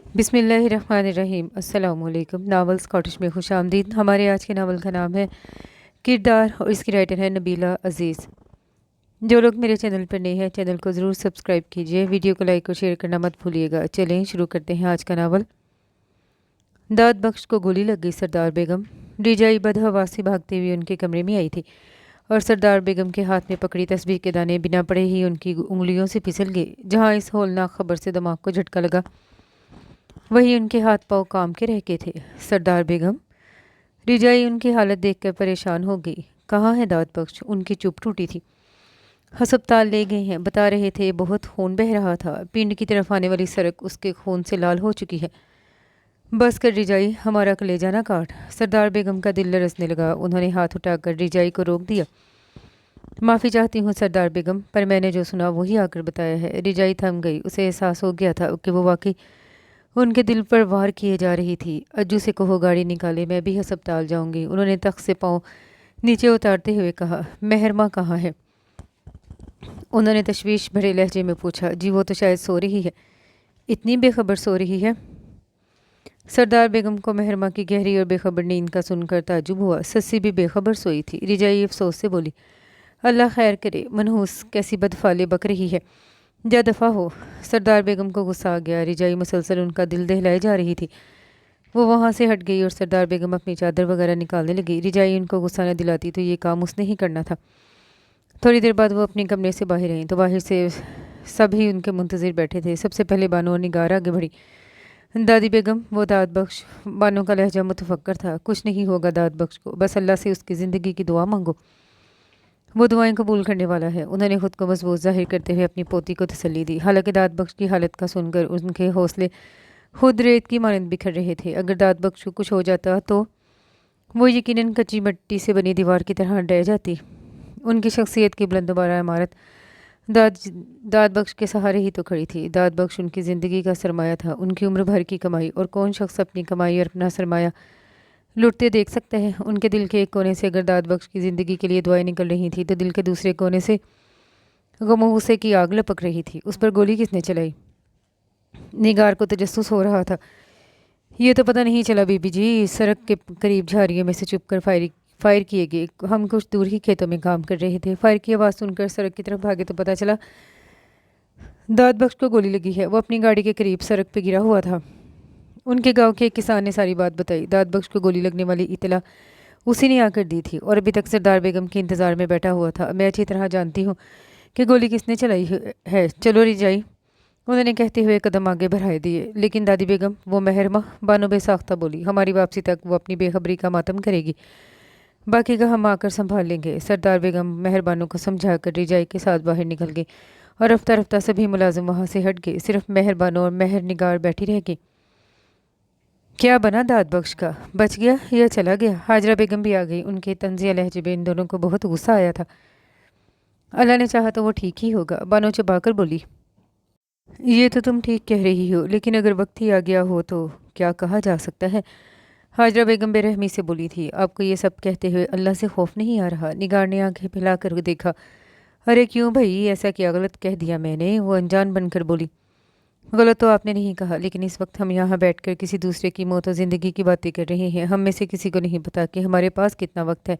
बिस्मिल्लाहिर्रहमानिर्रहीम। अस्सलाम वालेकुम। नावल स्कॉटिश में खुश आमदीद। हमारे आज के नावल का नाम है किरदार और इसकी राइटर है नबीला अज़ीज़। जो लोग मेरे चैनल पर नए हैं चैनल को ज़रूर सब्सक्राइब कीजिए, वीडियो को लाइक और शेयर करना मत भूलिएगा। चलें शुरू करते हैं आज का नावल। दाद बख्श को गोली लग गई। सरदार बेगम रिजाई बदहवासी भागते हुए उनके कमरे में आई थी और सरदार बेगम के हाथ में पकड़ी तस्बीह के दाने बिना पड़े ही उनकी उंगलियों से फिसल गए। जहाँ इस होलनाक खबर से दिमाग को झटका लगा वही उनके हाथ पाँव काम के रह गए थे। सरदार बेगम रिजाई उनकी हालत देखकर परेशान हो गई। कहाँ है दाद बख्श? उनकी चुप टूटी थी। हस्पताल ले गए हैं, बता रहे थे। बहुत खून बह रहा था। पिंड की तरफ आने वाली सड़क उसके खून से लाल हो चुकी है। बस कर रिजाई, हमारा कलेजा ना काट। सरदार बेगम का दिल लरसने लगा। उन्होंने हाथ उठाकर रिजाई को रोक दिया। माफ़ी चाहती हूँ सरदार बेगम, पर मैंने जो सुना वही आकर बताया है। रिजाई थम गई। उसे एहसास हो गया था कि वो वाकई उनके दिल पर वार किए जा रही थी। अज्जू से कहो गाड़ी निकाले, मैं भी अस्पताल जाऊंगी। उन्होंने तख्त से पाँव नीचे उतारते हुए कहा। मेहरमा कहाँ है? उन्होंने तशवीश भरे लहजे में पूछा। जी वो तो शायद सो रही है। इतनी बेखबर सो रही है? सरदार बेगम को मेहरमा की गहरी और बेखबर नींद का सुनकर ताजुब हुआ। सस्सी भी बेखबर सोई थी। रिजाई अफसोस से बोली, अल्लाह खैर करे। मनहूस कैसी बदफाले बक रही है, जा दफ़ा हो। सरदार बेगम को गुस्सा आ गया। रिजाई मुसलसल उनका दिल दहलाई जा रही थी। वो वहाँ से हट गई और सरदार बेगम अपनी चादर वगैरह निकालने लगी। रिजाई उनको गुस्सा न दिलाती तो ये काम उसने ही करना था। थोड़ी देर बाद वो अपने कमरे से बाहर आई तो बाहर से सभी उनके मुंतज़िर बैठे थे। सबसे पहले बानो और निगार आगे बढ़ी। दादी बेगम, वो दाद बख्श। बानो का लहजा मुतफक्कर था। कुछ नहीं होगा दाद बख्श को, बस अल्लाह से उसकी ज़िंदगी की दुआ मांगो, वो दुआएं कबूल करने वाला है। उन्होंने खुद को मजबूत जाहिर करते हुए अपनी पोती को तसल्ली दी। हालांकि दाद बख्श की हालत का सुनकर उनके हौसले खुद रेत की मानंद बिखर रहे थे। अगर दाद बख्श को कुछ हो जाता तो वो यकीनन कच्ची मिट्टी से बनी दीवार की तरह रह जाती। उनकी शख्सियत की बुलंदबारा इमारत दाद दाद बख्श के सहारे ही तो खड़ी थी। दाद बख्श उनकी ज़िंदगी का सरमाया था, उनकी उम्र भर की कमाई। और कौन शख्स अपनी कमाई और अपना सरमाया लुटते देख सकते हैं? उनके दिल के एक कोने से अगर दाद बख्श की ज़िंदगी के लिए दुआएं निकल रही थी तो दिल के दूसरे कोने से गमो गुस्से की आग लपक रही थी। उस पर गोली किसने चलाई? निगार को तजस्सुस हो रहा था। ये तो पता नहीं चला बीबी जी। सड़क के करीब झाड़ियों में से चुपकर फायर किए गए। हम कुछ दूर ही खेतों में काम कर रहे थे। फायर की आवाज़ सुनकर सड़क की तरफ भागे तो पता चला दाद बख्श को गोली लगी है। वो अपनी गाड़ी के करीब सड़क पर गिरा हुआ था। उनके गांव के एक किसान ने सारी बात बताई। दाद बख्श को गोली लगने वाली इतला उसी ने आकर दी थी और अभी तक सरदार बेगम के इंतज़ार में बैठा हुआ था। मैं अच्छी तरह जानती हूँ कि गोली किसने चलाई है। चलो रिजाई, उन्होंने कहते हुए कदम आगे बढ़ाए दिए। लेकिन दादी बेगम, वो मेहरमा, बानो बेसाख्ता बोली, हमारी वापसी तक वो अपनी बेखबरी का मातम करेगी, बाकी का हम आकर संभाल लेंगे। सरदार बेगम मेहरबानों को समझाकर रिजाई के साथ बाहर निकल गई और रफ्ता रफ्ता सभी मुलाजिम वहाँ से हट गए। सिर्फ मेहरबानों और मेहर निगार बैठी रह गई। क्या बना दाद बख्श का? बच गया या चला गया? हाजरा बेगम भी आ गई। उनके तंजिया लहजे में इन दोनों को बहुत गुस्सा आया था। अल्लाह ने चाहा तो वो ठीक ही होगा। बानो चबाकर बोली, ये तो तुम ठीक कह रही हो, लेकिन अगर वक्त ही आ गया हो तो क्या कहा जा सकता है? हाजरा बेगम बेरहमी से बोली थी। आपको ये सब कहते हुए अल्लाह से खौफ नहीं आ रहा? निगार ने आंखें फैलाकर देखा। अरे क्यों भाई, ऐसा क्या गलत कह दिया मैंने? वो अनजान बनकर बोली। गलत तो आपने नहीं कहा, लेकिन इस वक्त हम यहाँ बैठकर किसी दूसरे की मौत और ज़िंदगी की बातें कर रहे हैं। हम में से किसी को नहीं पता कि हमारे पास कितना वक्त है।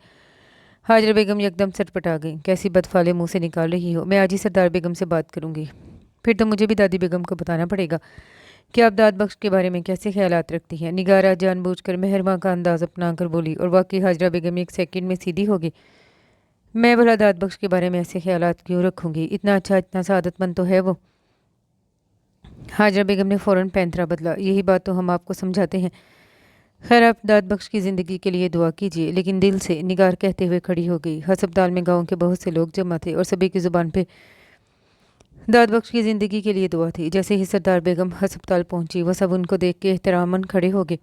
हाजरा बेगम एकदम सटपटा गई। कैसी बदफाले मुंह से निकाल रही हो? मैं आज ही सरदार बेगम से बात करूंगी। फिर तो मुझे भी दादी बेगम को बताना पड़ेगा कि आप दाद बख्श के बारे में कैसे ख्यालात रखती हैं। निगारा जानबूझकर मेहरमा का अंदाज अपना कर बोली और वाकई हाजरा बेगम एक सेकंड में सीधी हो गई। मैं भला दाद बख्श के बारे में ऐसे ख्यालात क्यों रखूंगी? इतना अच्छा, इतना सादतमंद तो है वो। हाजरा बेगम ने फ़ौरन पैंतरा बदला। यही बात तो हम आपको समझाते हैं। खैर, आप दाद बख्श की ज़िंदगी के लिए दुआ कीजिए, लेकिन दिल से। निगार कहते हुए खड़ी हो गई। अस्पताल में गांव के बहुत से लोग जमा थे और सभी की ज़ुबान पे दाद बख्श की ज़िंदगी के लिए दुआ थी। जैसे ही सरदार बेगम अस्पताल पहुंची वह सब उनको देख के एहतरामन खड़े हो गए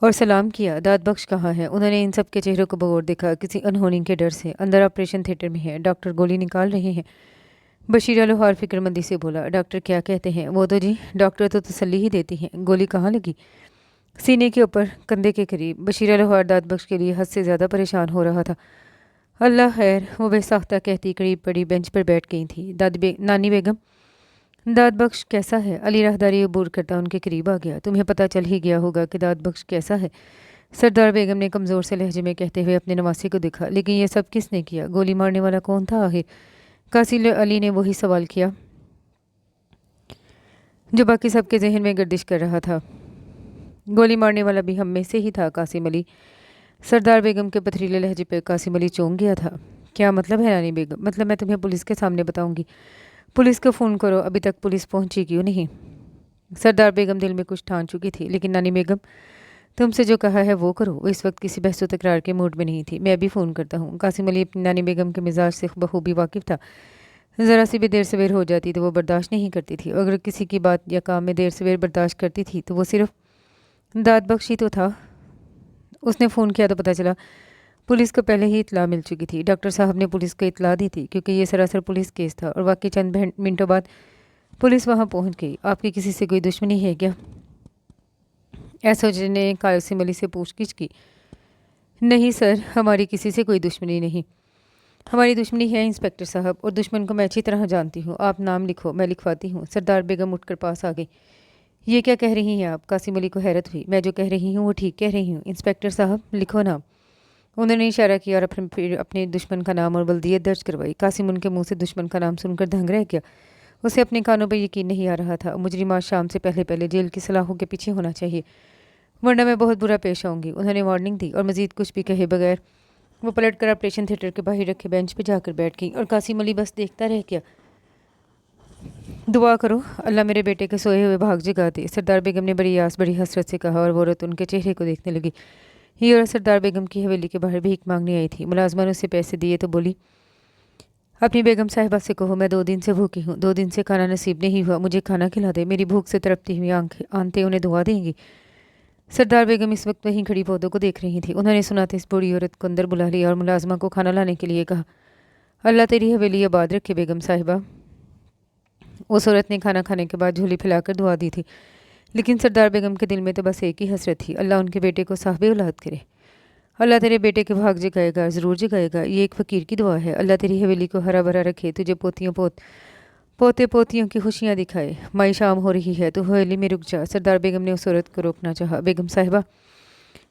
और सलाम किया। दाद बख्श कहाँ है? उन्होंने इन सब के चेहरों को बगौर देखा। किसी अनहोनी के डर से अंदर ऑपरेशन थिएटर में है, डॉक्टर गोली निकाल रहे हैं। बशीरा लोहार फिक्रमंदी से बोला। डॉक्टर क्या कहते हैं? वो तो जी, डॉक्टर तो तसल्ली ही देती हैं। गोली कहाँ लगी? सीने के ऊपर, कंधे के करीब। बशीरा लोहार दाद बख्श के लिए हद से ज़्यादा परेशान हो रहा था। अल्लाह खैर, वो बेसाख्ता कहती करीब पड़ी बेंच पर बैठ गई थी। नानी बेगम, दाद बख्श कैसा है? अली राहदारी अबूर करता उनके करीब आ गया। तुम्हें पता चल ही गया होगा कि दाद बख्श कैसा है। सरदार बेगम ने कमज़ोर से लहजे में कहते हुए अपने नवासी को देखा। लेकिन ये सब किसने किया? गोली मारने वाला कौन था आखिर? कासिल अली ने वही सवाल किया जो बाकी सबके जहन में गर्दिश कर रहा था। गोली मारने वाला भी हम में से ही था, कासिम अली। सरदार बेगम के पथरीले लहजे पर कासिम अली चौंक गया था। क्या मतलब है रानी बेगम? मतलब मैं तुम्हें पुलिस के सामने बताऊंगी। पुलिस को फ़ोन करो। अभी तक पुलिस पहुंची क्यों नहीं? सरदार बेगम दिल में कुछ ठान चुकी थी। लेकिन नानी बेगम, तुमसे जो कहा है वो करो। वो इस वक्त किसी बहस व तकरार के मूड में नहीं थी। मैं अभी फ़ोन करता हूँ। कासिम अली अपनी नानी बेगम के मिजाज से बखूबी वाकिफ़ था। ज़रा सी भी देर सवेर हो जाती तो वो बर्दाश्त नहीं करती थी। अगर किसी की बात या काम में देर सवेर बर्दाश्त करती थी तो वो सिर्फ दाद बख्श ही तो था। उसने फ़ोन किया तो पता चला पुलिस को पहले ही इतला मिल चुकी थी। डॉक्टर साहब ने पुलिस को इतला दी थी क्योंकि ये सरासर पुलिस केस था। और वाकई चंद मिनटों बाद पुलिस वहाँ पहुँच गई। आपकी किसी से कोई दुश्मनी है क्या? एसओजी ने कासिम अली से पूछगिछ की। नहीं सर, हमारी किसी से कोई दुश्मनी नहीं। हमारी दुश्मनी है इंस्पेक्टर साहब, और दुश्मन को मैं अच्छी तरह जानती हूँ। आप नाम लिखो, मैं लिखवाती हूँ। सरदार बेगम उठकर पास आ गई। ये क्या कह रही हैं आप? कासिम अली को हैरत हुई। मैं जो कह रही हूँ वो ठीक कह रही हूँ। इंस्पेक्टर साहब लिखो नाम। उन्होंने इशारा किया और फिर अपने दुश्मन का नाम और बल्दियत दर्ज करवाई। कासिम उनके मुंह से दुश्मन का नाम सुनकर दंग रह गया। उसे अपने कानों पर यकीन नहीं आ रहा था। मुजरिम आज शाम से पहले पहले जेल की सलाखों के पीछे होना चाहिए, वरना मैं बहुत बुरा पेश आऊँगी। उन्होंने वार्निंग दी और मजीद कुछ भी कहे बगैर वो पलटकर ऑपरेशन थिएटर के बाहर रखे बेंच पर जाकर बैठ गई। और कासिम अली बस देखता रह गया। दुआ करो अल्लाह मेरे बेटे के सोए हुए भाग जगा दे, सरदार बेगम ने बड़ी आस बड़ी हसरत से कहा। और वो औरत उनके चेहरे को देखने लगी। ये औरत सरदार बेगम की हवेली के बाहर भीख मांगने आई थी। मुलाजमा ने उसे पैसे दिए तो बोली, अपनी बेगम साहिबा से कहो मैं 2 दिन से भूखी हूँ, 2 दिन से खाना नसीब नहीं हुआ, मुझे खाना खिला दे। मेरी भूख से तड़पती हुई आंतें उन्हें दुआ देंगी। सरदार बेगम इस वक्त वहीं खड़ी पौधों को देख रही थी। उन्होंने सुना था इस बूढ़ी औरत को अंदर बुला लिया और मुलाजमा को खाना लाने के लिए कहा। अल्लाह तेरी हवेली आबाद रखे बेगम साहिबा। उस औरत ने खाना खाने के बाद झोली फैलाकर दुआ दी थी। लेकिन सरदार बेगम के दिल में तो बस एक ही हसरत थी, अल्लाह उनके बेटे को साहब औलाद करे। अल्लाह तेरे बेटे के भाग जगाएगा, ज़रूर जगाएगा। ये एक फ़कीर की दुआ है। अल्लाह तेरी हवेली को हरा भरा रखे, तुझे पोते पोतियों की खुशियाँ दिखाए। माई शाम हो रही है तो हवेली में रुक जा। सरदार बेगम ने उस औरत को रोकना चाहा। बेगम साहिबा,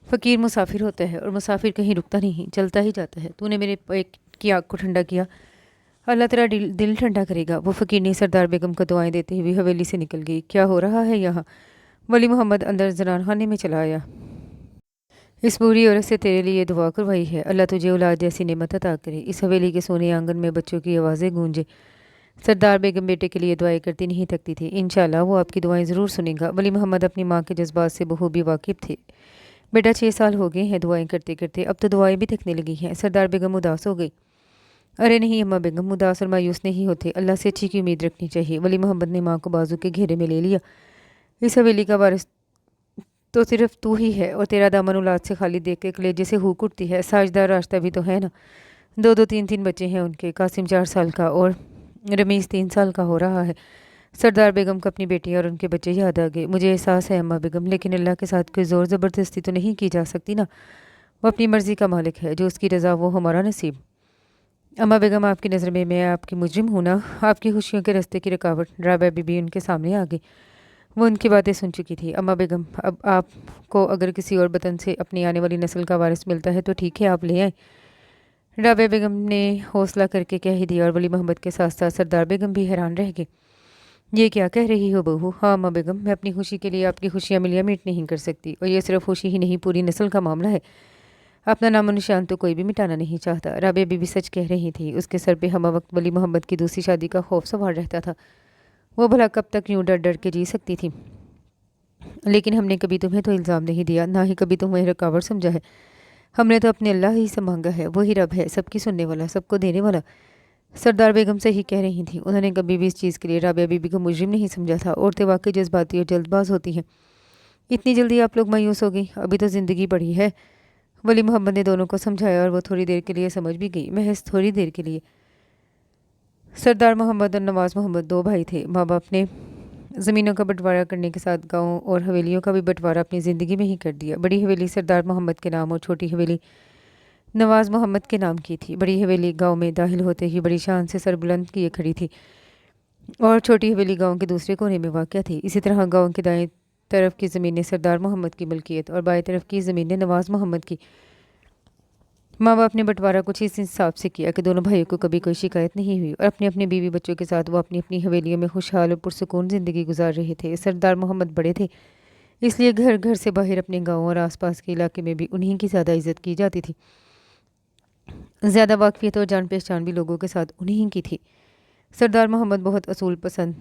फ़कीर मुसाफिर होता है और मुसाफिर कहीं रुकता नहीं, चलता ही जाता है। तूने मेरे पेट की आग को ठंडा किया, अल्लाह तेरा दिल ठंडा करेगा। वो फ़कीर ने सरदार बेगम को दुआएं देते हुए हवेली से निकल गई। क्या हो रहा है यहाँ? वली मोहम्मद अंदर जनानखाने में चला आया। इस बुरी औरत से तेरे लिए दुआ करवाई है, अल्लाह तुझे औलाद जैसी नेमत अता करे। इस हवेली के सोने आंगन में बच्चों की आवाज़ें गूंजे। सरदार बेगम बेटे के लिए दुआएं करती नहीं थकती थी। इंशाल्लाह वो आपकी दुआएं ज़रूर सुनेगा। वली मोहम्मद अपनी माँ के जज्बात से बखूबी वाकिफ़ थे। बेटा 6 साल हो गए हैं दुआएं करते करते, अब तो दुआएं भी थकने लगी हैं। सरदार बेगम उदास हो गई। अरे नहीं अम्मा बेगम, उदास और मायूस नहीं होते, अल्लाह से अच्छी की उम्मीद रखनी चाहिए। वली मोहम्मद ने माँ को बाजू के घेरे में ले लिया। इस हवेली का वारिस तो सिर्फ तू ही है, और तेरा दामन औलाद से खाली देख के कलेजे से हूक उठती है। साजदार रास्ता भी तो है ना। 2-2 3-3 बच्चे हैं उनके। कासिम 4 साल का और रमीज़ 3 साल का हो रहा है। सरदार बेगम को अपनी बेटी और उनके बच्चे याद आ गए। मुझे एहसास है अम्मा बेगम, लेकिन अल्लाह के साथ कोई ज़ोर ज़बरदस्ती तो नहीं की जा सकती ना। वो अपनी मर्ज़ी का मालिक है, जो उसकी रज़ा वो हमारा नसीब। अम्मा बेगम, आपकी नज़र में मैं आपकी मुजरिम हूँ ना? आपकी खुशियों के रास्ते की रुकावट। राबा बीबी उनके सामने आ गई। वो उनकी बातें सुन चुकी थी। अम्मा बेगम, अब आपको अगर किसी और वतन से अपनी आने वाली नस्ल का वारिस मिलता है तो ठीक है, आप ले आए। राबा बेगम ने हौसला करके कह ही दिया। और वली मोहम्मद के साथ साथ सरदार बेगम भी हैरान रह गए। ये क्या कह रही हो बहू? हाँ अम्मा बेगम, मैं अपनी खुशी के लिए आपकी खुशियाँ मिलिया मीट नहीं कर सकती। और ये सिर्फ खुशी ही नहीं, पूरी नस्ल का मामला है। अपना नामो निशान तो कोई भी मिटाना नहीं चाहता। राबे बीबी सच कह रही थी। उसके सर पे हम वक्त वली मोहम्मद की दूसरी शादी का खौफ सवार रहता था। वो भला कब तक यूँ डर डर के जी सकती थी? लेकिन हमने कभी तुम्हें तो इल्ज़ाम नहीं दिया, ना ही कभी तुम्हें रुकावट समझा है। हमने तो अपने अल्लाह ही से मांगा है। वही रब है, सबकी सुनने वाला, सबको देने वाला। सरदार बेगम से ही कह रही थी। उन्होंने कभी भी इस चीज़ के लिए राबिया बीबी को मुजरिम नहीं समझा था। औरतें वाकई जज्बाती और जल्दबाज होती हैं। इतनी जल्दी आप लोग मायूस हो गई? अभी तो ज़िंदगी बड़ी है। वली मोहम्मद ने दोनों को समझाया और वो थोड़ी देर के लिए समझ भी गई, महज थोड़ी देर के लिए। सरदार मोहम्मद और नवाज़ मोहम्मद 2 भाई थे। माँ बाप ने ज़मीनों का बंटवारा करने के साथ गाँव और हवेलियों का भी बंटवारा अपनी ज़िंदगी में ही कर दिया। बड़ी हवेली सरदार मोहम्मद के नाम और छोटी हवेली नवाज़ मोहम्मद के नाम की थी। बड़ी हवेली गांव में दाखिल होते ही बड़ी शान से सर बुलंद किए खड़ी थी। और छोटी हवेली गांव के दूसरे कोने में वाक़या थी। इसी तरह गांव की दाएं तरफ की ज़मीनें सरदार मोहम्मद की मलकियत और बाएं तरफ की ज़मीनें नवाज़ मोहम्मद की। माँ बाप ने बंटवारा कुछ इस हिसाब से किया कि दोनों भाइयों को कभी कोई शिकायत नहीं हुई और अपने अपने बीवी बच्चों के साथ वो अपनी अपनी हवेलियों में खुशहाल और पुरसुकून ज़िंदगी गुजार रहे थे। सरदार मोहम्मद बड़े थे, इसलिए घर घर से बाहर अपने गाँव और आसपास के इलाके में भी उन्हीं की ज़्यादा इज्जत की जाती थी। ज़्यादा वाकफियत और जान पहचान भी लोगों के साथ उन्हीं की थी। सरदार मोहम्मद बहुत असूल पसंद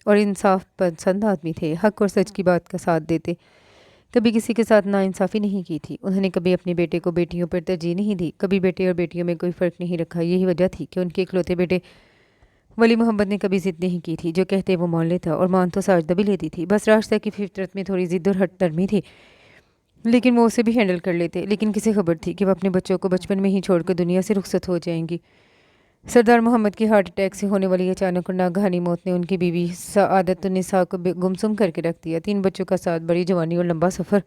और इंसाफ पसंद आदमी थे। हक और सच की बात का साथ देते, कभी किसी के साथ नाइंसाफ़ी नहीं की थी। उन्होंने कभी अपने बेटे को बेटियों पर तरजीह नहीं दी, कभी बेटे और बेटियों में कोई फ़र्क नहीं रखा। यही वजह थी कि उनके इकलौते बेटे वली मोहम्मद ने कभी ज़िद नहीं की थी। जो कहते वो मान लेता और मान तो साजदा भी लेती थी। बस रास्ता की फितरत में थोड़ी ज़िद और हट नरमी थी, लेकिन वो उसे भी हैंडल कर लेते। लेकिन किसे खबर थी कि वह अपने बच्चों को बचपन में ही छोड़कर दुनिया से रुखसत हो जाएंगी। सरदार मोहम्मद की हार्ट अटैक से होने वाली अचानक और नागहानी मौत ने उनकी बीवी सआदतुन्निसा को गुमसुम करके रख दिया। 3 बच्चों का साथ, बड़ी जवानी और लंबा सफ़र,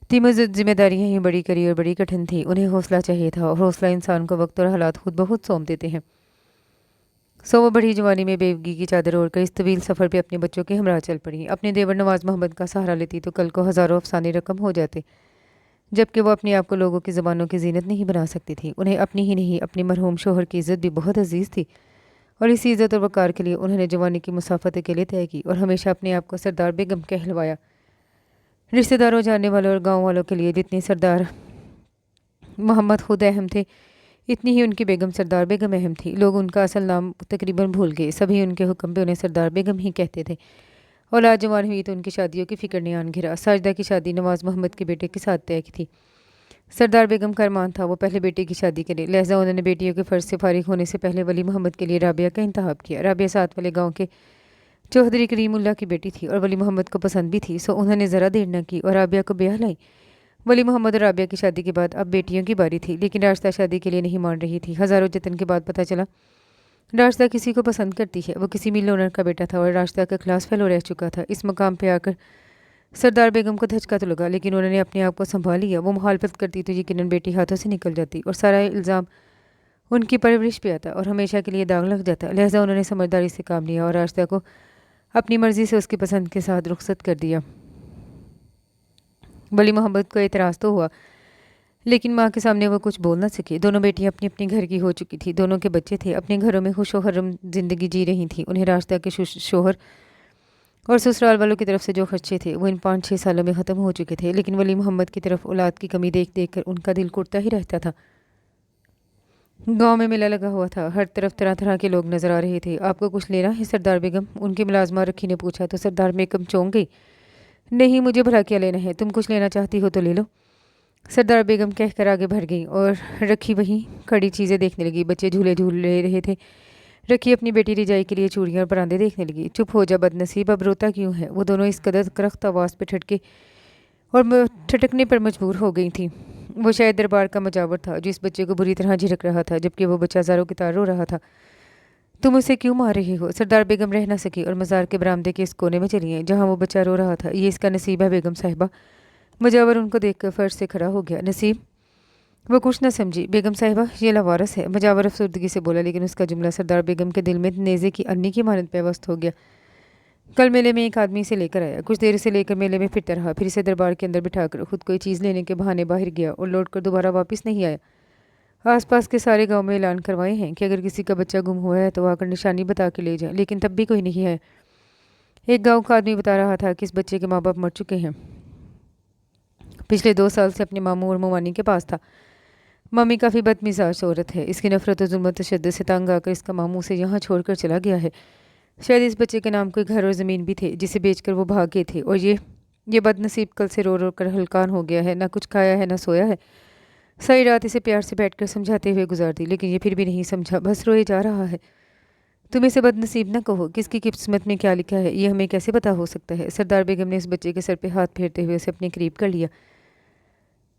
तीनों जिम्मेदारियां ही बड़ी करी और बड़ी कठिन थी। उन्हें हौसला चाहिए था और हौसला इंसान को वक्त और हालात खुद बहुत सौंप देते हैं। सो वो बड़ी जवानी में बेवगी की चादर ओढ़कर इस तवील सफ़र पे अपने बच्चों के हमरा चल पड़ी। अपने देवर नवाज मोहम्मद का सहारा लेती तो कल को हज़ारों अफसाने रकम हो जाते, जबकि वो अपने आप को लोगों की ज़बानों की जीनत नहीं बना सकती थी। उन्हें अपनी ही नहीं, अपने मरहूम शोहर की इज़्ज़त भी बहुत अजीज़ थी और इसी इज़्ज़त और वक़ार के लिए उन्होंने जवानी की मुसाफत अकेले तय की और हमेशा अपने आप को सरदार बेगम कहलवाया। रिश्तेदारों, जानने वालों और गाँव वालों के लिए जितने सरदार मोहम्मद खुद अहम थे, इतनी ही उनकी बेगम सरदार बेगम अहम थी। लोग उनका असल नाम तकरीबन भूल गए, सभी उनके हुक्म पे उन्हें सरदार बेगम ही कहते थे। औलाद जवान हुई तो उनकी शादियों की फ़िक्र ने आन घिरा। साजदा की शादी नवाज़ मोहम्मद के बेटे के साथ तय की थी। सरदार बेगम का अरमान था वो पहले बेटे की शादी करे, लिहाजा उन्होंने बेटियों के फ़र्ज से फारिग होने से पहले वली मोहम्मद के लिए राबिया का इंतखाब किया। राबिया साथ वाले गाँव के चौधरी करीमुल्ला की बेटी थी और वली मोहम्मद को पसंद भी थी, सो उन्होंने ज़रा देर न की और राबिया को ब्याह लाई। वली मोहम्मद और राबिया की शादी के बाद अब बेटियों की बारी थी, लेकिन रास्ता शादी के लिए नहीं मान रही थी। हज़ारों जतन के बाद पता चला रास्ता किसी को पसंद करती है। वो किसी मिल ओनर का बेटा था और रास्ता का क्लास फेलो रह चुका था। इस मकाम पे आकर सरदार बेगम को धचका तो लगा, लेकिन उन्होंने अपने आप को संभाल लिया। वो मुखालफत करती तो यकीनन बेटी हाथों से निकल जाती और सारा इल्ज़ाम उनकी परवरिश पे आता और हमेशा के लिए दाग लग जाता। लिहाजा उन्होंने समझदारी से काम लिया और रास्ता को अपनी मर्ज़ी से उसकी पसंद के साथ रुखसत कर दिया। वली मोहम्मद को एतराज़ तो हुआ, लेकिन माँ के सामने वो कुछ बोल ना सकी। दोनों बेटियां अपनी अपनी घर की हो चुकी थी, दोनों के बच्चे थे, अपने घरों में खुश हरम ज़िंदगी जी रही थी। उन्हें रास्ता के शोहर और ससुराल वालों की तरफ से जो खर्चे थे वो इन 5-6 सालों में ख़त्म हो चुके थे, लेकिन वली मोहम्मद की तरफ औलाद की कमी देख देख कर उनका दिल कुटता ही रहता था। गांव में मेला लगा हुआ था, हर तरफ तरह तरह के लोग नजर आ रहे थे। आपको कुछ लेना है सरदार बेगम? उनकी मुलाजमा रखी ने पूछा तो सरदार बेगम चौंक गई। नहीं, मुझे भला क्या लेना है, तुम कुछ लेना चाहती हो तो ले लो, सरदार बेगम कहकर आगे बढ़ गई और रखी वहीं खड़ी चीज़ें देखने लगी। बच्चे झूले झूल ले रहे थे, रखी अपनी बेटी रिजाई के लिए चूड़ियाँ और परांदे देखने लगी। चुप हो जा बदनसीब, अब रोता क्यों है? वो दोनों इस कदर करख्त आवाज़ पे ठटके और ठटकने पर मजबूर हो गई थी। वो शायद दरबार का मजावर था जो इस बच्चे को बुरी तरह झिड़क रहा था, जबकि वो बच्चा ज़ारों की तार रो रहा था। तुम उसे क्यों मार रही हो? सरदार बेगम रह ना सकी और मज़ार के बरामदे के इस कोने में चली गई जहाँ वो बच्चा रो रहा था। ये इसका नसीब है बेगम साहिबा। मुजावर उनको देखकर फर्श से खड़ा हो गया। नसीब? वो कुछ न समझी। बेगम साहिबा, ये लवारस है, मुजावर अफसरदगी से बोला, लेकिन उसका जुमला सरदार बेगम के दिल में नेज़े की अन्नी की मानद पेवस्त हो गया। कल मेले में एक आदमी इसे लेकर आया, कुछ देर से लेकर मेले में फिरता रहा, फिर इसे दरबार के अंदर बिठाकर खुद कोई चीज़ लेने के बहाने बाहर गया और लौट कर दोबारा वापस नहीं आया। आसपास के सारे गांव में ऐलान करवाए हैं कि अगर किसी का बच्चा गुम हुआ है तो आकर निशानी बता के ले जाए, लेकिन तब भी कोई नहीं है। एक गांव का आदमी बता रहा था कि इस बच्चे के माँ बाप मर चुके हैं, पिछले 2 साल से अपने मामू और ममानी के पास था। मम्मी काफ़ी बदमिजाज औरत है, इसकी नफरत और जुल्म तशद्दुद से तंग आकर इसका मामू उसे यहाँ छोड़कर चला गया है। शायद इस बच्चे के नाम कोई घर और ज़मीन भी थे जिसे बेचकर वो भाग गए थे, और ये बदनसीब कल से रो रो कर हलकान हो गया है, ना कुछ खाया है ना सोया है। सारी रात इसे प्यार से बैठकर समझाते हुए गुजार दी, लेकिन ये फिर भी नहीं समझा, बस रोए जा रहा है। तुम इसे बदनसीब न कहो, किसकी किस्मत में क्या लिखा है ये हमें कैसे पता हो सकता है? सरदार बेगम ने इस बच्चे के सर पे हाथ फेरते हुए उसे अपने करीब कर लिया।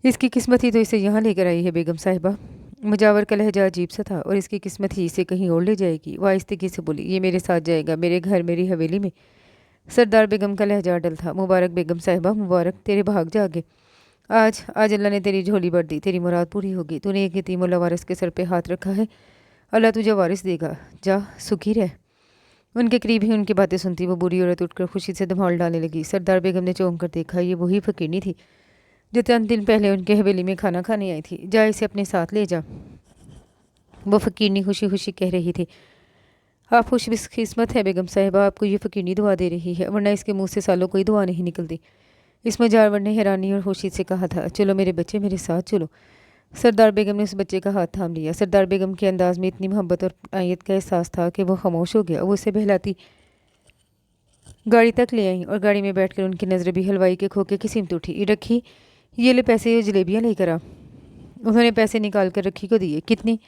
इसकी किस्मत ही तो इसे यहाँ लेकर आई है बेगम साहिबा। मुजावर का लहजा अजीब सा था, और इसकी किस्मत ही इसे कहीं और ले जाएगी। वो आहिस्तेगी से बोली, ये मेरे साथ जाएगा, मेरे घर, मेरी हवेली में। सरदार बेगम का लहजा अडल था। मुबारक बेगम साहिबा, मुबारक, तेरे भाग जागे। आज आज अल्लाह ने तेरी झोली भर दी, तेरी मुराद पूरी होगी। तूने एक यतीम और लवारिस के सर पे हाथ रखा है, अल्लाह तुझे वारिस देगा। जा सुखी रह। उनके करीब ही उनकी बातें सुनती वो बूढ़ी औरत उठकर खुशी से धमाल डालने लगी। सरदार बेगम ने चौंक कर देखा, ये वही फकीरनी थी जो 3 दिन पहले उनके हवेली में खाना खाने आई थी। जा इसे अपने साथ ले जा, वो फकीरनी खुशी खुशी कह रही थी। आप खुशकिस्मत है बेगम साहिबा, आपको ये फकीरनी दुआ दे रही है, वरना इसके मुंह से सालों कोई दुआ नहीं निकलती। इस मुजावर ने हैरानी और खुशी से कहा था, चलो मेरे बच्चे, मेरे साथ चलो। सरदार बेगम ने उस बच्चे का हाथ थाम लिया। सरदार बेगम के अंदाज में इतनी मोहब्बत और आयत का एहसास था कि वो खामोश हो गया। वो उसे बहलाती गाड़ी तक ले आई और गाड़ी में बैठकर उनकी नज़रें भी हलवाई के खोखे की सिमत उठी। ये रखी, ये ले पैसे और जलेबियाँ लेकर आ। उन्होंने पैसे निकाल कर रखी को दिए। कितनी?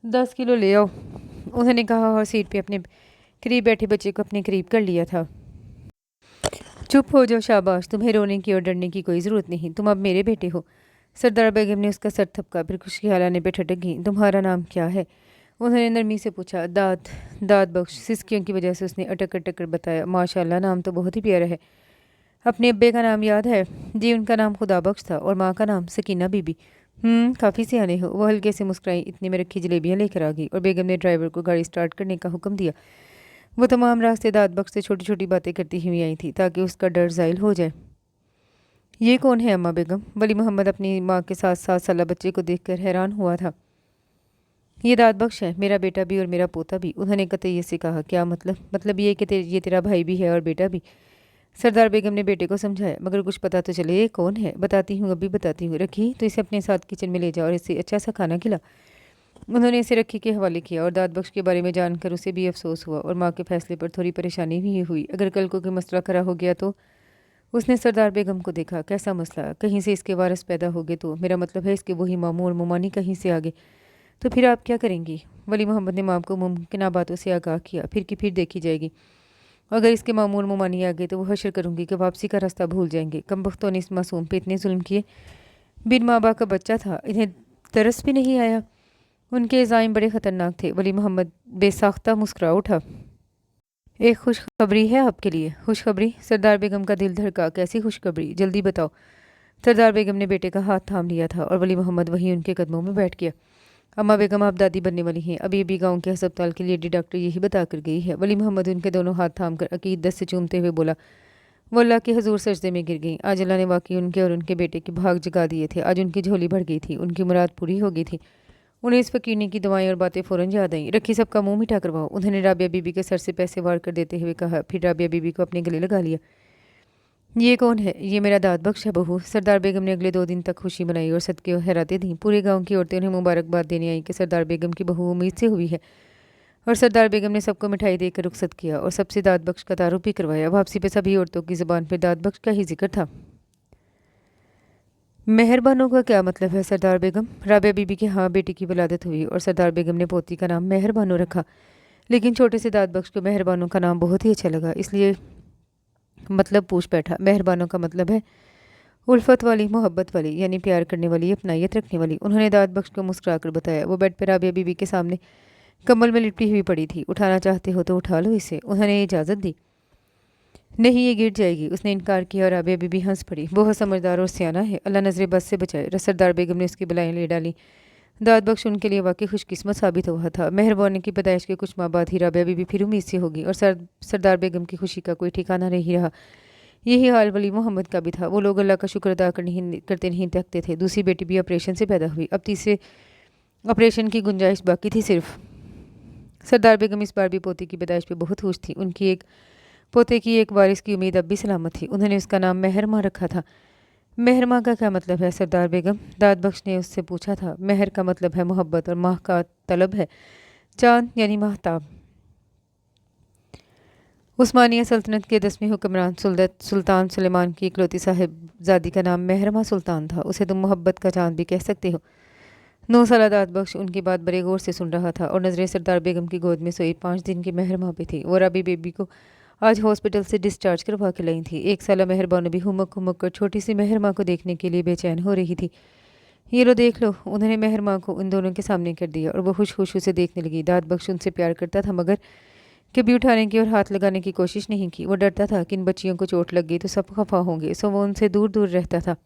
10 किलो ले आओ, उन्होंने कहा और सीट पे अपने करीब बैठे बच्चे को अपने करीब कर लिया था। चुप हो जाओ, शाबाश, तुम्हें रोने की और डरने की कोई ज़रूरत नहीं, तुम अब मेरे बेटे हो। सरदार बेगम ने उसका सर थपका, फिर खुश ख्यालाने पे ठटक गई। तुम्हारा नाम क्या है? उन्होंने नरमी से पूछा। दाद दाद बख्श। सिसकियों की वजह से उसने अटक अटक कर बताया। माशाल्लाह, नाम तो बहुत ही प्यारा है। अपने अब्बे का नाम याद है? जी, उनका नाम खुदा बख्श था। और माँ का नाम सकीना बीबी। काफ़ी सियाने हो। वो हल्के से मुस्कुराई। इतने में रखी जलेबियाँ लेकर आ गई और बेगम ने ड्राइवर को गाड़ी स्टार्ट करने का हुक्म दिया। वो तमाम रास्ते दाद बख्श से छोटी छोटी बातें करती हुई आई थी ताकि उसका डर ज़ाइल हो जाए। ये कौन है अम्मा बेगम? वली मोहम्मद अपनी माँ के साथ 7 साल बच्चे को देखकर हैरान हुआ था। ये दाद बख्श है, मेरा बेटा भी और मेरा पोता भी। उन्होंने कतई से कहा। क्या मतलब? मतलब ये कि ये तेरा भाई भी है और बेटा भी। सरदार बेगम ने बेटे को समझाया। मगर कुछ पता तो चले, ये कौन है? बताती हूँ, अभी बताती हूँ। रखी, तो इसे अपने साथ किचन में ले जाओ और इसे अच्छा सा खाना खिला। उन्होंने इसे रखी के हवाले किया और दाद बख्श के बारे में जानकर उसे भी अफसोस हुआ और माँ के फैसले पर थोड़ी परेशानी भी हुई। अगर कल को कोई मसला खड़ा हो गया तो? उसने सरदार बेगम को देखा। कैसा मसला? कहीं से इसके वारिस पैदा हो गए तो? मेरा मतलब है इसके वही मामू और मुमानी कहीं से आगे तो फिर आप क्या करेंगी? वली मोहम्मद ने माम को मुमकिन बातों से आगाह किया। फिर की फिर देखी जाएगी। अगर इसके मामू और मुमानी आ गए तो वो हशर करूंगी कि वापसी का रास्ता भूल जाएंगे। कमबख्तों ने इस मासूम पे इतने जुल्म किए। बिन माँ बाप का बच्चा था, इन्हें तरस भी नहीं आया। उनके इज़ाइम बड़े ख़तरनाक थे। वली मोहम्मद बेसाख्ता मुस्कुरा उठा। एक खुशखबरी है आपके लिए। खुशखबरी? सरदार बेगम का दिल धड़का। कैसी खुशखबरी? जल्दी बताओ। सरदार बेगम ने बेटे का हाथ थाम लिया था और वली मोहम्मद वहीं उनके कदमों में बैठ गया। अम्मा बेगम, आप दादी बनने वाली हैं। अभी अभी गांव के अस्पताल की लेडी डॉक्टर यही बता कर गई है। वली मोहम्मद उनके दोनों हाथ थाम कर अकीदत से चूमते हुए बोला। वो अल्लाह के हजूर सजदे में गिर गई। आज अल्लाह ने वाकई उनके और उनके बेटे की भाग जगा दिए थे। आज उनकी झोली भर गई थी, उनकी मुराद पूरी हो गई थी। उन्हें इस फकीरनी की दवाएं और बातें फ़ौरन याद आईं। रखी, सबका मुंह मीठा करवाओ, उन्होंने राबिया बीबी के सर से पैसे वार कर देते हुए कहा। फिर राबिया बीबी को अपने गले लगा लिया। ये कौन है? ये मेरा दाद बख्श है बहू। सरदार बेगम ने अगले 2 दिन तक खुशी मनाई और सदके और हैरातें दी। पूरे गांव की औरतें उन्हें मुबारकबाद देने आई कि सरदार बेगम की बहू उम्मीद से हुई है। और सरदार बेगम ने सबको मिठाई देकर रुखसत किया और सबसे दाद बख्श का तारुफ भी करवाया। वापसी पे सभी औरतों की ज़ुबान पर दाद बख्श का ही जिक्र था। मेहरबानों का क्या मतलब है सरदार बेगम? राबिया बीबी के हाँ बेटी की विलादत हुई और सरदार बेगम ने पोती का नाम मेहरबानो रखा। लेकिन छोटे से दाद बख्श को मेहरबानों का नाम बहुत ही अच्छा लगा, इसलिए मतलब पूछ बैठा। मेहरबानों का मतलब है उल्फत वाली, मोहब्बत वाली, यानी प्यार करने वाली, अपनायत रखने वाली। उन्होंने दाद बख्श को मुस्कुरा कर बताया। वो बेड पर राबिया बीबी के सामने कम्बल में लिपटी हुई पड़ी थी। उठाना चाहते हो तो उठा लो इसे, उन्होंने इजाज़त दी। नहीं, ये गिर जाएगी, उसने इनकार किया और राबिया बीबी हंस पड़ी। बहुत समझदार और सियाना है, अल्लाह नजर बस से बचाए। सरदार बेगम ने उसकी बलाएं ले डाली। दाद बख्श उनके लिए वाकई खुशकिस्मत साबित हुआ था। मेहरबानी की पैदाइश के कुछ माह बाद ही राबिया बीबी फिर उम्मीद से होगी और सरदार बेगम की खुशी का कोई ठिकाना नहीं रहा। यही हाल वली मोहम्मद का भी था। वो लोग अल्लाह का शुक्र अदा करते नहीं थकते थे। दूसरी बेटी भी ऑपरेशन से पैदा हुई। अब तीसरे ऑपरेशन की गुंजाइश बाकी थी सिर्फ। सरदार बेगम इस बार भी पोते की पैदाइश पे बहुत खुश थी। उनकी एक पोते की एक वारिस की उम्मीद अब भी सलामत थी। उन्होंने उसका नाम मेहरमा रखा था। मेहरमा का क्या मतलब है सरदार बेगम? दाद बख्श ने उससे पूछा था। मेहर का मतलब है मोहब्बत और माह का तलब है चांद यानी महताब। उस्मानिया सल्तनत के 10वें हुक्मरान सुल्तान सुलेमान की इकलौती साहिबजादी का नाम मेहरमा सुल्तान था। उसे तुम मोहब्बत का चांद भी कह सकते हो। 9 साल दाद बख्श उनकी बात बड़े गौर से सुन रहा था और नजरें सरदार बेगम की गोद में सोई 5 दिन की मेहरमा पे थी। वो राबी बेबी को आज हॉस्पिटल से डिस्चार्ज करवा के लाई थी। 1 साल मेहरबानो भी हुमक हुमक कर छोटी सी मेहरमा को देखने के लिए बेचैन हो रही थी। ये लो देख लो, उन्होंने मेहरमा को उन दोनों के सामने कर दिया और वो खुश खुश उसे देखने लगी। दाद बख्श उनसे प्यार करता था मगर कभी उठाने की और हाथ लगाने की कोशिश नहीं की। वो डरता था कि इन बच्चियों को चोट लग गई तो सब खफा होंगे, सो वो उनसे दूर दूर रहता था।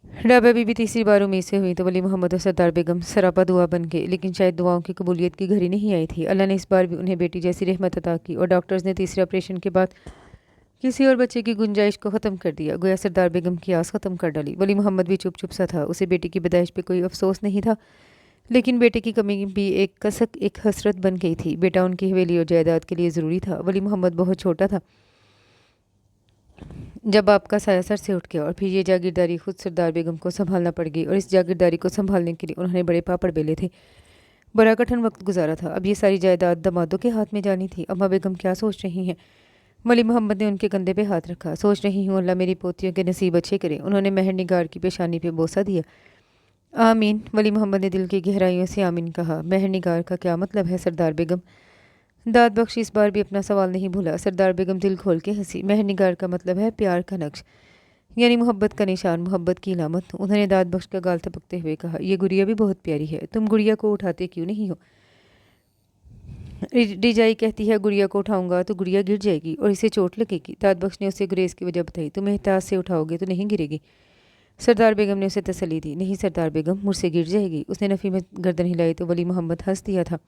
राबिया बीबी तीसरी बार उम्मीद से हुई तो वली मोहम्मद और सरदार बेगम सरापा दुआ बन गए, लेकिन शायद दुआओं की कबूलियत की घड़ी नहीं आई थी। अल्लाह ने इस बार भी उन्हें बेटी जैसी रहमत अता की और डॉक्टर्स ने तीसरे ऑपरेशन के बाद किसी और बच्चे की गुंजाइश को ख़त्म कर दिया। गोया सरदार बेगम की आस ख़त्म कर डाली। वली मोहम्मद भी चुप चुप सा था। उसे बेटी की पैदाइश पे कोई अफसोस नहीं था, लेकिन बेटे की कमी भी एक कसक, एक हसरत बन गई थी। बेटा उनकी हवेली और जायदाद के लिए ज़रूरी था। वली मोहम्मद बहुत छोटा था जब आपका साया सर से उठ गया और फिर ये जागीरदारी खुद सरदार बेगम को संभालना पड़ गई, और इस जागीरदारी को संभालने के लिए उन्होंने बड़े पापड़ बेले थे। बड़ा कठिन वक्त गुजारा था। अब ये सारी जायदाद दमादों के हाथ में जानी थी। अम्मा बेगम क्या सोच रही हैं? वली मोहम्मद ने उनके कंधे पे हाथ रखा। सोच रही हूँ अल्लाह मेरी पोतियों के नसीब अच्छे करे। उन्होंने मेहर निगार की पेशानी पे बोसा दिया। आमीन। वली मोहम्मद ने दिल की गहराइयों से आमीन कहा। मेहर निगार का क्या मतलब है सरदार बेगम? दाद बख्श इस बार भी अपना सवाल नहीं भूला। सरदार बेगम दिल खोल के हंसी। मेहर निगार का मतलब है प्यार का नक्श, यानी मोहब्बत का निशान, मोहब्बत की इलामत। उन्होंने दाद बख्श का गाल टपकते हुए कहा, यह गुड़िया भी बहुत प्यारी है। तुम गुड़िया को उठाते क्यों नहीं हो? रिजाई कहती है गुड़िया को उठाऊंगा तो गुड़िया गिर जाएगी और इसे चोट लगेगी। दाद बख्श ने उसे गुरेज की वजह बताई। तुम एहतियात से उठाओगे तो नहीं गिरेगी। सरदार बेगम ने उसे तसल्ली दी। नहीं सरदार बेगम, मुझसे गिर जाएगी। उसने नफ़ी में गर्दन हिलाई तो वली मोहम्मद हंस दिया था।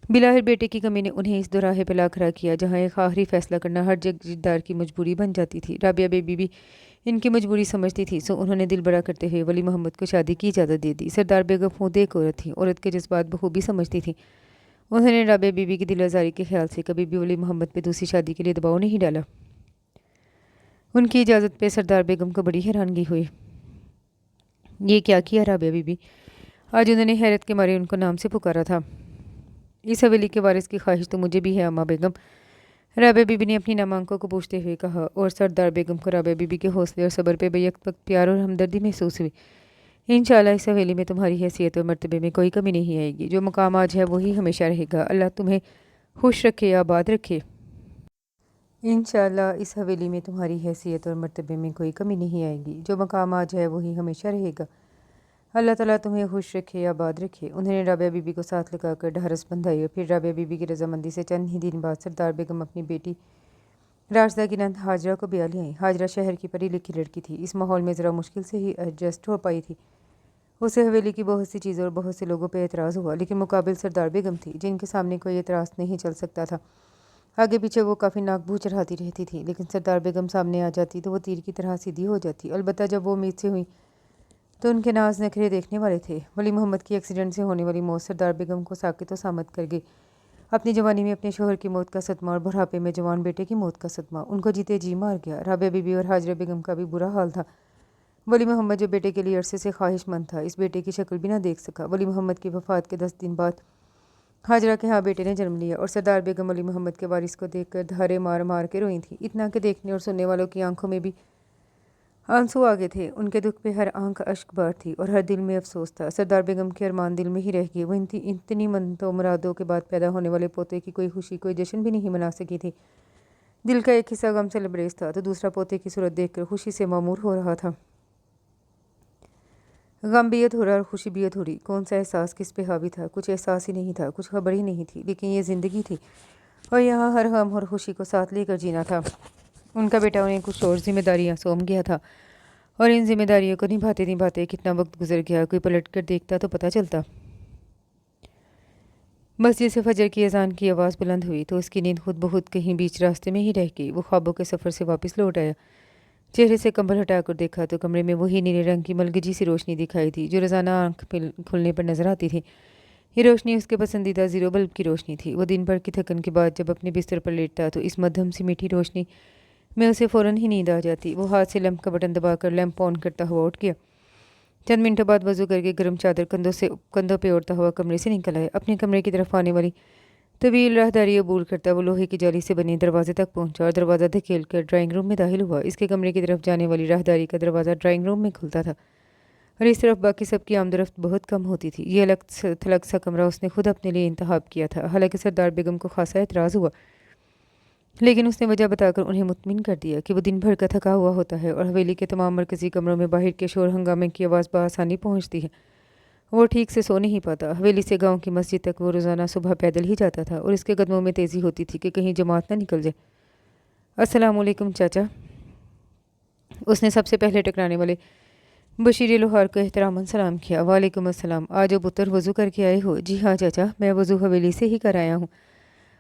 बिलाहिर बेटे की कमी ने उन्हें इस दोराहे पर ला खड़ा किया जहाँ एक आखिरी फैसला करना हर जागीरदार की मजबूरी बन जाती थी। राबिया बेबी भी इनकी मजबूरी समझती थी, सो उन्होंने दिल बड़ा करते हुए वली मोहम्मद को शादी की इजाज़त दे दी। सरदार बेगम खुद एक औरत थी, औरत के जज्बात बखूबी समझती थी। उन्होंने राबिया बीबी की दिल आज़ारी के ख्याल से कभी भी वली मोहम्मद पे दूसरी शादी के लिए दबाव नहीं डाला। उनकी इजाज़त पे सरदार बेगम को बड़ी हैरानगी हुई। ये क्या किया राबिया बीबी? आज उन्होंने हैरत के मारे उनको नाम से पुकारा था। इस हवेली के वारिस की ख्वाहिश तो मुझे भी है अम्मा बेगम, राबिया बीबी ने अपनी नम आंखों को पूछते हुए कहा। और सरदार बेगम को राबिया बीबी के हौसले और सब्र पे बेयक वक्त प्यार और हमदर्दी महसूस हुई। इंशाल्लाह इस हवेली में तुम्हारी हैसियत और मर्तबे में कोई कमी नहीं आएगी। जो मकाम आज है वही हमेशा रहेगा। अल्लाह तुम्हें खुश रखे, आबाद रखे। इंशाल्लाह इस हवेली में तुम्हारी हैसियत और मर्तबे में कोई कमी नहीं आएगी। जो मकाम आज है वही हमेशा रहेगा। अल्लाह ताला तुम्हें खुश रखे, आबाद रखे। उन्होंने राबिया बीबी को साथ लगाकर ढारस बंधाई और फिर राबिया बीबी की रजामंदी से चंद ही दिन बाद सरदार बेगम अपनी बेटी राशदा की नंद हाजरा को ब्याह ले आई। हाजरा शहर की पढ़ी लिखी लड़की थी। इस माहौल में ज़रा मुश्किल से ही एडजस्ट हो पाई थी। उसे हवेली की बहुत सी चीज़ों और बहुत से लोगों पर एतराज़ हुआ, लेकिन मुकाबिल सरदार बेगम थी जिनके सामने कोई एतराज़ नहीं चल सकता था। आगे पीछे वो काफ़ी नाक भू चढ़ाती रहती थी, लेकिन सरदार बेगम सामने आ जाती तो वो तीर की तरह सीधी हो जाती। अलबत्ता जब वो उम्मीद से हुई तो उनके नाज नखरे देखने वाले थे। वली मोहम्मद की एक्सीडेंट से होने वाली मौत सरदार बेगम को साकित व सामत कर गई। अपनी जवानी में अपने शोहर की मौत का सदमा और बुढ़ापे में जवान बेटे की मौत का सदमा उनको जीते जी मार गया। राबिया बीबी और हाजरा बेगम का भी बुरा हाल था। वली मोहम्मद जो बेटे के लिए अरसे से ख्वाहिशमंद था, इस बेटे की शक्ल भी ना देख सका। वली मोहम्मद की वफ़ात के 10 दिन बाद हाजरा के यहाँ बेटे ने जन्म लिया और सरदार बेगम वली मोहम्मद के वारिस को देखकर धारे मार मार के रोई थी। इतना कि देखने और सुनने वालों की आंखों में भी आंसू आ गए थे। उनके दुख पे हर आंख अश्क बार थी और हर दिल में अफसोस था। सरदार बेगम के अरमान दिल में ही रह गए। वो इतनी मनतो मुरादों के बाद पैदा होने वाले पोते की कोई खुशी, कोई जश्न भी नहीं मना सकी थी। दिल का एक हिस्सा गम से लबरेज था तो दूसरा पोते की सूरत देखकर खुशी से मामूर हो रहा था। गम भी अधूरा और खुशी भी अधूरी। कौन सा एहसास किस पे हावी था? कुछ एहसास ही नहीं था, कुछ खबर ही नहीं थी। लेकिन ये ज़िंदगी थी और यहाँ हर गम और खुशी को साथ लेकर जीना था। उनका बेटा उन्हें कुछ और जिम्मेदारियाँ सौंप गया था और इन जिम्मेदारियों को निभाते निभाते कितना वक्त गुजर गया कोई पलट कर देखता तो पता चलता। मस्जिद से फजर की अजान की आवाज़ बुलंद हुई तो उसकी नींद खुद ब खुद कहीं बीच रास्ते में ही रह गई। वो ख्वाबों के सफ़र से वापस लौट आया। चेहरे से कंबल हटाकर देखा तो कमरे में वही नीले रंग की मलगजी सी रोशनी दिखाई थी जो रोज़ाना आंख खुलने पर नजर आती थी। ये रोशनी उसके पसंदीदा ज़ीरो बल्ब की रोशनी थी। वो दिन भर की थकन के बाद जब अपने बिस्तर पर लेटता तो इस मध्यम सी मीठी रोशनी में उसे फ़ौरन ही नींद आ जाती। वो हाथ से लैंप का बटन दबाकर लैंप ऑन करता हुआ उठ गया। चंद मिनटों बाद वजू करके गर्म चादर कंधों पे ओढ़ता हुआ कमरे से निकल आया। अपने कमरे की तरफ आने वाली तवील राहदारी अबूर करता वो लोहे की जाली से बने दरवाजे तक पहुंचा और दरवाज़ा धकेल कर ड्राइंग रूम में दाखिल हुआ। इसके कमरे की तरफ जाने वाली राहदारी का दरवाज़ा ड्राइंग रूम में खुलता था और इस तरफ बाकी सबकी आमदरफ्त बहुत कम होती थी। ये अलग थलग सा कमरा उसने खुद अपने लिए इंतखाब किया था। हालांकि सरदार बेगम को खासा एतराज़ हुआ, लेकिन उसने वजह बताकर उन्हें मुतमिन कर दिया कि वो दिन भर का थका हुआ होता है और हवेली के तमाम मरकज़ी कमरों में बाहर के शोर हंगामे की आवाज़ बआसानी पहुँचती है। वो ठीक से सो नहीं पाता। हवेली से गांव की मस्जिद तक वो रोज़ाना सुबह पैदल ही जाता था और इसके कदमों में तेज़ी होती थी कि कहीं जमात ना निकल जाए। अस्सलामुअलैकुम चाचा, उसने सबसे पहले टकराने वाले बशीर लोहार को एहतरामन सलाम किया। वालेकुम अस्सलाम। आज पुत्र वज़ू करके आए हो? जी हाँ चाचा, मैं वज़ू हवेली से ही कर आया हूँ।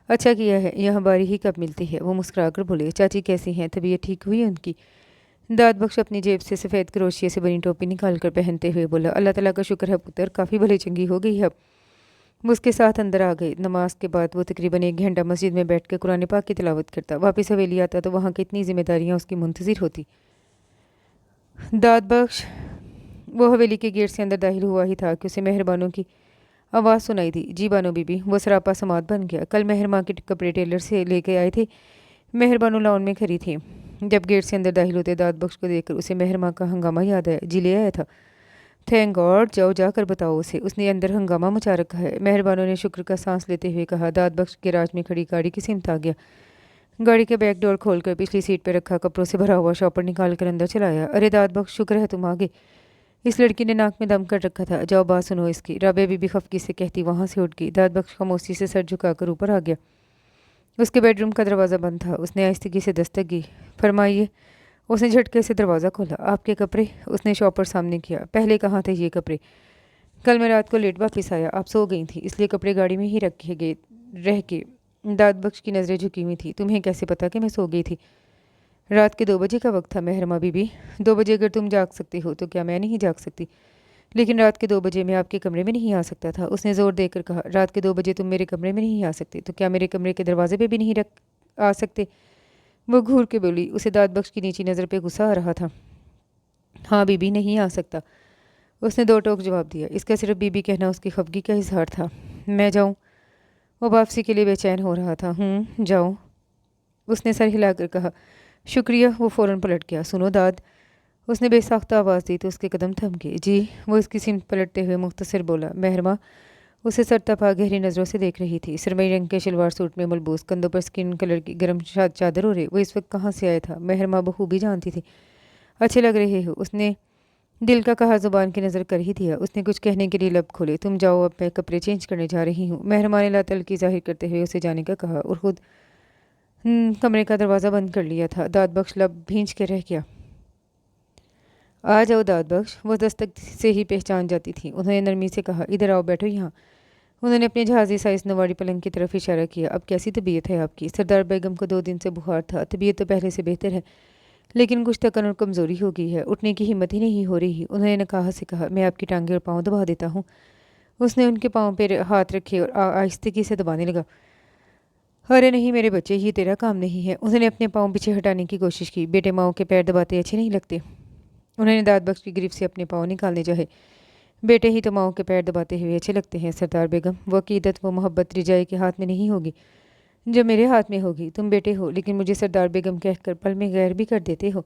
अच्छा किया है, यहाँ बारी ही कब मिलती है। वो मुस्कुराकर बोले। चाची कैसी हैं, तबीयत ठीक हुई उनकी? दाद बख्श अपनी जेब से सफ़ेद क्रोशिया से बनी टोपी निकाल कर पहनते हुए बोला। अल्लाह ताला का शुक्र है पुत्र, काफ़ी भले चंगी हो गई है अब। वो उसके साथ अंदर आ गए। नमाज के बाद वो तकरीबन 1 घंटा मस्जिद में बैठ कर कुरान पाक की तिलावत करता। वापस हवेली आता तो वहाँ कितनी जिम्मेदारियाँ उसकी मुंतज़िर होती। दाद बख्श वो हवेली के गेट से अंदर दाखिल हुआ ही था कि उसे मेहरबानों की आवाज़ सुनाई दी। जी बानो बीबी। वो सरापा समात बन गया। कल मेहरबान के कपड़े टेलर से लेके आए थे, मेहरबानो लाउन में खड़ी थी। जब गेट से अंदर दाखिल होते दाद बख्श को देखकर उसे मेहरमा का हंगामा याद आया। जी ले आया था। थैंक गॉड, जाओ जाकर बताओ उसे, उसने अंदर हंगामा मचा रखा है। मेहरबानों ने शुक्र का सांस लेते हुए कहा। दाद बख्श गैराज में खड़ी गाड़ी की सिमत आ गया। गाड़ी के बैक डोर खोलकर पिछली सीट पर रखा कपड़ों से भरा हुआ शॉपर निकाल कर अंदर चलाया। अरे दाद बख्श, शुक्र है तुम आ गए। इस लड़की ने नाक में दम कर रखा था। जाओ बात सुनो इसकी, राबिया बीबी खफकी से कहती वहाँ से उठ गई। दाद बख्श खामोशी से सर झुकाकर ऊपर आ गया। उसके बेडरूम का दरवाज़ा बंद था। उसने आहिस्तगी से दस्तक की। फरमाइए। उसने झटके से दरवाज़ा खोला। आपके कपड़े? उसने शॉपर सामने किया। पहले कहाँ थे ये कपड़े? कल मैं रात को लेट वापस आया, आप सो गई थी, इसलिए कपड़े गाड़ी में ही रखे गए रह के। दाद बख्श की नज़रें झुकी हुई थी। तुम्हें कैसे पता कि मैं सो गई थी? रात के 2 बजे का वक्त था मेहरमा बीबी। 2 बजे अगर तुम जाग सकती हो तो क्या मैं नहीं जाग सकती? लेकिन रात के 2 बजे मैं आपके कमरे में नहीं आ सकता था। उसने ज़ोर देकर कहा। रात के 2 बजे तुम मेरे कमरे में नहीं आ सकते तो क्या मेरे कमरे के दरवाजे पे भी नहीं रख आ सकते? वो घूर के बोली। उसे दाद बख्श की नीची नज़र पे गुस्सा आ रहा था। हाँ बीबी, नहीं आ सकता, उसने 2 टोक जवाब दिया। इसका सिर्फ बीबी कहना उसकी खफगी का इजहार था। मैं जाऊँ? वो वापसी के लिए बेचैन हो रहा था। जाओ, उसने सर हिलाकर कहा। शुक्रिया। वो फ़ौरन पलट गया। सुनो दाद, उसने बेसाख्ता आवाज़ दी तो उसके कदम थम गए। जी। वो इसकी सिमत पलटते हुए मुख्तसर बोला। मेहरमा उसे सर तपा गहरी नज़रों से देख रही थी। सरमई रंग के शलवार सूट में मलबूस, कंधों पर स्किन कलर की गर्म चादर ओढ़े। वो इस वक्त कहाँ से आया था मेहरमा बखूबी जानती थी। अच्छे लग रहे हो, उसने दिल का कहा जुबान की नज़र कर ही दिया। उसने कुछ कहने के लिए लब खोले। तुम जाओ, अब मैं कपड़े चेंज करने जा रही हूँ। मेहरमा ने लातल की जाहिर करते हुए उसे जाने का कहा और खुद कमरे का दरवाज़ा बंद कर लिया था। दाद बख्श लब भींच के रह गया। आ जाओ दाद बख्श, वो दस्तक से ही पहचान जाती थी। उन्होंने नरमी से कहा। इधर आओ, बैठो यहाँ। उन्होंने अपने जहाज़ी साइज नवाड़ी पलंग की तरफ इशारा किया। अब कैसी तबीयत है आपकी? सरदार बेगम को 2 दिन से बुखार था। तबीयत तो पहले से बेहतर है, लेकिन कुछ थकन और कमज़ोरी हो गई है, उठने की हिम्मत ही नहीं हो रही। उन्होंने नकाहा से कहा। मैं आपकी टांगें और पाँव दबा देता हूँ। उसने उनके पाँव पर हाथ रखे और आहिस्तगी से दबाने लगा। अरे नहीं मेरे बच्चे, ये तेरा काम नहीं है। उन्होंने अपने पाँव पीछे हटाने की कोशिश की। बेटे माओ के पैर दबाते अच्छे नहीं लगते। उन्होंने दाद बख्श की गिरफ्त से अपने पाँव निकालने चाहे। बेटे ही तो माओ के पैर दबाते हुए अच्छे लगते हैं सरदार बेगम। वो अकीदत वो मोहब्बत रिजाई के हाथ में नहीं होगी जो मेरे हाथ में होगी। तुम बेटे हो, लेकिन मुझे सरदार बेगम कहकर पल में गैर भी कर देते हो।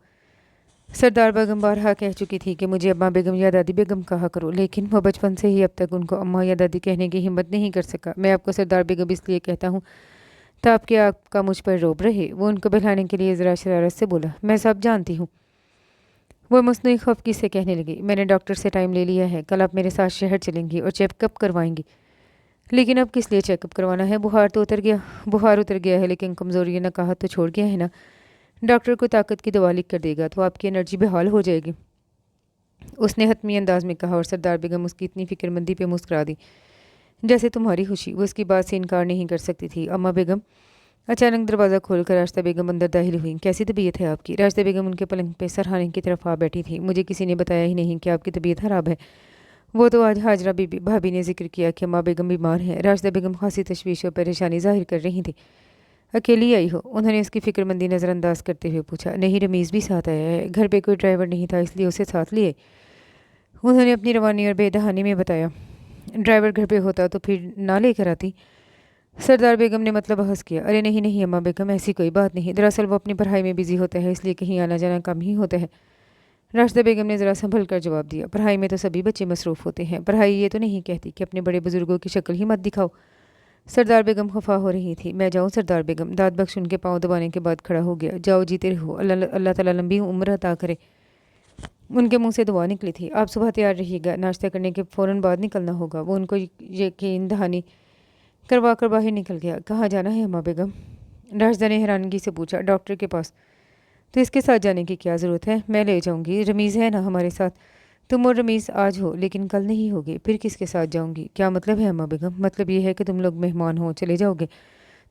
सरदार बेगम बारहा कह चुकी थी कि मुझे अम्मा बेगम या दादी बेगम कहा करो, लेकिन वह बचपन से ही अब तक उनको अम्मा या दादी कहने की हिम्मत नहीं कर सका। मैं आपको सरदार बेगम इसलिए कहता हूँ ताकि आपका मुझ पर रोब रहे। वो उनको बहलाने के लिए ज़रा शरारत से बोला। मैं सब जानती हूँ, वो मसनूई खफगी से कहने लगी। मैंने डॉक्टर से टाइम ले लिया है, कल आप मेरे साथ शहर चलेंगी और चेकअप करवाएंगी। लेकिन अब किस लिए चेकअप करवाना है? बुखार तो उतर गया। बुखार उतर गया है, लेकिन कमज़ोरी ने कहा तो छोड़ गया है ना। डॉक्टर को ताकत की दवा लिख कर देगा तो आपकी एनर्जी बेहाल हो जाएगी, उसने हतमी अंदाज में कहा। और सरदार बेगम उसकी इतनी फिक्रमंदी पे मुस्कुरा दी जैसे तुम्हारी खुशी। वो इसकी बात से इनकार नहीं कर सकती थी। अम्मा बेगम। अचानक दरवाज़ा खोलकर रास्ता बेगम अंदर दाखिल हुई। कैसी तबीयत है आपकी? रास्ता बेगम उनके पलंग पे सरहाने की तरफ आ बैठी थी। मुझे किसी ने बताया ही नहीं कि आपकी तबीयत ख़राब है। वो तो आज हाजरा बीबी भाभी ने जिक्र किया कि अम्मा बेगम बीमार हैं। रास्ता बेगम खासी तशवीश और परेशानी जाहिर कर रही थी। अकेली आई हो? उन्होंने उसकी फिक्रमंदी नज़रअंदाज करते हुए पूछा। नहीं, रमीज़ भी साथ आया है, घर पे कोई ड्राइवर नहीं था इसलिए उसे साथ लिए। उन्होंने अपनी रवानी और बेदहानी में बताया। ड्राइवर घर पे होता तो फिर ना लेकर आती। सरदार बेगम ने मतलब बहस किया। अरे नहीं नहीं अम्मा बेगम, ऐसी कोई बात नहीं, दरअसल वो अपनी पढ़ाई में बिजी होता है इसलिए कहीं आना जाना कम ही होता है। राशिदा बेगम ने ज़रा संभल कर जवाब दिया। पढ़ाई में तो सभी बच्चे मसरूफ़ होते हैं, पढ़ाई ये तो नहीं कहती कि अपने बड़े बुजुर्गों की शक्ल ही मत दिखाओ। सरदार बेगम खफा हो रही थी। मैं जाऊँ सरदार बेगम? दाद बख्श उनके पाँव दबाने के बाद खड़ा हो गया। जाओ, जीते रहो, अल्लाह अल्लाह ताला लंबी उम्र अता करे। उनके मुंह से दुआ निकली थी। आप सुबह तैयार रहिएगा, नाश्ता करने के फ़ौरन बाद निकलना होगा। वो उनको यकीन दहानी करवा कर बाहर निकल गया। कहाँ जाना है अम्मा बेगम? राशिदा ने हैरानगी से पूछा। डॉक्टर के पास। तो इसके साथ जाने की क्या ज़रूरत है? मैं ले जाऊंगी, रमीज़ है ना हमारे साथ, तुम और रमीज़ आज हो लेकिन कल नहीं होगे, फिर किसके साथ जाऊंगी? क्या मतलब है अम्मा बेगम? मतलब ये है कि तुम लोग मेहमान हो, चले जाओगे,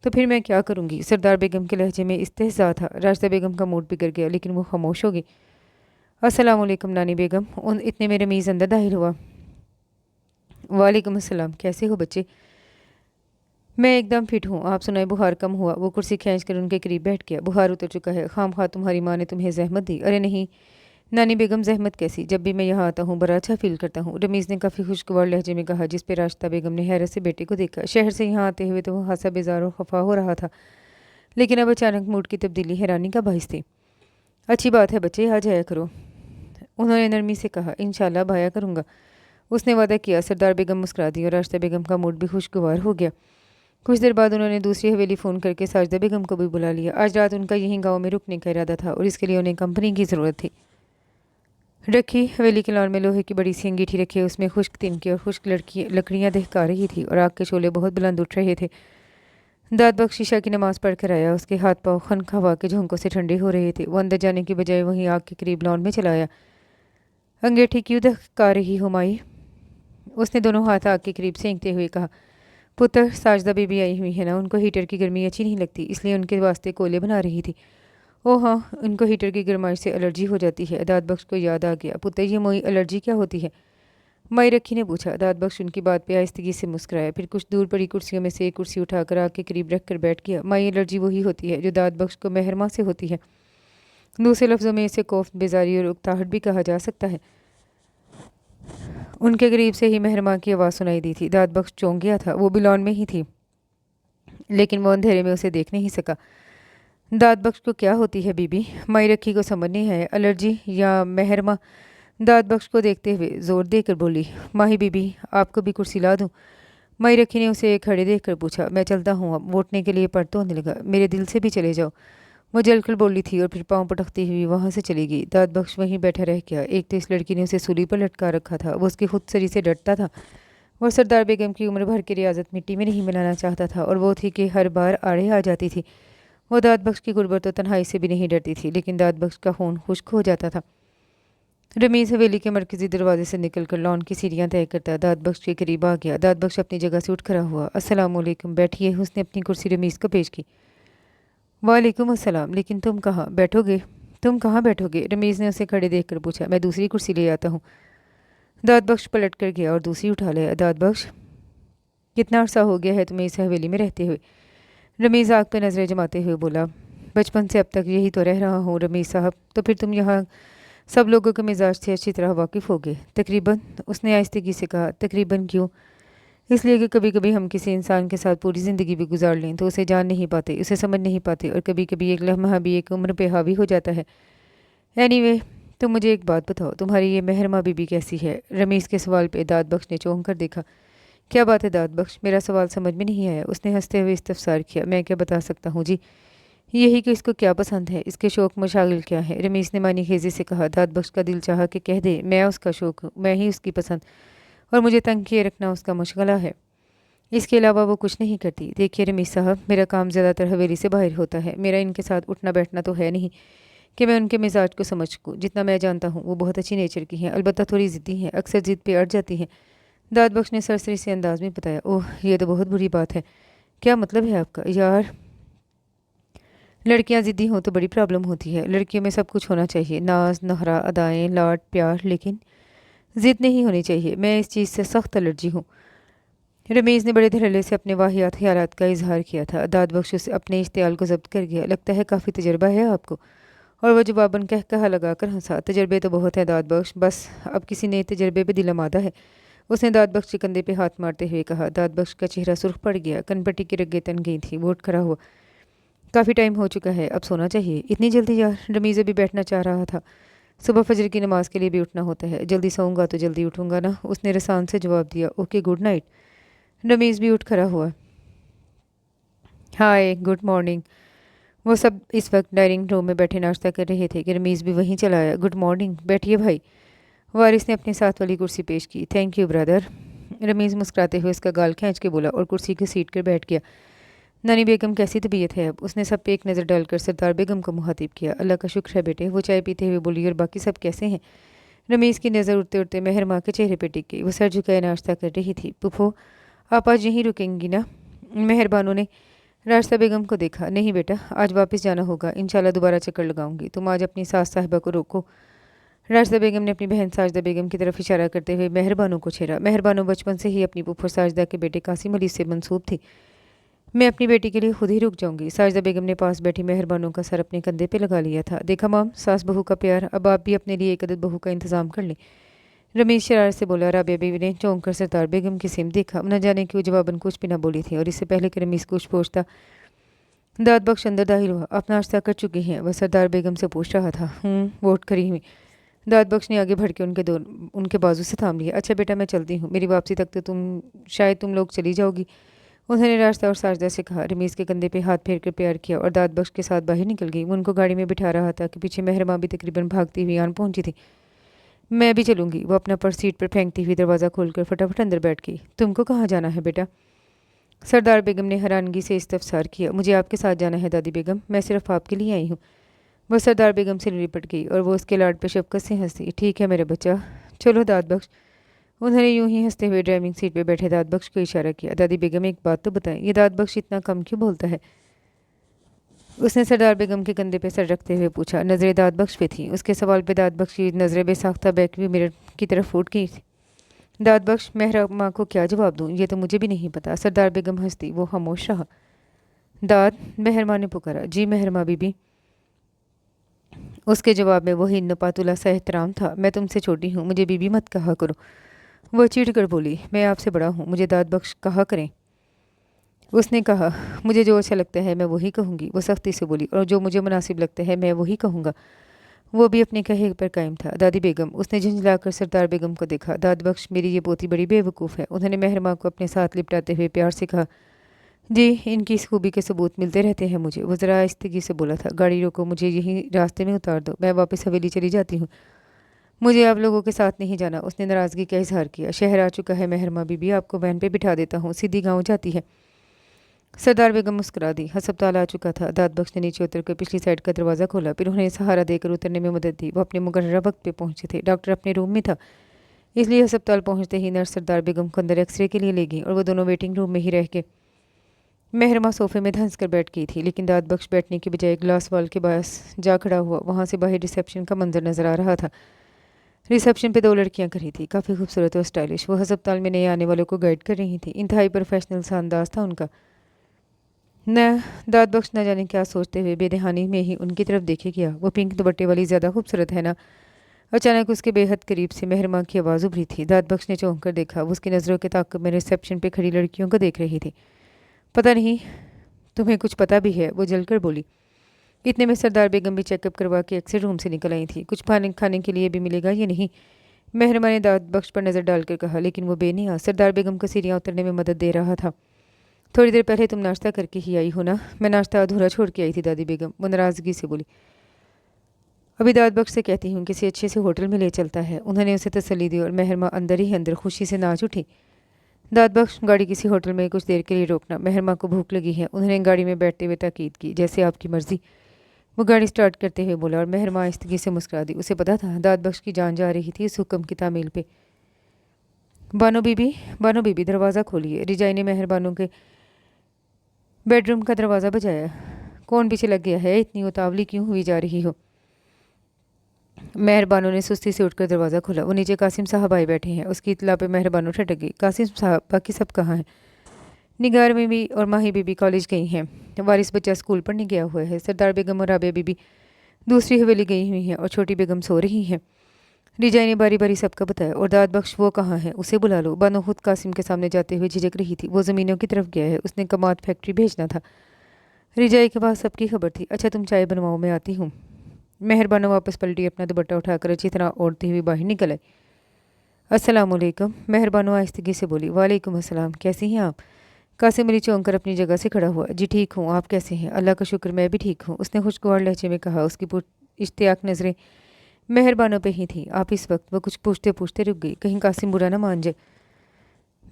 तो फिर मैं क्या करूंगी? सरदार बेगम के लहजे में इस्तेहज़ा था। राशिदा बेगम का मूड बिगड़ गया, लेकिन वो खामोश हो गई। अस्सलाम वालेकुम नानी बेगम। उन इतने में रमीज़ अंदर दाखिल हुआ। वालेकुम अस्सलाम, कैसे हो बच्चे? मैं एकदम फिट हूँ, आप सुनाए बुखार कम हुआ? वो कुर्सी खींच कर उनके करीब बैठ गया। बुखार उतर चुका है, खामखा तुम्हारी माँ ने तुम्हें जहमत दी। अरे नहीं नानी बेगम, जहमत कैसी? जब भी मैं यहाँ आता हूँ बड़ा अच्छा फील करता हूँ, रमीज़ ने काफ़ी खुशगवार लहजे में कहा, जिस पे राशिदा बेगम ने हैरत से बेटे को देखा। शहर से यहाँ आते हुए तो वो खासा बेजार और खफा हो रहा था, लेकिन अब अचानक मूड की तब्दीली हैरानी का बाइस थी। अच्छी बात है बच्चे, आ जाया करो, उन्होंने नरमी से कहा। इंशाल्लाह अब आया करूँगा, उसने वादा किया। सरदार बेगम मुस्कुरा दी और राशिदा बेगम का मूड भी खुशगवार हो गया। कुछ देर बाद उन्होंने दूसरी हवेली फ़ोन करके साजिदा बेगम को भी बुला लिया। आज रात उनका यहीं गांव में रुकने का इरादा था और इसके लिए उन्हें कंपनी की ज़रूरत थी। रखी हवेली के लॉन में लोहे की बड़ी सी अंगीठी रखी, उसमें खुश्क तिनके और खुश्क लकड़ियाँ दहका रही थी और आग के शोले बहुत बुलंद उठ रहे थे। दाद बख्श शीशा की नमाज पढ़ कर आया, उसके हाथ पाँव खनख हवा के झोंकों से ठंडे हो रहे थे। वो अंदर जाने की बजाय वहीं आग के करीब लॉन में चला आया। अंगीठी क्यों दहका रही हो माई? उसने दोनों हाथ आग के करीब सेंकते हुए कहा। पुत्र, साजिदा बीबी आई हुई है ना, उनको हीटर की गर्मी अच्छी नहीं लगती, इसलिए उनके वास्ते कोले बना रही थी। ओह हाँ, उनको हीटर की गर्माइश से एलर्जी हो जाती है। दाद बख्श को याद आ गया। पुत्र, ये मोई एलर्जी क्या होती है? माई रखी ने पूछा। दाद बख्श उनकी बात पे आहिस्तगी से मुस्कुराया, फिर कुछ दूर पड़ी कुर्सियों में से एक कुर्सी उठाकर आग के करीब रख कर बैठ गया। माई एलर्जी वही होती है जो दाद बख्श को मेहरमा से होती है। दूसरे लफ्ज़ों में इसे कोफ्त, बेजारी और उकताहट भी कहा जा सकता है। उनके करीब से ही मेहरमा की आवाज़ सुनाई दी थी। दाद बख्श चौंक गया था। वो भी लॉन में ही थी, लेकिन वो अंधेरे में उसे देख नहीं सका। दाद बख्श को क्या होती है बीबी? माई रखी को समझ नहीं है, एलर्जी या मेहरमा? दाद बख्श को देखते हुए जोर देकर बोली। माही बीबी, आपको भी कुर्सी ला दूं? माई रखी ने उसे खड़े देख कर पूछा। मैं चलता हूँ, अब वोटने के लिए पड़ तो होने लगा, मेरे दिल से भी चले जाओ। वो जलकर बोली थी और फिर पाँव पटकती हुई वहाँ से चली गई। दाद बख्श वहीं बैठा रह गया। एक तो इस लड़की ने उसे सूली पर लटका रखा था, वो उसकी खुद सरी से डरता था। वो सरदार बेगम की उम्र भर की रियाजत मिट्टी में नहीं मिलाना चाहता था, और वो थी कि हर बार आड़े आ जाती थी। वो दाद बख्श की गुर्बत और तन्हाई से भी नहीं डरती थी, लेकिन दाद बख्श का खून खुश्क हो जाता था। रमीज़ हवेली के मरकजी दरवाजे से निकलकर लॉन की सीढ़ियाँ तय करता दाद बख्श के करीब आ गया। दाद बख्श अपनी जगह से उठ खड़ा हुआ। अस्सलाम वालेकुम, बैठिए। उसने अपनी कुर्सी रमीज़ को पेश की। वालेकुम अस्सलाम, लेकिन तुम कहाँ बैठोगे? तुम कहाँ बैठोगे? रमीज़ ने उसे खड़े देखकर पूछा। मैं दूसरी कुर्सी ले आता हूँ। दाद बख्श पलट कर गया और दूसरी उठा लिया। दाद बख्श, कितना अरसा हो गया है तुम्हें इस हवेली में रहते हुए? रमीज़ आग पर नज़रें जमाते हुए बोला। बचपन से अब तक यही तो रह रहा हूँ रमीज़ साहब। तो फिर तुम यहाँ सब लोगों के मिजाज से अच्छी तरह वाकिफ़ हो गए? तकरीबन, उसने आहिस्तगी से कहा। तकरीबन क्यों? इसलिए कि कभी कभी हम किसी इंसान के साथ पूरी ज़िंदगी भी गुजार लें तो उसे जान नहीं पाते, उसे समझ नहीं पाते, और कभी कभी एक लम्हा भी एक उम्र पे हावी हो जाता है। एनीवे, तो मुझे एक बात बताओ, तुम्हारी ये मेहरमा बीबी कैसी है? रमीज़ के सवाल पे दाद बख्श ने चौंक कर देखा। क्या बात है दाद बख्श, मेरा सवाल समझ में नहीं आया। उसने हंसते हुए इस्तफसार किया। मैं क्या बता सकता हूँ जी, यही कि इसको क्या पसंद है, इसके शौक मशागिल क्या है। रमीज़ ने मानी खेजी से कहा। दाद बख्श का दिल चाहा कि कह दे, मैं उसका शौक हूँ, मैं ही उसकी पसंद, और मुझे तंग किए रखना उसका मशगला है। इसके अलावा वो कुछ नहीं करती। देखिए रमीज़ साहब, मेरा काम ज़्यादातर हवेली से बाहर होता है। मेरा इनके साथ उठना बैठना तो है नहीं कि मैं उनके मिजाज को समझ सकूँ। जितना मैं जानता हूँ वो बहुत अच्छी नेचर की हैं, अलबत्ता थोड़ी ज़िद्दी हैं, अक्सर ज़िद पे अड़ जाती हैं। दाद बख्श ने सरसरी से अंदाज में बताया। ओह, ये तो बहुत बुरी बात है। क्या मतलब है आपका? यार, लड़कियां ज़िद्दी हों तो बड़ी प्रॉब्लम होती है। लड़कियों में सब कुछ होना चाहिए, नाज नखरा, अदाएँ, लाड प्यार, लेकिन ज़िद नहीं होनी चाहिए। मैं इस चीज़ से सख्त एलर्जी हूँ। रमीज़ ने बड़े धड़ल्ले से अपने वाहियात ख्यालात का इजहार किया था। दाद बख्श उसे अपने इश्तियाल को जब्त कर गया। लगता है काफ़ी तजर्बा है आपको। और वह जवाबन कह कहा लगा कर हंसा। तजर्बे तो बहुत है दाद बख्श, बस अब किसी नए तजर्बे पे दिल आमादा है। उसने दाद बख्श के कंधे पे हाथ मारते हुए कहा। दाद बख्श का चेहरा सुर्ख पड़ गया, कनपट्टी की रगें तन गई थी। वो उठ खड़ा हुआ। काफ़ी टाइम हो चुका है, अब सोना चाहिए। इतनी जल्दी यार? रमीज़ भी बैठना चाह रहा था। सुबह फजर की नमाज के लिए भी उठना होता है। जल्दी सोऊंगा तो जल्दी उठूंगा ना, उसने रसान से जवाब दिया। Okay, good night. रमीज़ भी उठ खड़ा हुआ। हाय, गुड मॉर्निंग। वो सब इस वक्त डाइनिंग रूम में बैठे नाश्ता कर रहे थे कि रमीज़ भी वहीं चला आया। गुड मॉर्निंग, बैठिए भाई। वारिस ने अपने साथ वाली कुर्सी पेश की। Thank you brother. रमीज़ मुस्कुराते हुए उसका गाल खींच के बोला और कुर्सी की सीट कर बैठ गया। नानी बेगम कैसी तबीयत है अब? उसने सब पे एक नज़र डालकर सरदार बेगम को मुखातिब किया। अल्लाह का शुक्र है बेटे, वो चाय पीते हुए बोली। और बाकी सब कैसे हैं? रमीज़ की नज़र उड़ते उड़ते मेहरमा के चेहरे पर टिक गई। वो सर झुकाए नाश्ता कर रही थी। पुप्पो, आप आज यहीं रुकेंगी ना? मेहरबानों ने रास्ता बेगम को देखा। नहीं बेटा, आज वापस जाना होगा, इंशाल्लाह दोबारा चक्कर लगाऊंगी। तुम आज अपनी सास साहिबा को रोको। राशिदा बेगम ने अपनी बहन साजदा बेगम की तरफ इशारा करते हुए मेहरबानों को छेड़ा। मेहरबानों बचपन से ही अपनी फुफर साजदा के बेटे कासिम अली से मंसूब थी। मैं अपनी बेटी के लिए खुद ही रुक जाऊंगी। साजदा बेगम ने पास बैठी मेहरबानों का सर अपने कंधे पे लगा लिया था। देखा माम, सास बहू का प्यार, अब आप भी अपने लिए एक अदद बहू का इंतजाम कर लें। रमेश शरारत से बोला। राबिया बीवी ने चौंक कर सरदार बेगम की सिम देखा। न जाने क्यों जवाबन कुछ भी ना बोली थी, और इससे पहले कि रमीज कुछ पूछता दाद बख्श अंदर दाखिल हुआ। आप नाश्ता कर चुकी हैं? वह सरदार बेगम से पूछ रहा था। वोट करी हुई। दाद बख्श ने आगे बढ़ के उनके बाजू से थाम लिया। अच्छा बेटा, मैं चलती हूँ, मेरी वापसी तक तो शायद तुम लोग चली जाओगी। उन्होंने रास्ता और साजदा से कहा। रमीज़ के कंधे पे हाथ फेर कर प्यार किया और दाद बख्श के साथ बाहर निकल गई। वो उनको गाड़ी में बिठा रहा था कि पीछे मेहरमा भी तकरीबन भागती हुई आन पहुंची थी। मैं भी चलूंगी, वो अपना पर्स सीट पर फेंकती हुई दरवाज़ा खोलकर फटाफट अंदर बैठ गई। तुमको कहाँ जाना है बेटा? सरदार बेगम ने हैरानगी से इस्तफसार किया। मुझे आपके साथ जाना है दादी बेगम, मैं सिर्फ आपके लिए आई हूँ। वह सरदार बेगम से लिपट गई और वो उसके लाड पर शफकत से हंसी। ठीक है मेरे बच्चा, चलो दाद बख्श। उन्होंने यूं ही हंसते हुए ड्राइविंग सीट पर बैठे दाद बख्श को इशारा किया। दादी बेगम, एक बात तो बताएं, ये दाद बख्श इतना कम क्यों बोलता है? उसने सरदार बेगम के कंधे पे सर रखते हुए पूछा। नज़रें दाद बख्श पे थी। उसके सवाल पे दाद बख्श की नज़रें बेसाख्ता बैक व्यू मिरर की तरफ फूट गई थी। दाद बख्श, मेहरमा को क्या जवाब दूँ, ये तो मुझे भी नहीं पता। सरदार बेगम हंसती। वो खामोश रहा। दाद, मेहरमा ने पुकारा। जी मेहरमा बीबी। उसके जवाब में वही नपातुला सा एहतराम था। मैं तुमसे छोटी हूँ, मुझे बीबी मत कहा करो। वह चिढ़ कर बोली। मैं आपसे बड़ा हूँ, मुझे दाद बख्श कहा करें। उसने कहा। मुझे जो अच्छा लगता है मैं वही कहूँगी, वो सख्ती से बोली। और जो मुझे मुनासिब लगता है मैं वही कहूँगा। वो भी अपने कहे पर कायम था। दादी बेगम, उसने झंझलाकर सरदार बेगम को देखा। दाद बख्श, मेरी ये पोती बड़ी बेवकूफ़ है। उन्होंने मेहरमा को अपने साथ लिपटाते हुए प्यार से कहा। जी, इनकी इस खूबी के सबूत मिलते रहते हैं मुझे। वो ज़रा आहिस्तगी से बोला था। गाड़ी रोको, मुझे यहीं रास्ते में उतार दो, मैं वापस हवेली चली जाती हूँ। मुझे आप लोगों के साथ नहीं जाना। उसने नाराज़गी का इजहार किया। शहर आ चुका है मेहरमा बीबी, आपको वैन पे बिठा देता हूँ, सीधी गाँव जाती है। सरदार बेगम मुस्कुरा दी। अस्पताल आ चुका था। दाद बख्श ने नीचे उतरकर पिछली साइड का दरवाज़ा खोला, फिर उन्हें सहारा देकर उतरने में मदद दी। वो अपने मुकर्ररा वक्त पे पहुंचे थे। डॉक्टर अपने रूम में था, इसलिए अस्पताल पहुंचते ही नर्स सरदार बेगम को अंदर एक्सरे के लिए ले गई और वो दोनों वेटिंग रूम में ही रह के मेहरमा सोफे में धंस कर बैठ गई थी। लेकिन दाद बख्श बैठने के बजाय ग्लास वॉल के पास जा खड़ा हुआ। वहाँ से बाहर रिसेप्शन का मंजर नजर आ रहा था। रिसेप्शन पे दो लड़कियां खड़ी थी, काफ़ी खूबसूरत और स्टाइलिश। वो अस्पताल में नए आने वालों को गाइड कर रही थी। इंतहाई प्रोफेशनल सा अंदाज था उनका। न दाद बख्श न जाने क्या सोचते हुए बेदहानी में ही उनकी तरफ देखे गया। वो पिंक दुपट्टे वाली ज़्यादा खूबसूरत है ना? अचानक उसके बेहद करीब से मेहरमा की आवाज़ उभरी थी। दाद बख्श ने चौंक कर देखा। वो उसकी नज़रों के ताक़ुब में रिसेप्शन पे खड़ी लड़कियों को देख रही थी। पता नहीं तुम्हें कुछ पता भी है, वो जलकर बोली। इतने में सरदार बेगम भी चेकअप करवा के एक्सरे रूम से निकल आई थी। कुछ खाने के लिए भी मिलेगा या नहीं? मेहरमा ने दाद बख्श पर नज़र डालकर कहा। लेकिन वो बेनिया सरदार बेगम को सीढ़ियाँ उतरने में मदद दे रहा था। थोड़ी देर पहले तुम नाश्ता करके ही आई हो ना? मैं नाश्ता अधूरा छोड़ के आई थी दादी बेगम, वो नाराज़गी से बोली। अभी दाद बख्श से कहती हूँ किसी अच्छे से होटल में ले चलता है। उन्होंने उसे तसल्ली दी और मेहरमा अंदर ही अंदर खुशी से नाच उठी। दाद बख्श, गाड़ी किसी होटल में कुछ देर के लिए रोकना, मेहरमा को भूख लगी है। उन्होंने गाड़ी में बैठते हुए ताकीद की। जैसे आपकी मर्जी, वो गाड़ी स्टार्ट करते हुए बोला और मेहरमा आहिस्तगी से मुस्कुरा दी। उसे पता था दाद बख्श की जान जा रही थी इस हुक्म की तामील पे। बानो बीबी दरवाज़ा खोलिए। रिजाई ने मेहरबानों के बेडरूम का दरवाज़ा बजाया। कौन पीछे लग गया है? इतनी उतावली क्यों हुई जा रही हो? मेहरबानों ने सुस्ती से उठकर दरवाज़ा खोला। वो नीचे कासिम साहब आए बैठे हैं। उसकी इतला पे मेहरबानों ठटक गई। कासिम साहब, बाकी सब कहाँ हैं? निगार में भी और माही बीबी कॉलेज गई हैं। वारिस बच्चा स्कूल पढ़ने गया हुआ है। सरदार बेगम और राबिया बीबी दूसरी हवेली गई हुई हैं और छोटी बेगम सो रही हैं। रिजाई ने बारी बारी सबका बताया। और दाद बख्श, वो कहाँ है? उसे बुला लो। बानो खुद कासिम के सामने जाते हुए झिझक रही थी। वो ज़मीनों की तरफ गया है, उसने कमात फैक्ट्री भेजना था। रिजाई के पास सबकी खबर थी। अच्छा तुम चाय बनवाओ, मैं आती हूँ। मेहरबानो वापस पलटी, अपना दुपट्टा उठाकर अच्छी तरह ओढ़ती हुई बाहर निकल आई। अस्सलामुअलैकुम, मेहरबानो आहिस्तगी से बोली। वालेकुम अस्सलाम, कैसी हैं आप? कासिम अली चौंक कर अपनी जगह से खड़ा हुआ। जी ठीक हूँ, आप कैसे हैं? अल्लाह का शुक्र, मैं भी ठीक हूँ, उसने खुशगवार लहजे में कहा। उसकी इश्तियाक नज़रें मेहरबानों पे ही थी। आप इस वक्त वो कुछ पूछते पूछते रुक गई, कहीं कासिम बुरा ना मान जाए।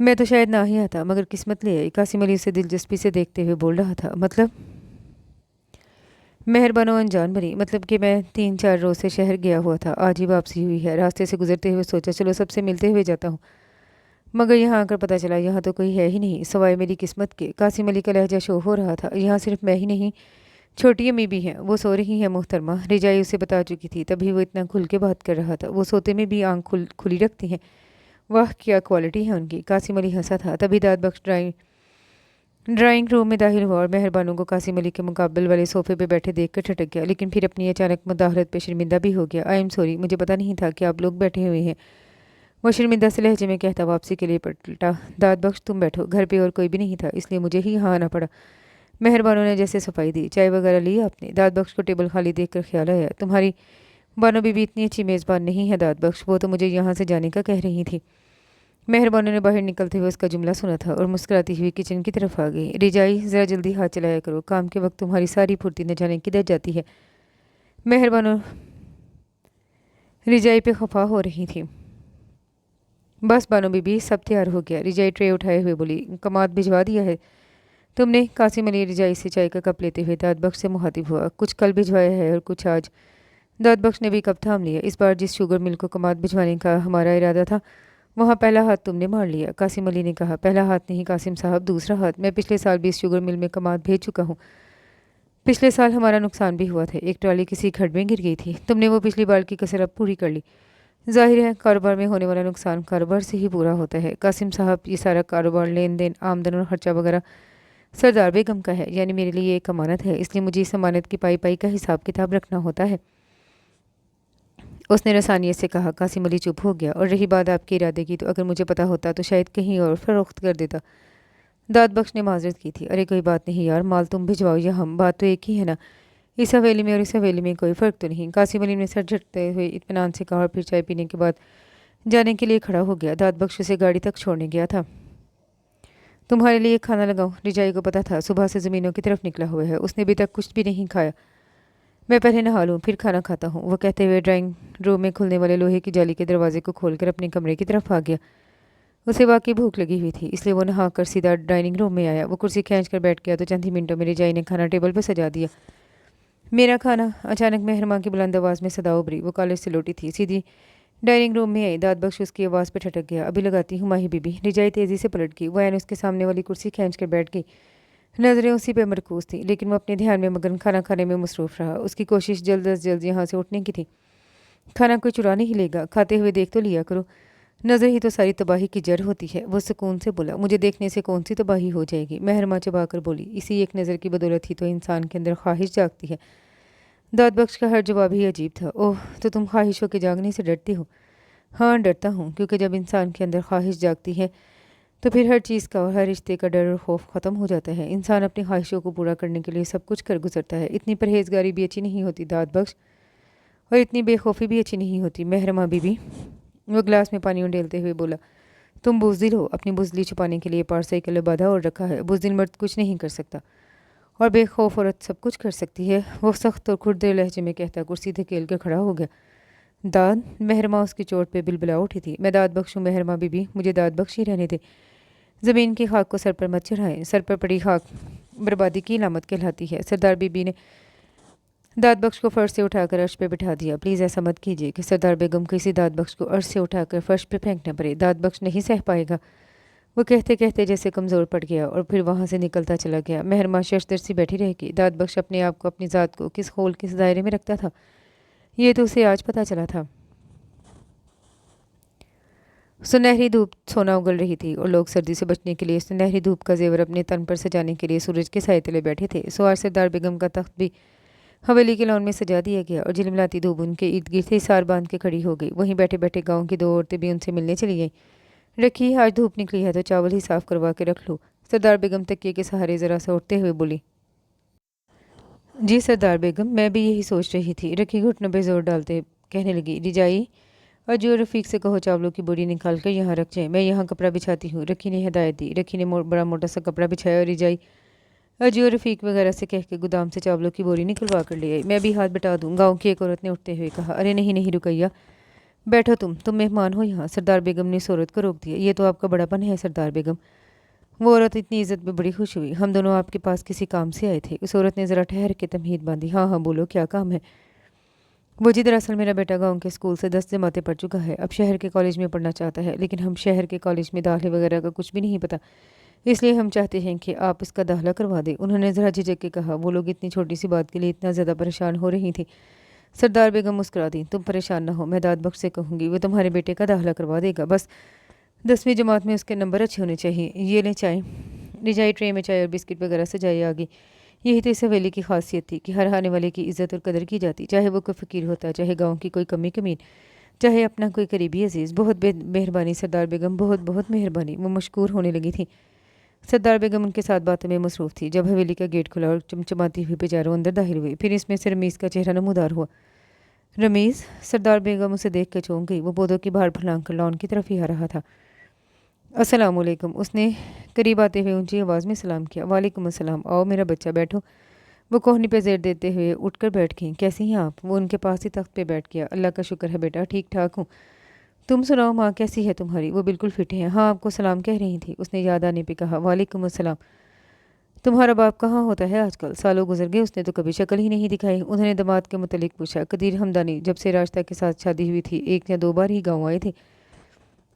मैं तो शायद ना ही आता, मगर किस्मत ले आई। कासिम अली उसे दिलचस्पी से देखते हुए बोल रहा था। मतलब? मेहरबानो अनजान भरी, मतलब कि मैं 3-4 रोज़ से शहर गया हुआ था, आज ही वापसी हुई है। रास्ते से गुजरते हुए सोचा चलो सबसे मिलते हुए जाता हूँ, मगर यहाँ आकर पता चला यहाँ तो कोई है ही नहीं सवाए मेरी किस्मत के। कासिम अली का लहजा शो हो रहा था। यहाँ सिर्फ मैं ही नहीं, छोटी अम्मी भी हैं, वो सो रही हैं मोहतरमा। रिजाई उसे बता चुकी थी, तभी वो इतना खुल के बात कर रहा था। वो सोते में भी आंख खुली रखती हैं, वाह क्या क्वालिटी है उनकी। कासिम अली हंसा था, तभी दाद बख्श ड्राइंग रूम में दाखिल हुआ और मेहरबानों को कासिम अली के मुकाबले वाले सोफे पे बैठे देख कर ठटक गया, लेकिन फिर अपनी अचानक मुदाखलत पे शर्मिंदा भी हो गया। आई एम सॉरी, मुझे पता नहीं था कि आप लोग बैठे हुए हैं, वो शर्मिंदा से लहजे में कहता वापसी के लिए पलटा। दाद बख्श तुम बैठो, घर पे और कोई भी नहीं था, इसलिए मुझे ही यहाँ आना पड़ा। मेहरबानों ने जैसे सफाई दी। चाय वगैरह ली आपने? दाद बख्श को टेबल खाली देख कर ख्याल आया, तुम्हारी बानो बीबी इतनी अच्छी मेज़बान नहीं है दाद बख्श, वो तो मुझे यहाँ से जाने का कह रही थी। मेहरबानों ने बाहर निकलते हुए उसका जुमला सुना था और मुस्कुराती हुई किचन की तरफ आ गई। रिजाई ज़रा जल्दी हाथ चलाया करो, काम के वक्त तुम्हारी सारी फुर्ती न जाने किधर जाती है। मेहरबानों रिजाई पे खफा हो रही थी। बस बानो बीबी, सब तैयार हो गया। रिजाई ट्रे उठाए हुए बोली, कमाद भिजवा दिया है तुमने? कासिम अली रिजाई से चाय का कप लेते हुए दाद बख्श से मुखातिब हुआ, कुछ कल भिजवाया है और कुछ आज। दाद बख्श ने भी कप थाम लिया। इस बार जिस शुगर मिल को कमाद भिजवाने का हमारा इरादा था, वहाँ पहला हाथ तुमने मार लिया। कासिम अली ने कहा, पहला हाथ नहीं कासिम साहब, दूसरा हाथ। मैं पिछले साल भी इस शुगर मिल में कमाद भेज चुका हूँ। पिछले साल हमारा नुकसान भी हुआ था, एक ट्राली किसी खड्ड में गिर गई थी। तुमने वो पिछली बार की कसर अब पूरी कर ली। जाहिर है कारोबार में होने वाला नुकसान कारोबार से ही पूरा होता है। कासिम साहब, ये सारा कारोबार, लेन देन, आमदन और खर्चा वगैरह सरदार बेगम का है, यानी मेरे लिए एक अमानत है, इसलिए मुझे इस अमानत की पाई पाई का हिसाब किताब रखना होता है, उसने रसानियत से कहा। कासिम अली चुप हो गया। और रही बात आपके इरादे की, तो अगर मुझे पता होता तो शायद कहीं और फरोख्त कर देता। दाद बख्श ने माजरत की थी, अरे कोई बात नहीं यार, माल तुम भिजवाओ या हम, बात तो एक ही है ना। इस हवेली में और इस हवेली में कोई फ़र्क तो नहीं। कासिम अली ने सर झटते हुए इत्मीनान से कहा और फिर चाय पीने के बाद जाने के लिए खड़ा हो गया। दाद बख्श उसे गाड़ी तक छोड़ने गया था। तुम्हारे लिए खाना लगाऊं? रिजाई को पता था सुबह से ज़मीनों की तरफ निकला हुआ है, उसने अभी तक कुछ भी नहीं खाया। मैं पहले नहा लूँ फिर खाना खाता हूँ, वो कहते हुए ड्राइंग रूम में खुलने वाले लोहे की जाली के दरवाजे को खोलकर अपने कमरे की तरफ आ गया। उसे वाकई भूख लगी हुई थी, इसलिए वो नहा कर सीधा डाइनिंग रूम में आया। वो कुर्सी खींच कर बैठ गया तो चंद ही मिनटों में रिजाई ने खाना टेबल पर सजा दिया। मेरा खाना? अचानक मेहरमा की बुलंद आवाज़ में सदा उभरी। वो कॉलेज से लौटी थी, सीधी डाइनिंग रूम में आई। दाद बख्श उसकी आवाज़ पर ठटक गया, अभी लगाती हूँ माही बीबी। रिजाई तेज़ी से पलट गई, वह उसके सामने वाली कुर्सी खींच कर बैठ गई। नज़रें उसी पर मरकूज थी, लेकिन वो अपने ध्यान में मगन खाना खाने में मसरूफ़ रहा। उसकी कोशिश जल्द अज जल्द यहाँ से उठने की थी। खाना कोई चुरा नहीं लेगा, खाते हुए देख तो लिया करो, नज़र ही तो सारी तबाही की जड़ होती है। वो सुकून से बोला, मुझे देखने से कौन सी तबाही हो जाएगी? मेहरमा चबा कर बोली, इसी एक नज़र की बदौलत ही तो इंसान के अंदर ख्वाहिश जागती है। दाद बख्श का हर जवाब ही अजीब था। ओह, तो तुम ख्वाहिशों के जागने से डरती हो? हाँ डरता हूँ, क्योंकि जब इंसान के अंदर ख्वाहिश जागती है तो फिर हर चीज़ का और हर रिश्ते का डर और खौफ ख़त्म हो जाता है। इंसान अपनी ख्वाहिशों को पूरा करने के लिए सब कुछ कर गुजरता है। इतनी परहेजगारी भी अच्छी नहीं होती दाद बख्श, और इतनी बेखौफी भी अच्छी नहीं होती मेहरमा बीबी। वो गिलास में पानी उंडेलते हुए बोला, तुम बुज़दिल हो, अपनी बुज़दिली छुपाने के लिए पारसे के लिए बाधा और रखा है। बुज़दिल मर्द कुछ नहीं कर सकता और बेखौफ औरत सब कुछ कर सकती है। वो सख्त और खुरदरे लहजे में कहता कुर्सी धकेल कर खड़ा हो गया। दाद? मेहरमा उसकी चोट पे बिलबिला उठी थी। मैं दाद बख्शूँ मेहरमा बीबी, मुझे दाद बख्श ही रहने दे। ज़मीन की खाक को सर पर मत चढ़ाएं, सर पर पड़ी खाक बर्बादी की इलामत कहलाती है। सरदार बीबी ने दाद बख्श को फर्श से उठाकर अर्श पे बिठा दिया। प्लीज़ ऐसा मत कीजिए कि सरदार बेगम किसी दाद बख्श को अर्श से उठाकर फर्श पे फेंकना पड़े, दाद बख्श नहीं सह पाएगा। वो कहते कहते जैसे कमज़ोर पड़ गया और फिर वहाँ से निकलता चला गया। मेहरमा शशदर सी बैठी रह गई। दाद बख्श अपने आप को, अपनी ज़ात को किस खोल किस दायरे में रखता था, ये तो उसे आज पता चला था। सुनहरी धूप सोना उगल रही थी और लोग सर्दी से बचने के लिए सुनहरी धूप का जेवर अपने तन पर सजाने के लिए सूरज के साए तले बैठे थे। सवार सरदार बेगम का तख्त भी हवेली के लॉन में सजा दिया गया और झिलमिलाती धूप उनके इर्द गिर्द हिसार बांध के खड़ी हो गई। वहीं बैठे बैठे गांव की 2 औरतें भी उनसे मिलने चली गईं। रखी, आज धूप निकली है तो चावल ही साफ करवा के रख लो। सरदार बेगम तकिए के सहारे ज़रा सा उठते हुए बोली, जी सरदार बेगम, मैं भी यही सोच रही थी। रखी घुटनों पर जोर डालते कहने लगी, रिजाई अजू और रफ़ीक से कहो चावलों की बोरी निकाल कर यहाँ रख जाए, मैं यहाँ कपड़ा बिछाती हूँ। रखी ने हिदायत दी। रखी ने बड़ा मोटा सा कपड़ा बिछाया और रिजाई अजू और रफ़ीक वगैरह से कह के गोदाम से चावलों की बोरी निकलवा कर ले आई। मैं भी हाथ बटा दूँ, गाँव की एक औरत ने उठते हुए कहा। अरे नहीं नहीं रुकैया, बैठो, तुम मेहमान हो यहाँ। सरदार बेगम ने इस औरत को रोक दिया। ये तो आपका बड़ापन है सरदार बेगम, वो औरत इतनी इज्जत में बड़ी खुश हुई। हम दोनों आपके पास किसी काम से आए थे। उस औरत ने ज़रा ठहर के तमहीद बांधी। हाँ हाँ बोलो, क्या काम है? वो जी दरअसल मेरा बेटा गांव के स्कूल से 10 जमातें पढ़ चुका है, अब शहर के कॉलेज में पढ़ना चाहता है, लेकिन हम शहर के कॉलेज में दाखिले वगैरह का कुछ भी नहीं पता, इसलिए हम चाहते हैं कि आप इसका दाखिला करवा दें। उन्होंने ज़रा झिझक के कहा। वो लोग इतनी छोटी सी बात के लिए इतना ज़्यादा परेशान हो रही थी। सरदार बेगम मुस्कुरा दी। तुम परेशान ना हो, मैं दाद बख्श से कहूँगी, वो तुम्हारे बेटे का दाखिला करवा देगा। बस 10वीं जमात में उसके नंबर अच्छे होने चाहिए। ये लें चाय। रिजाई ट्रे में चाय और बिस्किट वगैरह सजाई आ गई। यही तो इस हवेली की खासियत थी कि हर आने वाले की इज्जत और कदर की जाती, चाहे वो कोई फ़कीर होता, चाहे गांव की कोई कमी कमीन, चाहे अपना कोई करीबी अजीज़। बहुत मेहरबानी सरदार बेगम, बहुत बहुत मेहरबानी। वो मशकूर होने लगी थी। सरदार बेगम उनके साथ बातों में मसरूफ़ थी। जब हवेली का गेट खुला और चमचमाती हुई बेचारों अंदर दाखिल हुई, फिर इसमें से रमीज़ का चेहरा नमूदार हुआ। रमीज़? सरदार बेगम उसे देख कर चौंक गई। वो पौधों की बाहर फलांग कर लॉन की तरफ ही आ रहा था। अस्सलामुअलैकुम। उसने करीब आते हुए ऊंची आवाज़ में सलाम किया। वालेकुम अस्सलाम। आओ मेरा बच्चा, बैठो। वो कोहनी पे ज़ेर देते हुए उठकर बैठ गईं। कैसी हैं आप? वो उनके पास ही तख्त पे बैठ गया। अल्लाह का शुक्र है बेटा, ठीक ठाक हूँ। तुम सुनाओ, माँ कैसी है तुम्हारी? वो बिल्कुल फिट है। हाँ, आपको सलाम कह रही थी, उसने याद आने पे कहा। वालेकुम अस्सलाम। तुम्हारा बाप कहाँ होता है आजकल? सालों गुजर गए, उसने तो कभी शक्ल ही नहीं दिखाई। उन्होंने दामाद के मुतलिक पूछा। कदीर हमदानी जब से रास्ता के साथ शादी हुई थी, 1 या 2 बार ही गाँव आए थे।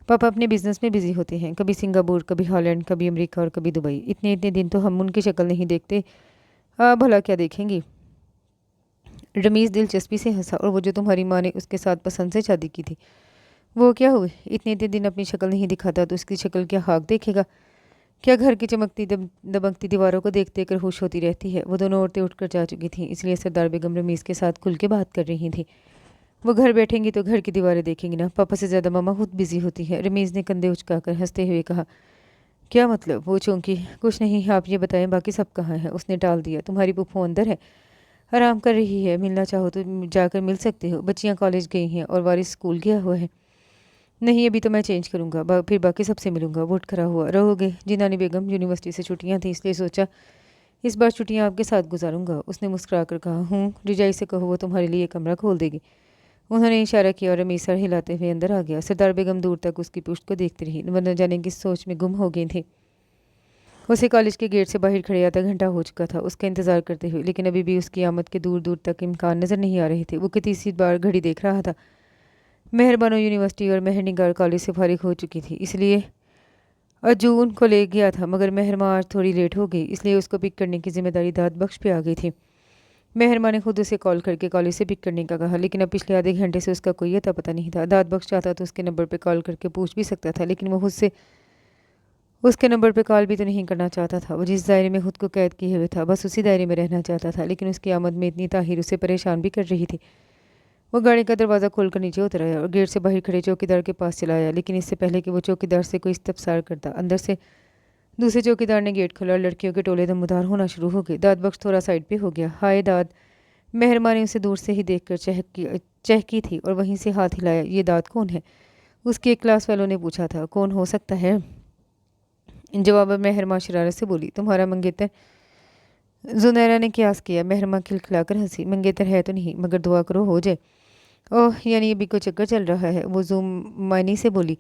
पापा अपने बिजनेस में बिजी होते हैं, कभी सिंगापुर, कभी हॉलैंड, कभी अमेरिका और कभी दुबई। इतने इतने दिन तो हम उनकी शक्ल नहीं देखते। भला क्या देखेंगी? रमीज़ दिलचस्पी से हंसा। और वो जो तुम्हारी माँ ने उसके साथ पसंद से शादी की थी, वो क्या हुए? इतने इतने दिन अपनी शक्ल नहीं दिखाता तो उसकी शक्ल क्या खाक देखेगा? क्या घर की चमकती दबकती दीवारों को देख देख कर खुश होती रहती है? वो दोनों औरतें उठकर जा चुकी थीं, इसलिए सरदार बेगम रमीज़ के साथ खुल के बात कर रही थी। वो घर बैठेंगी तो घर की दीवारें देखेंगी ना, पापा से ज़्यादा मामा खुद बिजी होती है। रमीज़ ने कंधे उचकाकर हंसते हुए कहा। क्या मतलब? वो चौंकी। कुछ नहीं, आप ये बताएं बाकी सब कहाँ हैं? उसने टाल दिया। तुम्हारी पुप्पो अंदर है, आराम कर रही है, मिलना चाहो तो जाकर मिल सकते हो। बच्चियाँ कॉलेज गई हैं और वारिस स्कूल गया हुआ है। नहीं, अभी तो मैं चेंज करूँगा, फिर बाकी सबसे मिलूंगा। वो उठ खड़ा हुआ। रहोगे? जिनानी बेगम, यूनिवर्सिटी से छुट्टियाँ थी, इसलिए सोचा इस बार छुट्टियाँ आपके साथ गुजारूंगा। उसने मुस्कुरा कर कहा। रिजाई से कहो वो तुम्हारे लिए कमरा खोल देगी। उन्होंने इशारा किया और रमीज़ सर हिलाते हुए अंदर आ गया। सरदार बेगम दूर तक उसकी पुश्त को देखती रही, न जाने किस सोच में गुम हो गई थी। उसे कॉलेज के गेट से बाहर खड़े आधा घंटा हो चुका था उसका इंतज़ार करते हुए, लेकिन अभी भी उसकी आमद के दूर दूर तक इम्कान नज़र नहीं आ रहे थे। वो तीसरी बार घड़ी देख रहा था। मेहरबानो यूनिवर्सिटी और मेहरनिगार कॉलेज से फारिग हो चुकी थी, इसलिए अर्जुन को ले गया था, मगर मेहरमा आज थोड़ी लेट हो गई, इसलिए उसको पिक करने की जिम्मेदारी दाद बख्श पे आ गई थी। मेहरमा ने खुद उसे कॉल करके कॉलेज से पिक करने का कहा, लेकिन अब पिछले आधे घंटे से उसका कोई अता पता नहीं था। दाद बख्श चाहता तो उसके नंबर पर कॉल करके पूछ भी सकता था, लेकिन वो खुद से उसके नंबर पे कॉल भी तो नहीं करना चाहता था। वो जिस दायरे में खुद को कैद किए हुए था, बस उसी दायरे में रहना चाहता था, लेकिन उसकी आमद में इतनी ताहिर उसे परेशान भी कर रही थी। वो गाड़ी का दरवाज़ा खोलकर नीचे उतर आया और गेट से बाहर खड़े चौकीदार के पास चला आया, लेकिन इससे पहले कि वो चौकीदार से कोई इस्तफसार करता, अंदर से दूसरे चौकीदार ने गेट खोला और लड़कियों के टोले दमदार होना शुरू हो गए। दाद बख्श थोड़ा साइड पे हो गया। हाय दाद। मेहरमा ने उसे दूर से ही देखकर चहकी थी और वहीं से हाथ हिलाया। ये दाद कौन है? उसके एक क्लास वालों ने पूछा था। कौन हो सकता है? जवाब में मेहरमा शरारत से बोली। तुम्हारा मंगेतर। जुनैरा ने क्यास किया। मेहरमा खिलखिलाकर हंसी। मंगेतर है तो नहीं, मगर दुआ करो हो जाए। ओह, यानी अभी को चक्कर चल रहा है? वो जूम मायनी से बोली।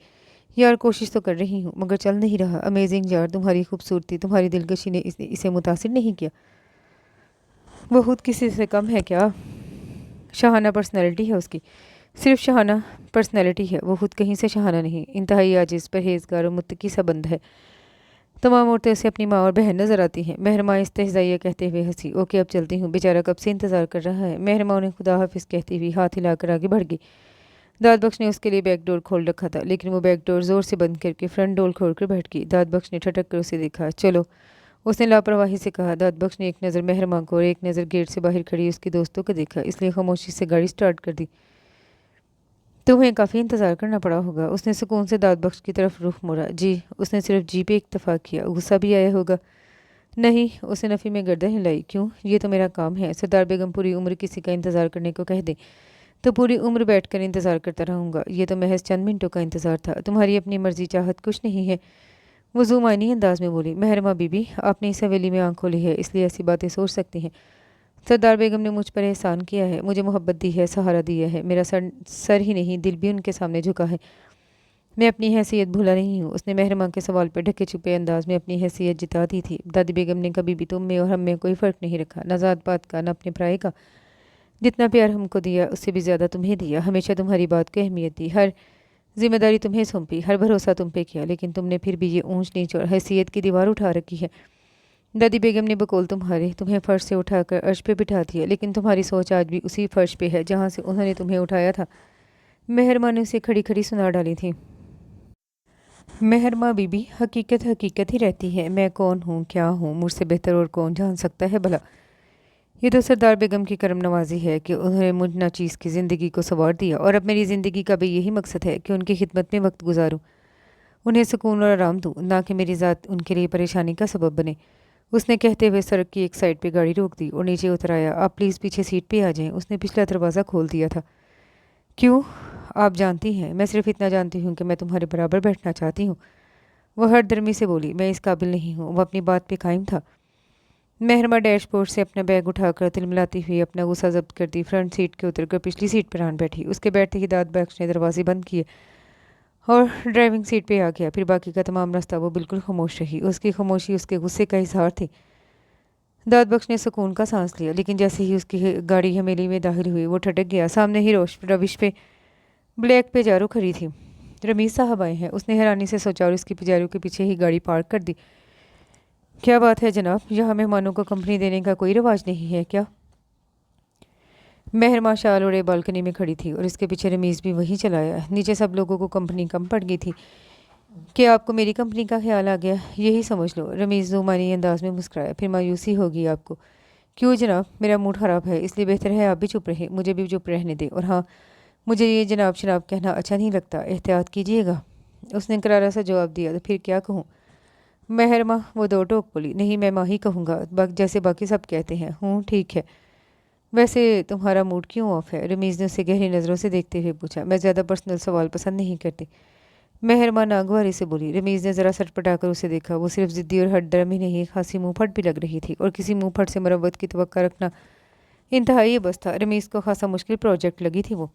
यार कोशिश तो कर रही हूँ, मगर चल नहीं रहा। अमेजिंग यार, तुम्हारी खूबसूरती, तुम्हारी दिलकशी ने इसे मुतासिर नहीं किया। वो खुद किसी से कम है क्या? शाहाना पर्सनैलिटी है उसकी, सिर्फ शाहाना पर्सनैलिटी है। वो खुद कहीं से शाहाना नहीं, इंतहाई आजिज़, परहेजगार और मुत्तकी सा बंद है। तमाम औरतें उसे अपनी माँ और बहन नजर आती हैं। मेहरमा इस्तेहज़ाइया कहते हुए हंसी। ओके, अब चलती हूँ, बेचारा कब से इंतज़ार कर रहा है। मेहरमा उन्हें खुदा हाफिज़ कहती हुई हाथ हिलाकर आगे बढ़ गई। दाद बख्श ने उसके लिए बैक डोर खोल रखा था, लेकिन वो बैक डोर ज़ोर से बंद करके फ्रंट डोर खोलकर बैठ गई। दाद बख्श ने ठटक कर उसे देखा। चलो, उसने लापरवाही से कहा। दाद बख्श ने एक नज़र मेहरमा को और एक नज़र गेट से बाहर खड़ी उसकी दोस्तों को देखा, इसलिए खामोशी से गाड़ी स्टार्ट कर दी। तुम्हें काफ़ी इंतज़ार करना पड़ा होगा। उसने सुकून से दाद बख्श की तरफ रुख मोड़ा। जी। उसने सिर्फ जी पे इत्तफाक किया। गुस्सा भी आया होगा? नहीं, उसने नफ़ी में गर्दन हिलाई। क्यों? ये तो मेरा काम है। सरदार बेगम पूरी उम्र किसी का इंतज़ार करने को कह दे तो पूरी उम्र बैठकर इंतज़ार करता रहूँगा। ये तो महज चंद मिनटों का इंतज़ार था। तुम्हारी अपनी मर्जी चाहत कुछ नहीं है। वो ज़ुमानी अंदाज में बोली। मेहरमा बीबी, आपने इस हवेली में आँख खोली है, इसलिए ऐसी बातें सोच सकती हैं। सरदार बेगम ने मुझ पर एहसान किया है, मुझे मोहब्बत दी है, सहारा दिया है। मेरा सर ही नहीं, दिल भी उनके सामने झुका है। मैं अपनी हैसियत भूला नहीं हूँ। उसने महरमा के सवाल पर ढके छुपे अंदाज में अपनी हैसियत जता दी थी। दादी बेगम ने कभी भी तुम में और हम में कोई फ़र्क नहीं रखा, न ज़ात पात का न अपने पराये का। जितना प्यार हमको दिया उससे भी ज़्यादा तुम्हें दिया। हमेशा तुम्हारी बात को अहमियत दी, हर जिम्मेदारी तुम्हें सौंपी, हर भरोसा तुम पे किया। लेकिन तुमने फिर भी ये ऊंच नीच और हैसियत की दीवार उठा रखी है। दादी बेगम ने बकौल तुम्हें फर्श से उठाकर अर्श पे बिठा दिया, लेकिन तुम्हारी सोच आज भी उसी फर्श पे है जहाँ से उन्होंने तुम्हें उठाया था। मेहरमा ने उसे खड़ी खड़ी सुना डाली थी। मेहरमा बीबी, हकीकत हकीकत ही रहती है। मैं कौन हूँ, क्या हूँ, मुझसे बेहतर और कौन जान सकता है भला। ये तो सरदार बेगम की करम नवाजी है कि उन्होंने मुझ नाचीज़ की ज़िंदगी को संवार दिया, और अब मेरी ज़िंदगी का भी यही मकसद है कि उनकी खिदमत में वक्त गुजारूँ, उन्हें सुकून और आराम दूँ, ना कि मेरी ज़ात उनके लिए परेशानी का सबब बने। उसने कहते हुए सड़क की एक साइड पे गाड़ी रोक दी और नीचे उतर आया। आप प्लीज़ पीछे सीट पे आ जाएं। उसने पिछला दरवाज़ा खोल दिया था। क्यों? आप जानती हैं, मैं सिर्फ इतना जानती हूँ कि मैं तुम्हारे बराबर बैठना चाहती हूँ। वह हरदर्मी से बोली, मैं इस काबिल नहीं हूँ। वह अपनी बात पे कायम था। मेहरमा डैशबोर्ड से अपना बैग उठाकर तिलमिलाती हुई अपना गुस्सा जब्त करती फ्रंट सीट के उतरकर पिछली सीट पर आन बैठी। उसके बैठते ही दाद बख्श ने दरवाजे बंद किए और ड्राइविंग सीट पे आ गया। फिर बाकी का तमाम रास्ता वो बिल्कुल खामोश रही। उसकी खामोशी उसके गुस्से का इजहार थी। दाद बख्श ने सुकून का सांस लिया, लेकिन जैसे ही उसकी गाड़ी हवेली में दाखिल हुई वो ठटक गया। सामने ही रविश पे ब्लैक पेजारो खड़ी थी। रमीज साहब आए हैं, उसने हैरानी से सोचा और उसकी पेजारो के पीछे ही गाड़ी पार्क कर दी। क्या बात है जनाब, यहाँ मेहमानों को कंपनी देने का कोई रिवाज नहीं है क्या? मेहरमा शाल ओढ़े बालकनी में खड़ी थी और इसके पीछे रमीज भी वहीं चलाया। नीचे सब लोगों को कंपनी कम पड़ गई थी। क्या आपको मेरी कंपनी का ख्याल आ गया? यही समझ लो। रमीज जुमानी अंदाज में मुस्कुराया। फिर मायूसी होगी आपको। क्यों जनाब? मेरा मूड ख़राब है, इसलिए बेहतर है आप भी चुप रहें, मुझे भी चुप रहने दें। और हाँ, मुझे ये जनाब शनाब कहना अच्छा नहीं लगता, एहतियात कीजिएगा। उसने करारा सा जवाब दिया। तो फिर क्या कहूँ? मेहरमा वो दो टोक बोली। नहीं, मैं माँ ही कहूँगा, जैसे बाकी सब कहते हैं। हूँ, ठीक है। वैसे तुम्हारा मूड क्यों ऑफ है? रमीज़ ने उसे गहरी नज़रों से देखते हुए पूछा। मैं ज़्यादा पर्सनल सवाल पसंद नहीं करती, मेहरमा नागवारी से बोली। रमीज़ ने ज़रा सटपटाकर उसे देखा। वो सिर्फ ज़िद्दी और हठधर्म ही नहीं, खासी मुँहफट भी लग रही थी, और किसी मुँहफट से मरम्मत की तवक्का रखना इंतहाई बस था। रमीज़ को खासा मुश्किल प्रोजेक्ट लगी थी वो।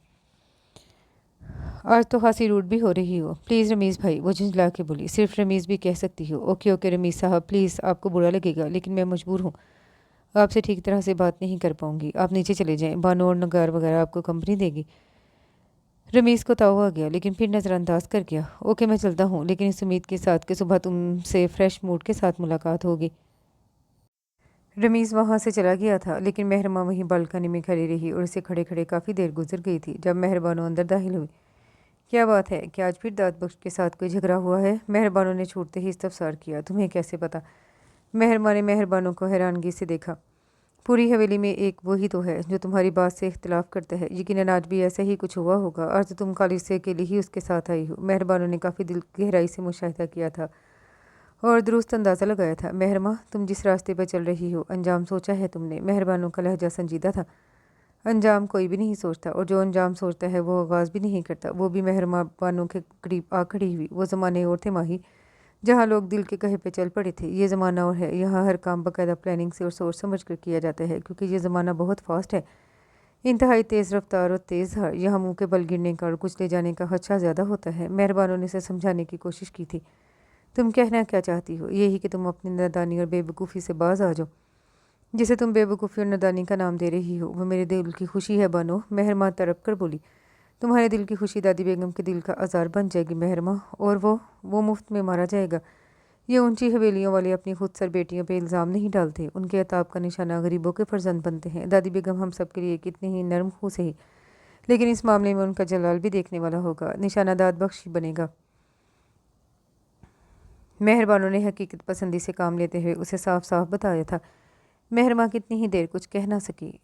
आज तो खासी रूड भी हो रही हो। प्लीज़ रमीज़ भाई, वो झुंझला के बोली। सिर्फ रमीज़ भी कह सकती हो। ओके ओके रमीज़ साहब, प्लीज़, आपको बुरा लगेगा लेकिन मैं मजबूर हूँ, आपसे ठीक तरह से बात नहीं कर पाऊंगी। आप नीचे चले जाएं, बानो और नगार वगैरह आपको कंपनी देगी। रमीज़ को ताव आ गया, लेकिन फिर नज़रअंदाज कर गया। ओके मैं चलता हूँ, लेकिन इस उम्मीद के साथ कि सुबह तुमसे फ्रेश मूड के साथ मुलाकात होगी। रमीज़ वहाँ से चला गया था, लेकिन मेहरमा वहीं बालकनी में खड़ी रही और उसे खड़े खड़े काफ़ी देर गुजर गई थी। जब मेहरबानो अंदर दाखिल हुई। क्या बात है, क्या आज फिर दाद बख्श के साथ कोई झगड़ा हुआ है? मेहरबानों ने छूटते ही इस्तफसार किया। तुम्हें कैसे पता? मेहरमा ने मेहरबानों को हैरानगी से देखा। पूरी हवेली में एक वही तो है जो तुम्हारी बात से इख्तिलाफ करता है। यकीनन आज भी ऐसा ही कुछ हुआ होगा। आज तो तुम खालिद से अकेले ही उसके साथ आई हो। मेहरबानों ने काफ़ी दिल गहराई से मुशाहिदा किया था और दुरुस्त अंदाज़ा लगाया था। मेहरमा, तुम जिस रास्ते पर चल रही हो, अंजाम सोचा है तुमने? मेहरबानों का लहजा संजीदा था। अंजाम कोई भी नहीं सोचता, और जो अंजाम सोचता है वो आगाज़ भी नहीं करता। वो भी मेहरमा बानों के करीब आ खड़ी हुई। वो ज़माने और थे माही, जहाँ लोग दिल के कहे पे चल पड़े थे। ये ज़माना और है, यहाँ हर काम बाकायदा प्लानिंग से और सोच समझ कर किया जाता है, क्योंकि ये ज़माना बहुत फास्ट है, इंतहाई तेज़ रफ्तार और तेज़ धार। यहाँ मुँह के बल गिरने का और कुछ ले जाने का खदशा ज़्यादा होता है। मेहरबानों ने इसे समझाने की कोशिश की थी। तुम कहना क्या चाहती हो? यही कि तुम अपनी नादानी और बेवकूफ़ी से बाज आ जाओ। जिसे तुम बेवकूफ़ी और नादानी का नाम दे रही हो वो मेरे दिल की खुशी है बानो। मेहरमा तड़प कर बोली। तुम्हारे दिल की खुशी दादी बेगम के दिल का आज़ार बन जाएगी मेहरमा, और वो मुफ्त में मारा जाएगा। ये ऊंची हवेलियों वाले अपनी खुद सर बेटियों पे इल्ज़ाम नहीं डालते, उनके अताब का निशाना गरीबों के फर्जंद बनते हैं। दादी बेगम हम सब के लिए कितनी ही नरम खू से ही, लेकिन इस मामले में उनका जलाल भी देखने वाला होगा, निशाना दाद बख्श ही बनेगा। मेहरबानों ने हकीकत पसंदी से काम लेते हुए उसे साफ साफ बताया था। मेहरमा कितनी ही देर कुछ कह ना सकी।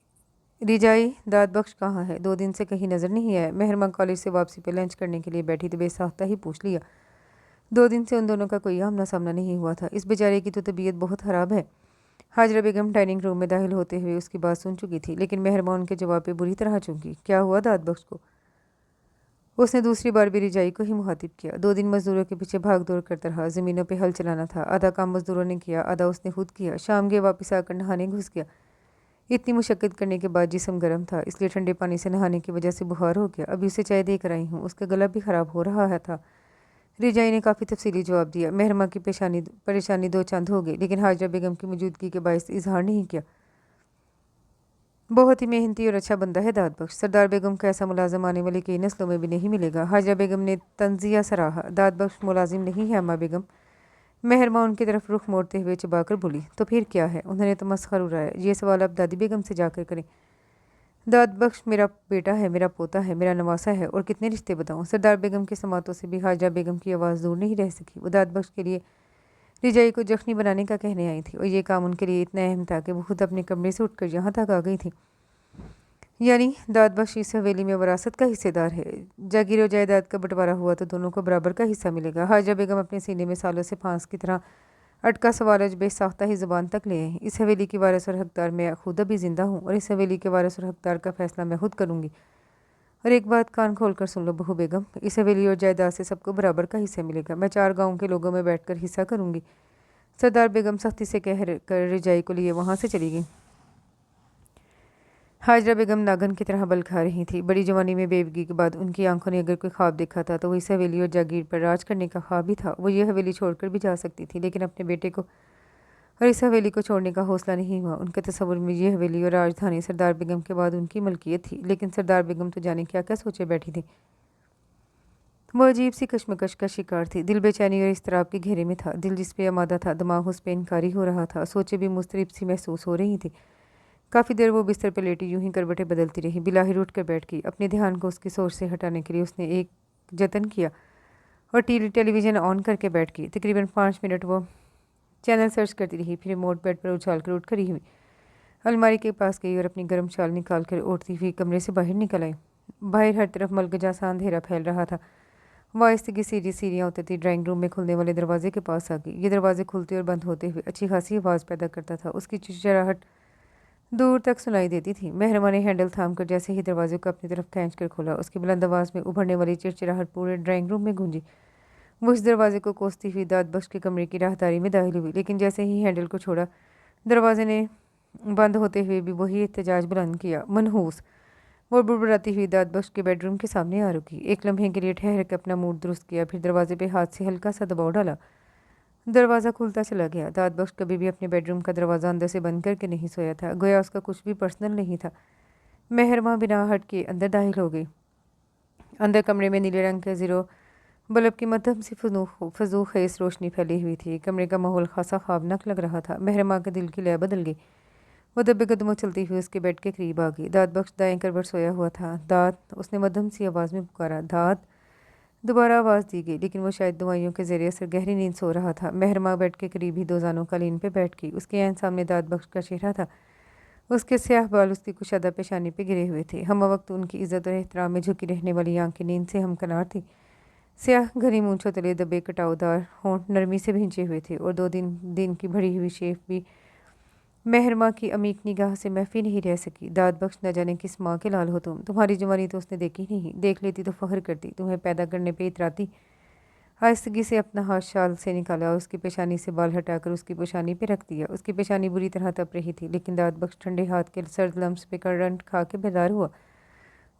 रिजाई, दाद बख्श कहाँ है? 2 दिन से कहीं नज़र नहीं आया। मेहरमा कॉलेज से वापसी पे लंच करने के लिए बैठी तो बेसाख्ता ही पूछ लिया। 2 दिन से उन दोनों का कोई आमना सामना नहीं हुआ था। इस बेचारे की तो तबीयत बहुत ख़राब है। हाजरा बेगम डाइनिंग रूम में दाखिल होते हुए उसकी बात सुन चुकी थी, लेकिन मेहरमा उनके जवाब पे बुरी तरह चूकी। क्या हुआ दाद बख्श को? उसने दूसरी बार भी रिजाई को ही मुखातिब किया। 2 दिन मजदूरों के पीछे भाग दौड़ करता रहा। ज़मीनों पे हल चलाना था। आधा काम मजदूरों ने किया, आधा उसने खुद किया। शाम के वापस आकर नहाने घुस गया। इतनी मुशक्क़त करने के बाद जिस्म गर्म था, इसलिए ठंडे पानी से नहाने की वजह से बुखार हो गया। अभी उसे चाय देकर आई हूँ। उसका गला भी ख़राब हो रहा है था। रिजाई ने काफ़ी तफसीली जवाब दिया। महरमा की परेशानी दो चंद हो गई, लेकिन हाजरा बेगम की मौजूदगी के बायस इजहार नहीं किया। बहुत ही मेहनती और अच्छा बंदा है दाद बख्श। सरदार बेगम का ऐसा मुलाजिम आने वाली कई नस्लों में भी नहीं मिलेगा। हाजरा बेगम ने तंजिया सराहा। दाद बख्श मुलाजिम नहीं है अम्मा बेगम। महरमा उनकी तरफ रुख मोड़ते हुए चबाकर बोली। तो फिर क्या है? उन्होंने तो मस्खर उड़ाया। ये सवाल आप दादी बेगम से जाकर करें। दाद बख्श मेरा बेटा है, मेरा पोता है, मेरा नवासा है, और कितने रिश्ते बताऊं। सरदार बेगम के समातों से भी हाजरा बेगम की आवाज़ दूर नहीं रह सकी। वो दाद बख्श के लिए रिजाई को जख्मी बनाने का कहने आई थी, और ये काम उनके लिए इतना अहम था कि वो खुद अपने कमरे से उठकर यहाँ तक आ गई थी। यानी दाद बख्श इस हवेली में वरासत का हिस्सेदार है। जागीर और जायदाद का बंटवारा हुआ तो दोनों को बराबर का हिस्सा मिलेगा। हाजरा बेगम अपने सीने में सालों से फांस की तरह अटका सवाल आज बेसाख्ता ही ज़ुबान तक ले आई। इस हवेली की वारिस और हकदार मैं खुद अभी ज़िंदा हूँ, और इस हवेली के वारिस और हकदार का फैसला मैं खुद करूँगी। और एक बात कान खोल कर सुन लो बहू बेगम, इस हवेली और जायदाद से सबको बराबर का हिस्सा मिलेगा। मैं 4 गाँव के लोगों में बैठ कर हिस्सा करूँगी। सरदार बेगम सख्ती से कह कर रिजाई को लिए वहाँ से चली गई। हाजरा बेगम नागन की तरह बल खा रही थी। बड़ी जवानी में बेवगी के बाद उनकी आंखों ने अगर कोई ख्वाब देखा था तो वो इस हवेली और जागीर पर राज करने का ख्वाब ही था। वो ये हवेली छोड़कर भी जा सकती थी, लेकिन अपने बेटे को और इस हवेली को छोड़ने का हौसला नहीं हुआ। उनके तस्वुर में ये हवेली और राजधानी सरदार बेगम के बाद उनकी मलकियत थी, लेकिन सरदार बेगम तो जाने क्या क्या सोचे बैठी थी। वो अजीब सी कश्मकश का शिकार थी। दिल बेचैनी और इस्तराब के घेरे में था। दिल जिस पे आमादा था, दिमाग उस पे इनकारी हो रहा था। सोचे भी मुस्तरिब सी महसूस हो रही थी। काफ़ी देर वो बिस्तर पर लेटी यूं ही करवटें बदलती रही। बिलाहिर उठ कर बैठ गई। अपने ध्यान को उसकी सोच से हटाने के लिए उसने एक जतन किया और टेलीविज़न ऑन करके बैठ गई। तकरीबन 5 मिनट वो चैनल सर्च करती रही, फिर रिमोट बेड पर उछाल कर उठ खड़ी हुई। अलमारी के पास गई और अपनी गर्म शाल निकाल कर ओढ़ती हुई कमरे से बाहर निकल आई। बाहर हर तरफ मलगजा सा अंधेरा फैल रहा था। वाइस्ती सीढ़ियाँ उतरती ड्राइंग रूम में खुलने वाले दरवाजे के पास आ गई। ये दरवाजे खुलते और बंद होते हुए अच्छी खासी आवाज़ पैदा करता था। उसकी चिड़चिड़ाहट दूर तक सुनाई देती थी। महरमा ने हैंडल थामकर जैसे ही दरवाजे को अपनी तरफ खींच कर खोला, उसकी बुलंद आवाज़ में उभरने वाली चिड़चिड़ाहट पूरे ड्राइंग रूम में गूंजी। वो इस दरवाजे को कोसती हुई दाद बख्श के कमरे की राहदारी में दाखिल हुई, लेकिन जैसे ही हैंडल को छोड़ा, दरवाजे ने बंद होते हुए भी वही एहतजाज बुलंद किया। मनहूस वो बुड़बुड़ाती हुई दाद बख्श के बेडरूम के सामने आ रुकी। एक लम्हे के लिए ठहर कर अपना मूड दुरुस्त किया, फिर दरवाजे पे हाथ से हल्का सा दबाव डाला। दरवाज़ा खुलता चला गया। दाद बख्श कभी भी अपने बेडरूम का दरवाज़ा अंदर से बंद करके नहीं सोया था। गोया उसका कुछ भी पर्सनल नहीं था। महरमा बिना हट के अंदर दाखिल हो गई। अंदर कमरे में नीले रंग के ज़ीरो बल्ब की मध्यम सी फजू खेस रोशनी फैली हुई थी। कमरे का माहौल खासा ख्वाबनाक लग रहा था। महरमा के दिल की लय बदल गई। वो दबे कदमों चलती हुई उसके बेड के करीब आ गई। दाद बख्श दाएं करवट सोया हुआ था। दाद, उसने मध्यम सी आवाज़ में पुकारा। दाद। दोबारा आवाज़ दी गई, लेकिन वो शायद दवाइयों के ज़रिए असर गहरी नींद सो रहा था। महरमा बेड के करीब ही 2 जानों कालीन पे बैठ गई। उसके ऐन सामने दाद बख्श का चेहरा था। उसके स्याह बाल उसकी कुशादा पेशानी पे गिरे हुए थे। हम वक्त उनकी इज़्ज़त और एहतराम में झुकी रहने वाली आंखें नींद से हमकनार थी। स्याह घनी मूंछों तले दबे कटावदार होंठ नरमी से भिंचे हुए थे, और 2 दिन की भरी हुई शेफ भी महरमा की अमीक निगाह से महफी नहीं रह सकी। दाद बख्श, न जाने किस माँ के लाल हो तुम। तुम्हारी जवानी तो उसने देखी नहीं, देख लेती तो फख्र करती। तुम्हें पैदा करने पे इतराती। आहिस्तगी से अपना हाथ शाल से निकाला और उसकी पेशानी से बाल हटाकर उसकी पेशानी पे रख दिया। उसकी पेशानी बुरी तरह तप रही थी, लेकिन दाद बख्श ठंडे हाथ के सर्द लम्स पे करंट खा के बेदार हुआ।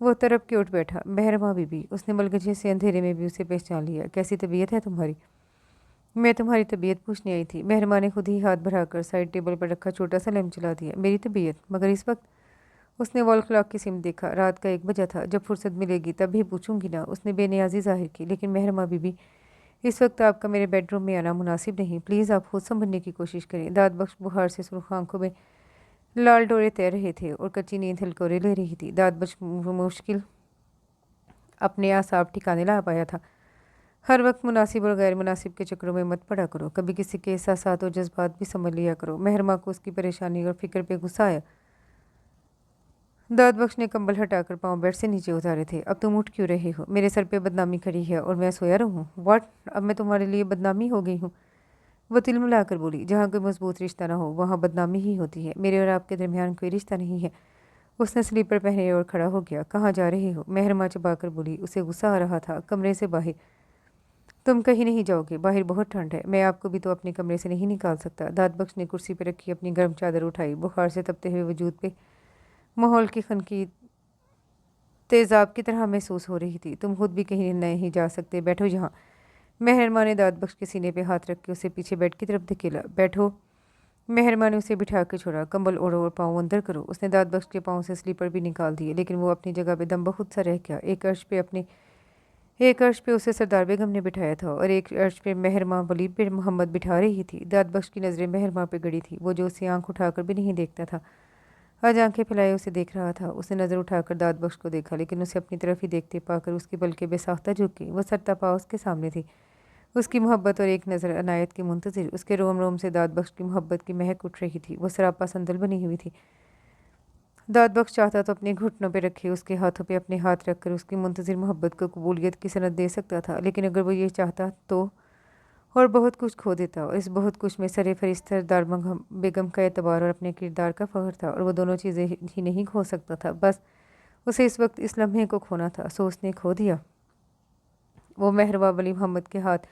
वो तरफ के उठ बैठा। महरमा बीबी, उसने मलगजे से अंधेरे में भी उसे पहचान लिया। कैसी तबीयत है तुम्हारी? मैं तुम्हारी तबीयत पूछने आई थी। महरमा ने खुद ही हाथ बढ़ाकर साइड टेबल पर रखा छोटा सा लैम्प चला दिया। मेरी तबीयत? मगर इस वक्त? उसने वॉल क्लॉक की सिम देखा। रात का 1 बजा था। जब फुर्सत मिलेगी तब भी पूछूंगी ना। उसने बेनियाजी जाहिर की। लेकिन महरमा बीबी, इस वक्त आपका मेरे बेडरूम में आना मुनासिब नहीं। प्लीज़ आप खुद संभलने की कोशिश करें। दाद बख्श बुखार से सुर्ख आंखों में लाल डोरे तैर रहे थे और कच्ची नींद हलकोरे ले रही थी। दाद बख्श मुश्किल अपने आसाब ठिकाने ला पाया था। हर वक्त मुनासिब और गैर मुनासिब के चक्करों में मत पड़ा करो। कभी किसी के एहसासात और जज्बात भी समझ लिया करो। महरमा को उसकी परेशानी और फिक्र पे गुस्सा आया। दाद बख्श ने कंबल हटाकर पाँव बेड से नीचे उतारे थे। अब तुम उठ क्यों रहे हो? मेरे सर पे बदनामी खड़ी है और मैं सोया रहूं? व्हाट? अब मैं तुम्हारे लिए बदनामी हो गई हूँ? वो तिलमिला कर बोली। जहाँ कोई मजबूत रिश्ता ना हो वहाँ बदनामी ही होती है। मेरे और आपके दरमियान कोई रिश्ता नहीं है। उसने स्लीपर पहने और खड़ा हो गया। कहाँ जा रहे हो? महरमा चबाकर बोली। उसे गुस्सा आ रहा था। कमरे से बाहर। तुम कहीं नहीं जाओगे। बाहर बहुत ठंड है। मैं आपको भी तो अपने कमरे से नहीं निकाल सकता। दाद बख्श ने कुर्सी पर रखी अपनी गर्म चादर उठाई। बुखार से तपते हुए वजूद पे माहौल की खनकी तेज़ाब की तरह महसूस हो रही थी। तुम खुद भी कहीं नहीं जा सकते। बैठो यहाँ। मेहरमा ने दाद बख्श के सीने पे हाथ रख के उसे पीछे बेड की तरफ धकेला। बैठो। मेहरमा ने उसे बिठा के छोड़ा। कंबल ओढ़ो और पाँव अंदर करो। उसने दाद बख्श के पाँव से स्लीपर भी निकाल दिए, लेकिन वो अपनी जगह पे दम बहुत सा रह गया। एक अर्श पे उसे सरदार बेगम ने बिठाया था और एक अर्श पे मेहरमा वली बिन मोहम्मद बिठा रही थी। दाद बख्श की नज़रें मेहरमा पे गड़ी थी, वो जो उसे आंख उठाकर भी नहीं देखता था, आज आंखें फैलाए उसे देख रहा था। उसने नज़र उठाकर दाद बख्श को देखा, लेकिन उसे अपनी तरफ ही देखते पाकर उसकी पलकें बेसाख्ता झुकी। वो सरता पाँव उसके सामने थी, उसकी मोहब्बत और एक नज़र अनायत की मुंतज़िर। उसके रोम रोम से दाद बख्श की मोहब्बत की महक उठ रही थी। वो सरापा संदल बनी हुई थी। दाद बख्श चाहता तो अपने घुटनों पे रखे उसके हाथों पे अपने हाथ रखकर उसकी मुंतज़िर मोहब्बत को कबूलियत की सनद दे सकता था, लेकिन अगर वो ये चाहता तो और बहुत कुछ खो देता। और इस बहुत कुछ में सरे फरिश्त सरदार बेगम का एतबार और अपने किरदार का फ़ख्र था, और वो दोनों चीज़ें ही नहीं खो सकता था। बस उसे इस वक्त इस लम्हे को खोना था। सो उसने खो दिया। वो मेहरबा वली मोहम्मद के हाथ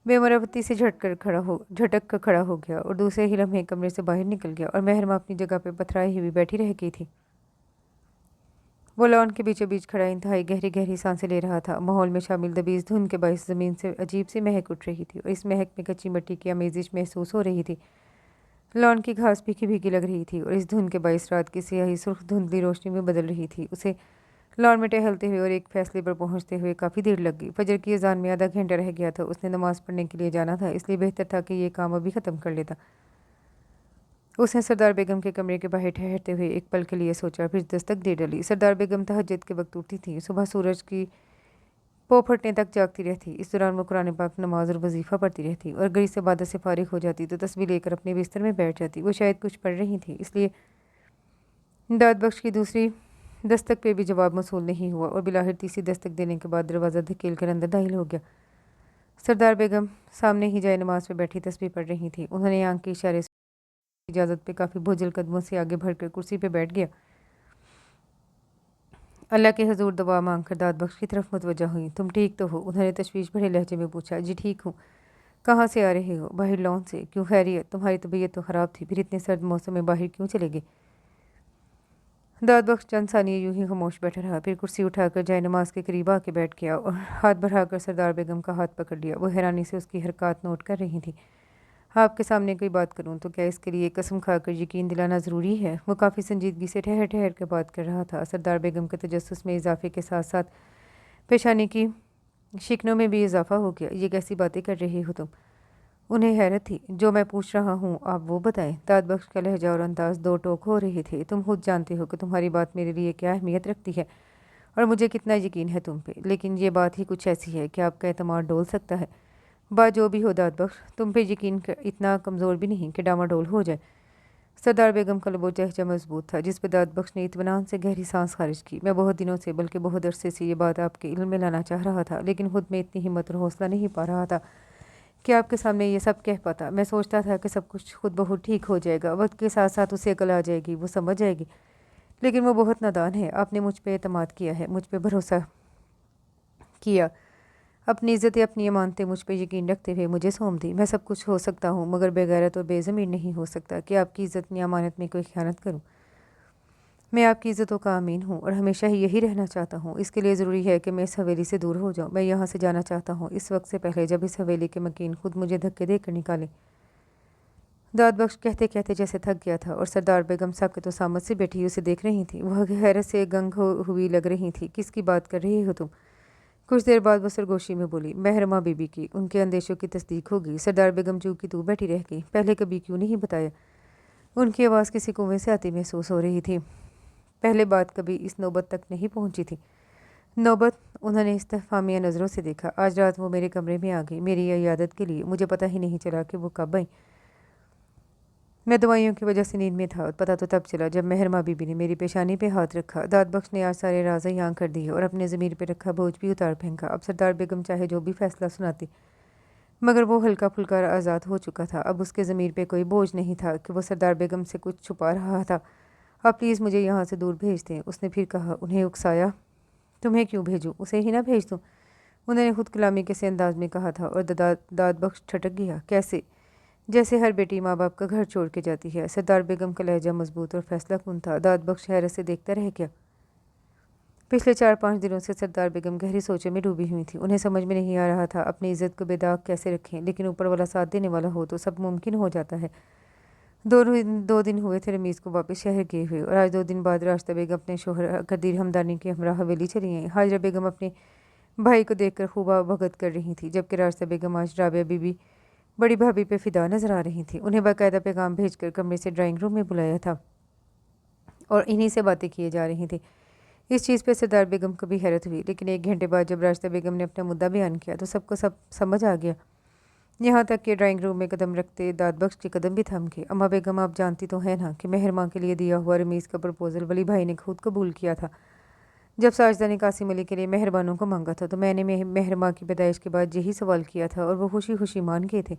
बेमरवती से झटक कर खड़ा हो गया और दूसरे ही लम्हे कमरे से बाहर निकल गया, और मेहरमा अपनी जगह पे पथराई हुई बैठी रह गई थी। वो लॉन के बीचों बीच खड़ा इंतहाई गहरी गहरी सांसें ले रहा था। माहौल में शामिल दबीज धुन के बायस ज़मीन से अजीब सी महक उठ रही थी, और इस महक में कच्ची मिट्टी की आमेजिश महसूस हो रही थी। लॉन की घास भीगी भीगी लग रही थी, और इस धुन के बायस रात की सियाही सुर्ख धुंधली रोशनी में बदल रही थी। उसे लॉन में टहलते हुए और एक फैसले पर पहुंचते हुए काफ़ी देर लग गई। फजर की अजान में आधा घंटा रह गया था। उसने नमाज पढ़ने के लिए जाना था, इसलिए बेहतर था कि ये काम अभी ख़त्म कर लेता। उसने सरदार बेगम के कमरे के बाहर ठहरते हुए एक पल के लिए सोचा, फिर दस्तक दे डाली। सरदार बेगम तहज्जुद के वक्त उठती थी, सुबह सूरज की पो फटने तक जागती रहती। इस दौरान वो कुरान पाक, नमाज और वजीफ़ा पढ़ती रहती, और गरीब से इबादत से फारिग हो जाती तो तस्बीह लेकर अपने बिस्तर में बैठ जाती। वो शायद कुछ पढ़ रही थी, इसलिए दाद बख्श की दूसरी दस्तक पे भी जवाब मौसूल नहीं हुआ, और बिलाहिर तीसरी दस्तक देने के बाद दरवाज़ा धकेल कर अंदर दाखिल हो गया। सरदार बेगम सामने ही जाए नमाज पे बैठी तस्बीह पढ़ रही थी। उन्होंने आंख के इशारे से इजाज़त पे काफ़ी बोझल कदमों से आगे बढ़कर कुर्सी पे बैठ गया। अल्लाह के हजूर दुआ मांग कर दाद बख्श की तरफ मुतवज्जा हुई। तुम ठीक तो हो? उन्होंने तशवीश भरे लहजे में पूछा। जी ठीक हूँ। कहाँ से आ रहे हो? बाहर लॉन से। क्यों खैरियत? तुम्हारी तबीयत तो ख़राब थी, फिर इतने सर्द मौसम में बाहर क्यों चले गए? दाद बख्श चंद सानिये यूं ही खामोश बैठा रहा, फिर कुर्सी उठाकर जाए नमाज के करीब आके बैठ गया और हाथ बढ़ाकर सरदार बेगम का हाथ पकड़ लिया। वो हैरानी से उसकी हरकत नोट कर रही थी। आपके सामने कोई बात करूं तो क्या इसके लिए कसम खाकर यकीन दिलाना ज़रूरी है? वो काफ़ी संजीदगी से ठहर ठहर कर बात कर रहा था। सरदार बेगम के तजस्सुस में इजाफे के साथ साथ पेशानी की शिकनों में भी इजाफा हो गया। ये कैसी बातें कर रही हो तुम? उन्हें हैरत थी। जो मैं पूछ रहा हूँ आप वो बताएं। दाद बख्श का लहजा और अंदाज दो टोक हो रहे थे। तुम खुद जानते हो कि तुम्हारी बात मेरे लिए क्या अहमियत रखती है और मुझे कितना यकीन है तुम पे, लेकिन ये बात ही कुछ ऐसी है कि आपका एतमाद डोल सकता है। बात जो भी हो दाद बख्श, तुम पे यकीन इतना कमज़ोर भी नहीं कि डामाडोल हो जाए। सरदार बेगम का लबो लहजा मजबूत था, जिस पर दाद बख्श ने इत्मीनान से गहरी सांस खारिज की। मैं बहुत दिनों से, बल्कि बहुत अरसे से ये बात आपके इल्म में लाना चाह रहा था, लेकिन खुद में इतनी हिम्मत और हौसला नहीं पा रहा था कि आपके सामने ये सब कह पाता। मैं सोचता था कि सब कुछ खुद बहुत ठीक हो जाएगा, वक्त के साथ साथ उसे अकल आ जाएगी, वो समझ जाएगी, लेकिन वो बहुत नादान है। आपने मुझ पर एतमाद किया है, मुझ पर भरोसा किया, अपनी इज़्ज़तें, अपनी अमानतें मुझ पर यकीन रखते हुए मुझे सौंप दी। मैं सब कुछ हो सकता हूँ, मगर बेगैरत और बेज़मीर नहीं हो सकता कि आपकी इज़्ज़त या अमानत में कोई ख़यानत करूँ। मैं आपकी इज़्ज़तों का अमीन हूँ और हमेशा ही यही रहना चाहता हूँ। इसके लिए ज़रूरी है कि मैं इस हवेली से दूर हो जाऊँ। मैं यहाँ से जाना चाहता हूँ इस वक्त से पहले, जब इस हवेली के मकीन खुद मुझे धक्के देकर निकाले। दाद बख्श कहते कहते जैसे थक गया था, और सरदार बेगम साकत तो सामत से बैठी उसे देख रही थी। वह हैरत से गंग हुई लग रही थी। किसकी बात कर रही हो तुम? कुछ देर बाद वो सरगोशी में बोली, महरमा बीबी की। उनके अंदेशों की तस्दीक हो गई। सरदार बेगम चूँ की तू बैठी रह गई। पहले कभी क्यों नहीं बताया? उनकी आवाज़ किसी कुएं से आती महसूस हो रही थी। पहले बात कभी इस नौबत तक नहीं पहुंची थी। नौबत? उन्होंने इस्तफहामिया नज़रों से देखा। आज रात वो मेरे कमरे में आ गई मेरी इयादत के लिए। मुझे पता ही नहीं चला कि वो कब आई। मैं दवाइयों की वजह से नींद में था, और पता तो तब चला जब महरमा बीबी ने मेरी पेशानी पे हाथ रखा। दाद बख्श ने आज सारे राज यहाँ कर दिए और अपने ज़मीर पे रखा बोझ भी उतार फेंका। अब सरदार बेगम चाहे जो भी फैसला सुनाती, मगर वो हल्का फुल्का आज़ाद हो चुका था। अब उसके ज़मीर पे कोई बोझ नहीं था कि वो सरदार बेगम से कुछ छुपा रहा था। आप प्लीज़ मुझे यहाँ से दूर भेज दें, उसने फिर कहा। उन्हें उकसाया? तुम्हें क्यों भेजूँ? उसे ही ना भेज दूँ? उन्होंने खुद कलामी के से अंदाज में कहा था, और दाद बख्श ठटक गया। कैसे? जैसे हर बेटी माँ बाप का घर छोड़ के जाती है। सरदार बेगम का लहजा मजबूत और फैसला कुन था। दाद बख्श हैरत से देखता रह गया। पिछले 4-5 दिनों से सरदार बेगम गहरी सोचों में डूबी हुई थी। उन्हें समझ में नहीं आ रहा था अपनी इज्जत को बेदाग कैसे रखें, लेकिन ऊपर वाला साथ देने वाला हो तो सब मुमकिन हो जाता है। 2 दिन हुए थे रमीज़ को वापस शहर गए हुए, और आज 2 दिन बाद रास्ता बेगम अपने शोहर कदीर हमदानी के हमरा हवेली चली आई। हाजरा बेगम अपने भाई को देखकर खूबा भगत कर रही थी, जबकि रास्ता बेगम आज राबिया बीबी बड़ी भाभी पे फिदा नजर आ रही थी। उन्हें बाकायदा पैगाम भेजकर कमरे से ड्राइंग रूम में बुलाया था और इन्हीं से बातें किए जा रही थी। इस चीज़ पे सरदार बेगम को भी हैरत हुई, लेकिन 1 घंटे बाद जब रास्ता बेगम ने अपना मुद्दा बयान किया तो सबको सब समझ आ गया। यहाँ तक कि ड्राइंग रूम में कदम रखते दाद बख्श के कदम भी थम गए। अम्मा बेगम, आप जानती तो है ना कि मेहर माँ के लिए दिया हुआ रमीज़ का प्रपोज़ल वली भाई ने खुद कबूल किया था। जब साजदा ने कासिम अली के लिए मेहरबानों को मांगा था तो मैंने मेहर माँ की पैदाइश के बाद यही सवाल किया था और वो खुशी खुशी मान गए थे।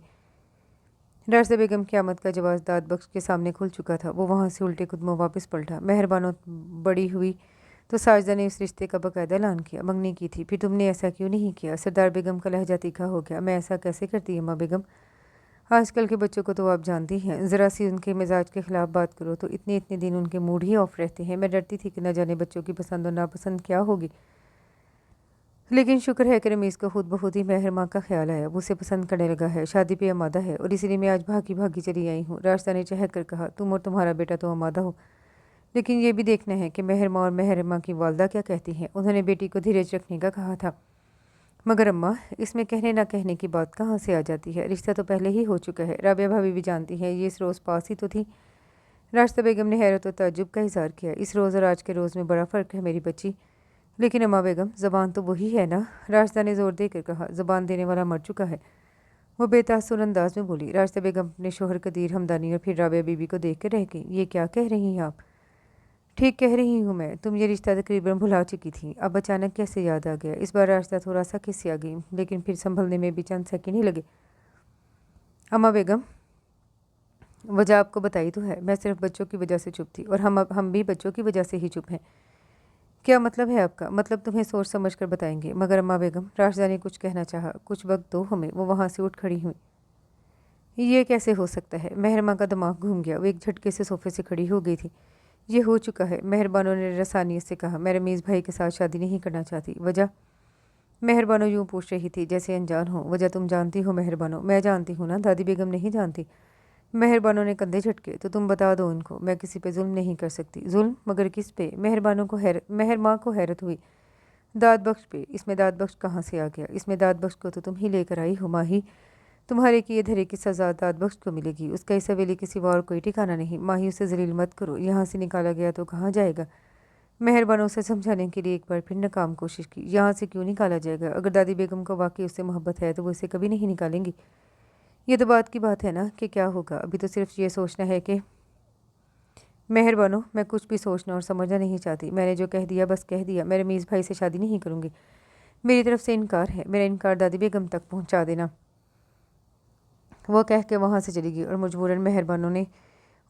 रास्ता बेगम क़यामत का जवाब दाद बख्श के सामने खुल चुका था। वो वहाँ से उल्टे कदमों वापस पलटा। मेहरबानों बड़ी हुई तो साजदा ने इस रिश्ते का बाकायदा ऐलान किया। मंगनी की थी, फिर तुमने ऐसा क्यों नहीं किया? सरदार बेगम का लहजा तीखा हो गया। मैं ऐसा कैसे करती अम्मा बेगम? आजकल के बच्चों को तो आप जानती हैं, ज़रा सी उनके मिजाज के ख़िलाफ़ बात करो तो इतने दिन उनके मूड ही ऑफ रहते हैं। मैं डरती थी कि न जाने बच्चों की पसंद और नापसंद क्या होगी, लेकिन शुक्र है कि रमीज़ को खुद बहुत ही मेहर माँ का ख्याल आया। वो उसे पसंद करने लगा है, शादी पे आमादा है, और इसीलिए मैं आज भागी भागी चली आई हूँ। रास्ता ने चहक कर कहा, तुम और तुम्हारा बेटा तो आमादा हो, लेकिन ये भी देखना है कि मेहर माँ और मेहर माँ की वालदा क्या कहती हैं। उन्होंने बेटी को धीरज रखने का कहा था। मगर अम्मा, इसमें कहने ना कहने की बात कहाँ से आ जाती है? रिश्ता तो पहले ही हो चुका है। राबिया भाभी भी जानती हैं, ये इस रोज़ पास ही तो थी। रास्ता बेगम ने हैरत और ताज्जुब का इज़हार किया। इस रोज़ और आज के रोज़ में बड़ा फ़र्क है मेरी बच्ची। लेकिन अम्मा बेगम, ज़बान तो वही है ना? रास्ता ने ज़ोर देकर कहा। ज़बान देने वाला मर चुका है, वो बेतासुर अंदाज में बोली। रास्ता बेगम अपने शोहर कदीर हमदानी और फिर राबिया बीबी को देख कर रह गई। ये क्या कह रही हैं आप? ठीक कह रही हूँ मैं, तुम ये रिश्ता तकरीबन भुला चुकी थी, अब अचानक कैसे याद आ गया? इस बार रास्ता थोड़ा सा खिसिया गई, लेकिन फिर संभलने में भी चंद सेकंड ही लगे। अम्मा बेगम, वजह आपको बताई तो है, मैं सिर्फ बच्चों की वजह से चुप थी, और हम भी बच्चों की वजह से ही चुप हैं। क्या मतलब है आपका? मतलब तुम्हें सोच समझ कर बताएंगे। मगर अम्मा बेगम, राशिदा ने कुछ कहना चाहा। कुछ वक्त दो हमें। वो वहाँ से उठ खड़ी हुई। ये कैसे हो सकता है? मेहरमा का दिमाग घूम गया। वो एक झटके से सोफे से खड़ी हो गई थी। ये हो चुका है, मेहरबानों ने रसानियत से कहा। मैं रमीज़ भाई के साथ शादी नहीं करना चाहती। वजह? मेहरबानों यूँ पूछ रही थी जैसे अनजान हो। वजह तुम जानती हो मेहरबानों? मैं जानती हूँ ना, दादी बेगम नहीं जानती। मेहरबानों ने कंधे झटके। तो तुम बता दो उनको, मैं किसी पे जुल्म नहीं कर सकती। जुल्म? मगर किस पे? मेहरमाँ को हैरत हुई। दाद बख्श पे। इसमें दाद बख्श कहाँ से आ गया? इसमें दाद बख्श को तो तुम ही लेकर आई हो माही। तुम्हारे किए धरे की सज़ा दाद बख्श को मिलेगी। उसका इस हवेली के सिवा और कोई ठिकाना नहीं। माही, उसे जलील मत करो। यहाँ से निकाला गया तो कहाँ जाएगा? मेहरबानों से समझाने के लिए एक बार फिर नाकाम कोशिश की। यहाँ से क्यों निकाला जाएगा? अगर दादी बेगम को वाकई उससे मोहब्बत है तो वो इसे कभी नहीं निकालेंगी। ये तो बात की बात है ना कि क्या होगा। अभी तो सिर्फ ये सोचना है कि मेहरबानों, मैं कुछ भी सोचना और समझना नहीं चाहती। मैंने जो कह दिया बस कह दिया। मैं रमीज़ भाई से शादी नहीं करूँगी। मेरी तरफ से इनकार है। मेरा इनकार दादी बेगम तक पहुँचा देना। वो कह के वहाँ से चली गई और मजबूरन मेहरबानों ने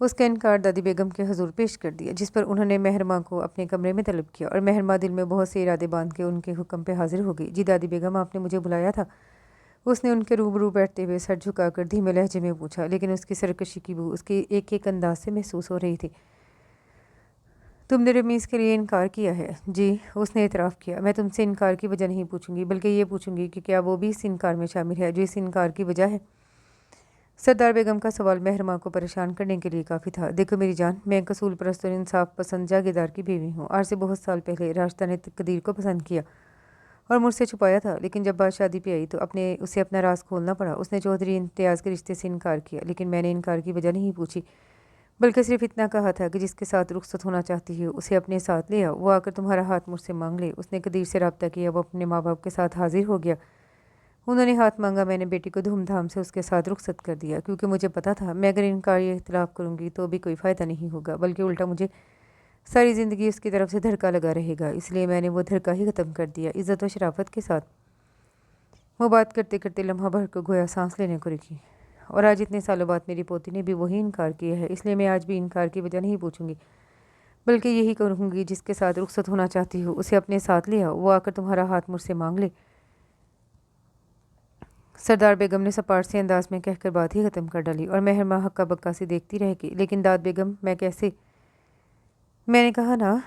उसका इनकार दादी बेगम के हजूर पेश कर दिया, जिस पर उन्होंने मेहरमा को अपने कमरे में तलब किया। और मेहरमा दिल में बहुत से इरादे बांध के उनके हुक्म पे हाजिर हो गई। जी दादी बेगम, आपने मुझे बुलाया था? उसने उनके रूबरू बैठते हुए सर झुकाकर धीमे लहजे में पूछा, लेकिन उसकी सरकशी की बू उसके एक एक अंदाज से महसूस हो रही थी। तुमने रमीज़ के लिए इनकार किया है? जी, उसने इतराफ़ किया। मैं तुमसे इनकार की वजह नहीं पूछूंगी, बल्कि ये पूछूंगी कि क्या वो भी इस इनकार में शामिल है जो इस इनकार की वजह है। सरदार बेगम का सवाल मेहरमा को परेशान करने के लिए काफ़ी था। देखो मेरी जान, मैं कसूल परस्त और इंसाफ पसंद जागीरदार की बीवी हूँ। आज से बहुत साल पहले राशिदा ने कदीर को पसंद किया और मुझसे छुपाया था, लेकिन जब बात शादी पे आई तो उसे अपना राज खोलना पड़ा। उसने चौधरी इम्तियाज़ के रिश्ते से इनकार किया, लेकिन मैंने इनकार की वजह नहीं पूछी, बल्कि सिर्फ इतना कहा था कि जिसके साथ रुखसत होना चाहती हो उसे अपने साथ ले आओ। वो आकर तुम्हारा हाथ मुझसे मांग ले। उसने कदीर से रब्ता किया। वो अपने माँ बाप के साथ हाजिर हो गया। उन्होंने हाथ मांगा। मैंने बेटी को धूमधाम से उसके साथ रुखसत कर दिया, क्योंकि मुझे पता था मैं अगर इनकार या इख्तिलाफ़ करूँगी तो भी कोई फ़ायदा नहीं होगा, बल्कि उल्टा मुझे सारी ज़िंदगी उसकी तरफ से धड़का लगा रहेगा। इसलिए मैंने वो धड़का ही ख़त्म कर दिया, इज़्ज़त और शराफत के साथ। वो बात करते करते लम्हा भर को गोया सांस लेने को रुकी। और आज इतने सालों बाद मेरी पोती ने भी वही इनकार किया है, इसलिए मैं आज भी इनकार की वजह नहीं पूछूंगी, बल्कि यही कहूँगी जिसके साथ रुखसत होना चाहती हो उसे अपने साथ ले आओ। वो आकर तुम्हारा हाथ मुझसे मांग ले। सरदार बेगम ने सपाट से अंदाज में कहकर बात ही ख़त्म कर डाली और मेहरमा हक्का बक्का से देखती रह गई। लेकिन दाद बेगम, मैं कैसे? मैंने कहा ना,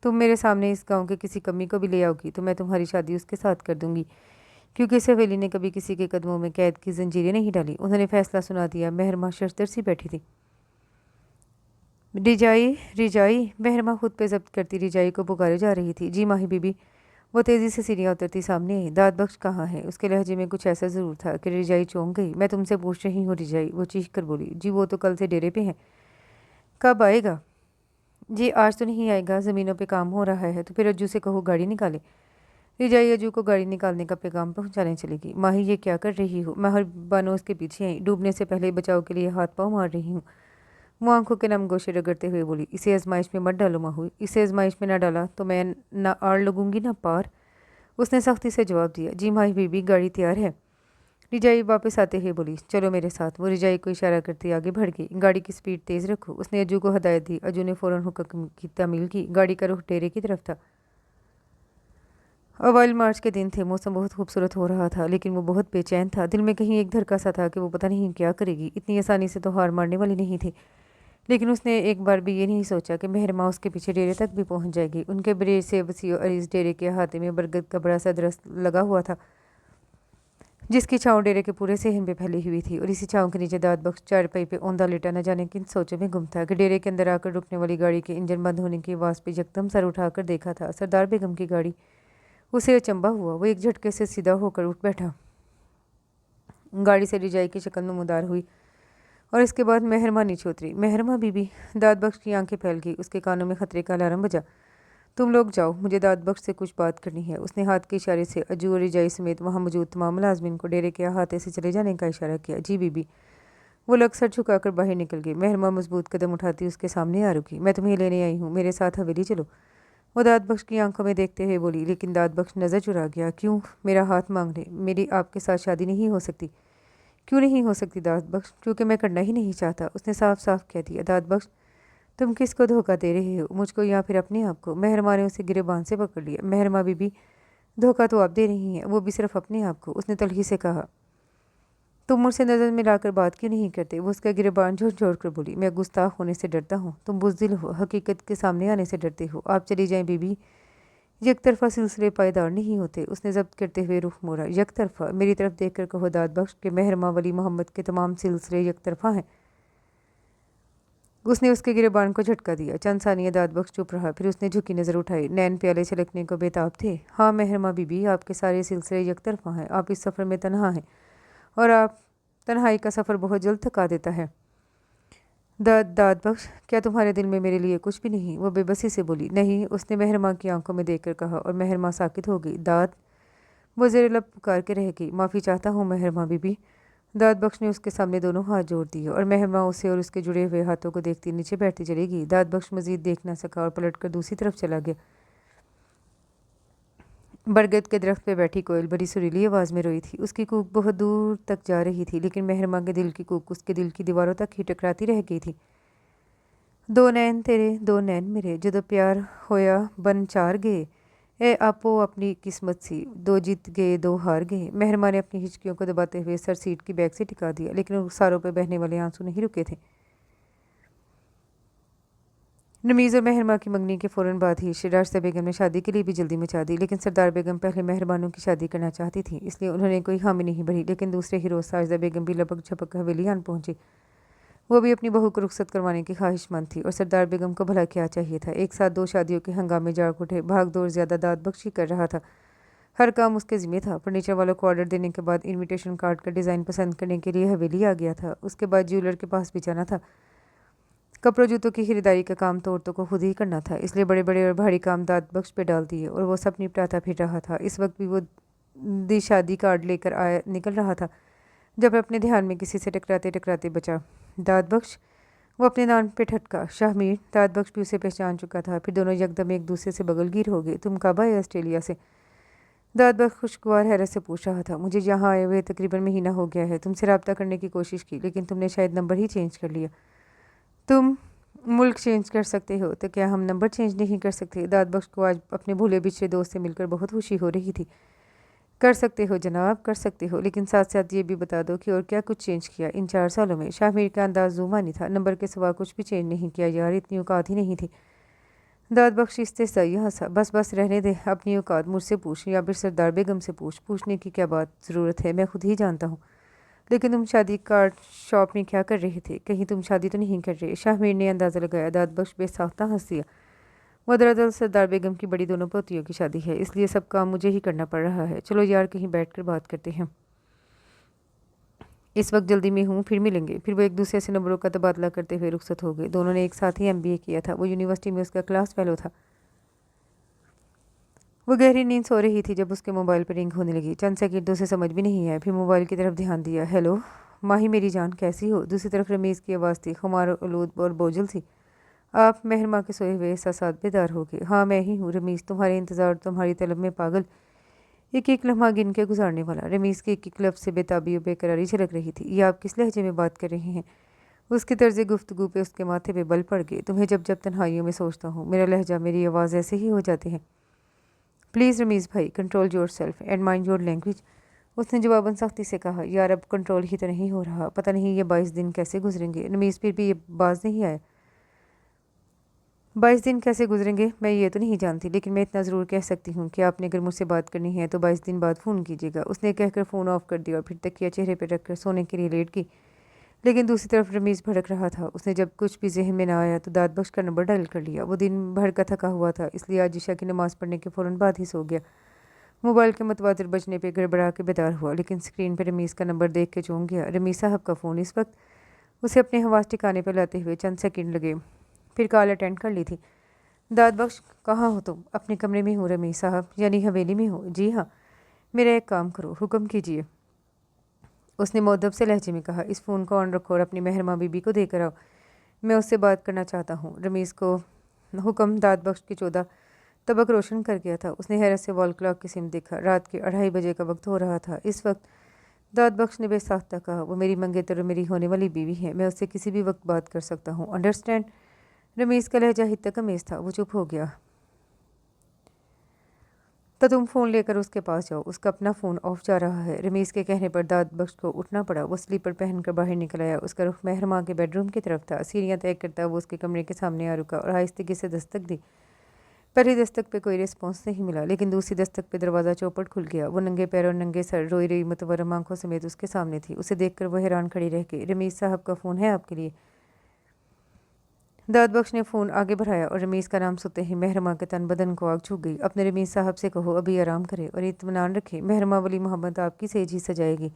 तुम मेरे सामने इस गांव के किसी कमी को भी ले आओगी तो मैं तुम्हारी शादी उसके साथ कर दूंगी, क्योंकि इस हवेली ने कभी किसी के कदमों में कैद की जंजीरें नहीं डाली। उन्होंने फैसला सुना दिया। महरमा शर्तर सी बैठी थी। रिजाई रिजाई, महरमा खुद पे जब्त करती रिजाई को पुकारे जा रही थी। जी माही बीबी। वो तेज़ी से सीढ़ियाँ उतरती सामने आई। दाद बख्श कहाँ है? उसके लहजे में कुछ ऐसा ज़रूर था कि रिजाई चौंक गई। मैं तुमसे पूछ रही हूँ रिजाई, वो चीख कर बोली। जी वो तो कल से डेरे पे है। कब आएगा? जी आज तो नहीं आएगा, ज़मीनों पे काम हो रहा है। तो फिर अज्जू से कहो गाड़ी निकाले। रिजाई अज्जू को गाड़ी निकालने का पैगाम पहुंचाने चलेगी। माही ये क्या कर रही हो? मैं हर बानो उसके पीछे आई। डूबने से पहले बचाव के लिए हाथ पाँव मार रही हूँ। वो आंखों के नम गोशे रगड़ते हुए बोली, इसे आजमाइश में मत डालो माहू, इसे आजमाइश में न डाला तो मैं ना आड़ लगूंगी ना पार। उसने सख्ती से जवाब दिया। जी माही बीबी, गाड़ी तैयार है। रिजाई वापस आते हुए बोली, चलो मेरे साथ। वो रिजाई को इशारा करती आगे बढ़ गई। गाड़ी की स्पीड तेज़ रखो। उसने अज्जू को हदायत दी। अज्जू ने फ़ौरन हुक्म की तामील की। गाड़ी का रुख डेरे की तरफ था। अवाइल मार्च के दिन थे। मौसम बहुत खूबसूरत हो रहा था, लेकिन वो बहुत बेचैन था। दिल में कहीं एक धड़का सा था कि वो पता नहीं क्या करेगी। इतनी आसानी से तो हार मारने वाली नहीं थी, लेकिन उसने एक बार भी ये नहीं सोचा कि महरमा उसके पीछे डेरे तक भी पहुंच जाएगी। उनके बड़े से वसीओ अरीज डेरे के अहाते में बरगद का बड़ा सा दरख्त लगा हुआ था, जिसकी छाँव डेरे के पूरे सहन पे फैली हुई थी। और इसी छाँव के नीचे दाद बख्श चारपाई पे औंधा लेटा न जाने किन सोचों में गुम था कि डेरे के अंदर आकर रुकने वाली गाड़ी के इंजन बंद होने की आवाज़ पे यकदम सर उठाकर देखा था सरदार बेगम की गाड़ी। उसे अचंबा हुआ। वो एक झटके से सीधा होकर उठ बैठा। गाड़ी से रिजाई की शक्ल नमूदार हुई और इसके बाद महरमा नीचे उतरी। महरमा बीबी। दाद बख्श की आंखें फैल गई। उसके कानों में खतरे का अलार्म बजा। तुम लोग जाओ, मुझे दाद बख्श से कुछ बात करनी है। उसने हाथ के इशारे से अज्जू और रिजाई समेत वहाँ मौजूद तमाम मुलाजमीन को डेरे के अहाते से चले जाने का इशारा किया। जी बीबी। वो लोग सर झुकाकर बाहर निकल गए। महरमा मजबूत कदम उठाती उसके सामने आ रुकी। मैं तुम्हें लेने आई हूँ, मेरे साथ हवेली चलो। वो दाद बख्श की आंखों में देखते हुए बोली, लेकिन दाद बख्श नज़र चुरा गया। क्यों? मेरा हाथ मांगने? मेरी आपके साथ शादी नहीं हो सकती। क्यों नहीं हो सकती दाद बख्श? क्योंकि मैं करना ही नहीं चाहता। उसने साफ साफ कह दिया। दाद बख्श, तुम किसको धोखा दे रहे हो, मुझको या फिर अपने आप को? महरमा ने उसे गिरेबान से पकड़ लिया। महरमा बीबी, धोखा तो आप दे रही हैं, वो भी सिर्फ अपने आप को। उसने तलखी से कहा, तुम मुझसे नज़र मिलाकर बात क्यों नहीं करते? वो उसका गिरेबान झोर झोर कर बोली, मैं गुस्ताख होने से डरता हूँ, तुम बुज़दिल हो, हकीकत के सामने आने से डरते हो। आप चली जाएं बीबी, एक तरफा सिलसिले पायदार नहीं होते। उसने जब्त करते हुए रुख मोड़ा। एक तरफा? मेरी तरफ देखकर कहो दाद बख्श कि महरमा वली मोहम्मद के तमाम सिलसिले एक तरफा हैं। उसने उसके गिरेबान को झटका दिया। चंद सानिया दाद बख्श चुप रहा। फिर उसने झुकी नज़र उठाई। नैन प्याले छलकने को बेताब थे। हाँ महरमा बीबी, आपके सारे सिलसिले एक तरफा हैं। आप इस सफ़र में तनहा हैं और आप तन्हाई का सफ़र बहुत जल्द थका देता है। दाद बख्श, क्या तुम्हारे दिल में मेरे लिए कुछ भी नहीं? वो बेबसी से बोली। नहीं। उसने महरमा की आंखों में देखकर कहा और महरमा साकित हो गई। दाद। वो ज़ेर लब पुकार के रह गई। माफ़ी चाहता हूँ महरमा बीबी। दाद बख्श ने उसके सामने दोनों हाथ जोड़ दिए और महरमा उसे और उसके जुड़े हुए हाथों को देखती नीचे बैठती चली गई। दाद बख्श मजीद देख न सका और पलटकर दूसरी तरफ चला गया। बरगद के दरख्त पे बैठी कोयल बड़ी सुरीली आवाज़ में रोई थी। उसकी कूक बहुत दूर तक जा रही थी, लेकिन महरमा के दिल की कूक उसके दिल की दीवारों तक ही टकराती रह गई थी। दो नैन तेरे दो नैन मेरे, जदों प्यार होया बन चार गए, ए आपो अपनी किस्मत सी, दो जीत गए दो हार गए। महरमा ने अपनी हिचकियों को दबाते हुए सर सीट की बैग से टिका दिया, लेकिन रुखसारों पर बहने वाले आंसू नहीं रुके थे। नमीज़ और महरमा की मंगनी के फ़ौरन बाद ही राशिदा बेगम ने शादी के लिए भी जल्दी मचा दी, लेकिन सरदार बेगम पहले मेहरबानों की शादी करना चाहती थी, इसलिए उन्होंने कोई हामी नहीं भरी। लेकिन दूसरे ही रोज़ साजिदा बेगम भी लपक झपक हवेली आन पहुंची। वो भी अपनी बहू को रुखसत करवाने की ख्वाहिशमंद थी और सरदार बेगम को भला क्या चाहिए था। एक साथ दो शादियों के हंगामे जाग उठे। भाग दौड़ ज़्यादा दाद बख्शी कर रहा था। हर काम उसके ज़िम्मे था। फर्नीचर वालों को ऑर्डर देने के बाद इन्विटेशन कार्ड का डिज़ाइन पसंद करने के लिए हवेली आ गया था। उसके बाद ज्वेलर के पास भी जाना था। कपड़ों जूतों की खरीदारी का काम तो औरतों को खुद ही करना था, इसलिए बड़े बड़े और भारी काम दाद बख्श पे डाल दिए और वो सब निपटाता फिर रहा था। इस वक्त भी वो दी शादी कार्ड लेकर आया निकल रहा था जब अपने ध्यान में किसी से टकराते टकराते बचा। दाद बख्श। वो अपने नाम पे ठटका। शाहमीर। दाद बख्श भी उसे पहचान चुका था। फिर दोनों यकदम एक दूसरे से बगलगीर हो गए। तुम कब आए ऑस्ट्रेलिया से? दाद बख्श खुशगवार हैरत से पूछ रहा था। मुझे यहाँ आए हुए तकरीबन महीना हो गया है। तुमसे रब्ता करने की कोशिश की, लेकिन तुमने शायद नंबर ही चेंज कर लिया। तुम मुल्क चेंज कर सकते हो तो क्या हम नंबर चेंज नहीं कर सकते? दाद बख्श को आज अपने भूले बिछड़े दोस्त से मिलकर बहुत खुशी हो रही थी। कर सकते हो जनाब, कर सकते हो, लेकिन साथ साथ ये भी बता दो कि और क्या कुछ चेंज किया इन 4 सालों में? शाहमीर का अंदाज जुबानी था। नंबर के सिवा कुछ भी चेंज नहीं किया यार, इतनी औकात ही नहीं थी। दाद बख्श इस्तेज़ाई हंसा। बस बस रहने दे, अपनी औकात मुझसे पूछ या फिर सरदार बेगम से पूछ। पूछने की क्या बात ज़रूरत है, मैं खुद ही जानता हूँ। लेकिन तुम शादी कार्ड शॉप में क्या कर रहे थे? कहीं तुम शादी तो नहीं कर रहे? शाहमीर ने अंदाज़ा लगाया। दाद बख्श बेसाख्ता हंस दिया। वो दरअसल सरदार बेगम की बड़ी दोनों पोतियों की शादी है, इसलिए सब काम मुझे ही करना पड़ रहा है। चलो यार, कहीं बैठ कर बात करते हैं। इस वक्त जल्दी में हूँ, फिर मिलेंगे। फिर वो एक दूसरे से नंबरों का तबादला करते हुए रुखसत हो गए। दोनों ने एक साथ ही MBA किया था। वो यूनिवर्सिटी में उसका क्लास फेलो था। वो गहरी नींद सो रही थी जब उसके मोबाइल पर रिंग होने लगी। चंद सेकंड तो उसे समझ भी नहीं आया। फिर मोबाइल की तरफ ध्यान दिया। हेलो माही, मेरी जान, कैसी हो? दूसरी तरफ रमीज़ की आवाज़ थी, खुमार आलूद और बोझल सी। आप मेहरमा के सोए हुए एहसासात बेदार हो गए। हाँ मैं ही हूँ रमीज़, तुम्हारे इंतज़ार, तुम्हारी तलब में पागल, एक एक लम्हा गिन के गुजारने वाला। रमीज़ के एक लफ्ज़ से बेताबी और बेकरारी झलक रही थी। ये आप किस लहजे में बात कर रहे हैं? उसके तर्ज गुफ्तगू पे उसके माथे पे बल पड़ गए। तुम्हें जब जब तन्हाइयों में सोचता हूँ, मेरा लहजा, मेरी आवाज़ ऐसे ही हो जाते हैं। प्लीज़ रमीज़ भाई, control your self and mind your language. उसने जवाबन सख्ती से कहा। यार अब कंट्रोल ही तो नहीं हो रहा। पता नहीं ये 22 दिन कैसे गुजरेंगे। रमीज़ फिर भी ये बाज नहीं आया। 22 दिन कैसे गुजरेंगे मैं ये तो नहीं जानती, लेकिन मैं इतना ज़रूर कह सकती हूँ कि आपने अगर मुझसे बात करनी है तो 22 दिन बाद फ़ोन कीजिएगा। उसने कहकर फ़ोन ऑफ कर दिया और फिर तकिया चेहरे पर रखकर सोने के लिए लेट गई। लेकिन दूसरी तरफ रमीज़ भड़क रहा था। उसने जब कुछ भी जहन में ना आया तो दाद बख्श का नंबर डायल कर लिया। वो दिन भर का थका हुआ था, इसलिए आज ईशा की नमाज़ पढ़ने के फ़ौरन बाद ही सो गया। मोबाइल के मुतवातिर बजने पे गड़बड़ा के बेदार हुआ, लेकिन स्क्रीन पर रमीज़ का नंबर देख के चौंक गया। रमीज़ साहब का फ़ोन। इस वक्त उसे अपने हवास ठिकाने पर लाते हुए चंद सेकंड लगे, फिर कॉल अटेंड कर ली थी। दाद बख्श, कहाँ हो तुम? अपने कमरे में हूँ रमीज़ साहब, यानी हवेली में हो? जी हाँ। मेरा एक काम करो, हुक्म कीजिए, उसने मुअद्दब से लहजे में कहा। इस फ़ोन को ऑन रखो और अपनी मेहरमा बीबी को देकर आओ, मैं उससे बात करना चाहता हूँ। रमीज़ को हुक्म दाद बख्श की 14 तबक रोशन कर गया था। उसने हैरत से वॉल क्लॉक की सिम देखा। रात के 2:30 बजे का वक्त हो रहा था। इस वक्त दाद बख्श ने बेसाख्ता कहा। वो मेरी मंगेतर और मेरी होने वाली बीवी है, मैं उससे किसी भी वक्त बात कर सकता हूँ, अंडरस्टैंड? रमीज़ का लहजा हित्तकमीज़ था। वो चुप हो गया। तो तुम फ़ोन लेकर उसके पास जाओ, उसका अपना फ़ोन ऑफ जा रहा है। रमीज़ के कहने पर दाद बख्श को उठना पड़ा। वो स्लीपर पहनकर बाहर निकल आया। उसका रुख मेहरमा के बेडरूम की तरफ था। सीढ़ियाँ तय करता वो उसके कमरे के सामने आ रुका और आहिस्तगी से दस्तक दी। पहली दस्तक पे कोई रिस्पॉन्स नहीं मिला, लेकिन दूसरी दस्तक पे दरवाज़ा चौपट खुल गया। वो नंगे पैर और नंगे सर, रोई रही मुतवरम आंखों समेत उसके सामने थी। उसे देखकर वो हैरान खड़ी रह गई। रमीज़ साहब का फ़ोन है आपके लिए। दाद बख्श ने फ़ोन आगे बढ़ाया और रमीज़ का नाम सुनते ही मेहरमा के तन बदन को आग छू गई। अपने रमीज़ साहब से कहो अभी आराम करे और इत्मीनान रखे, मेहरमा वाली मोहब्बत आपकी सेज ही सजाएगी।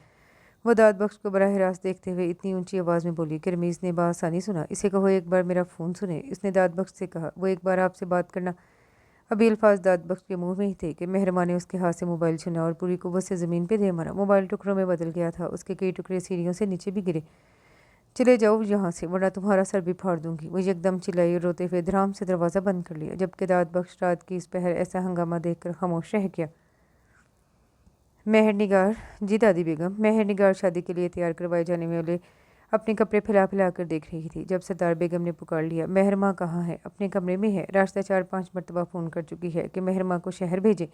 वो दाद बख्श को बराह रास्त देखते हुए इतनी ऊंची आवाज़ में बोली कि रमीज़ ने बासानी सुना। इसे कहो एक बार मेरा फ़ोन सुने, इसने दाद बख्श से कहा। वो एक बार आपसे बात करना। अभी अल्फाज दाद बख्श के मुंह में ही थे कि मेहरमा ने उसके हाथ से मोबाइल छीना और पूरी कुव्वत से ज़मीन पे दे मारा। मोबाइल टुकड़ों में बदल गया था। उसके कई टुकड़े सीढ़ियों से नीचे भी गिरे। चले जाओ यहाँ से, वरना तुम्हारा सर भी फाड़ दूंगी। वो एकदम चिल्लाई और रोते हुए धड़ाम से दरवाज़ा बंद कर लिया। जबकि दाद बख्श रात की इस पहर ऐसा हंगामा देखकर खामोश रह गया। मेहर निगार, जी दादी बेगम। मेहर निगार शादी के लिए तैयार करवाए जाने वाले अपने कपड़े फैला फैला कर देख रही थी जब सरदार बेगम ने पुकार लिया। मेहरमा कहाँ है? अपने कमरे में है। रास्ता 4-5 मरतबा फ़ोन कर चुकी है कि मेहरमा को शहर भेजे,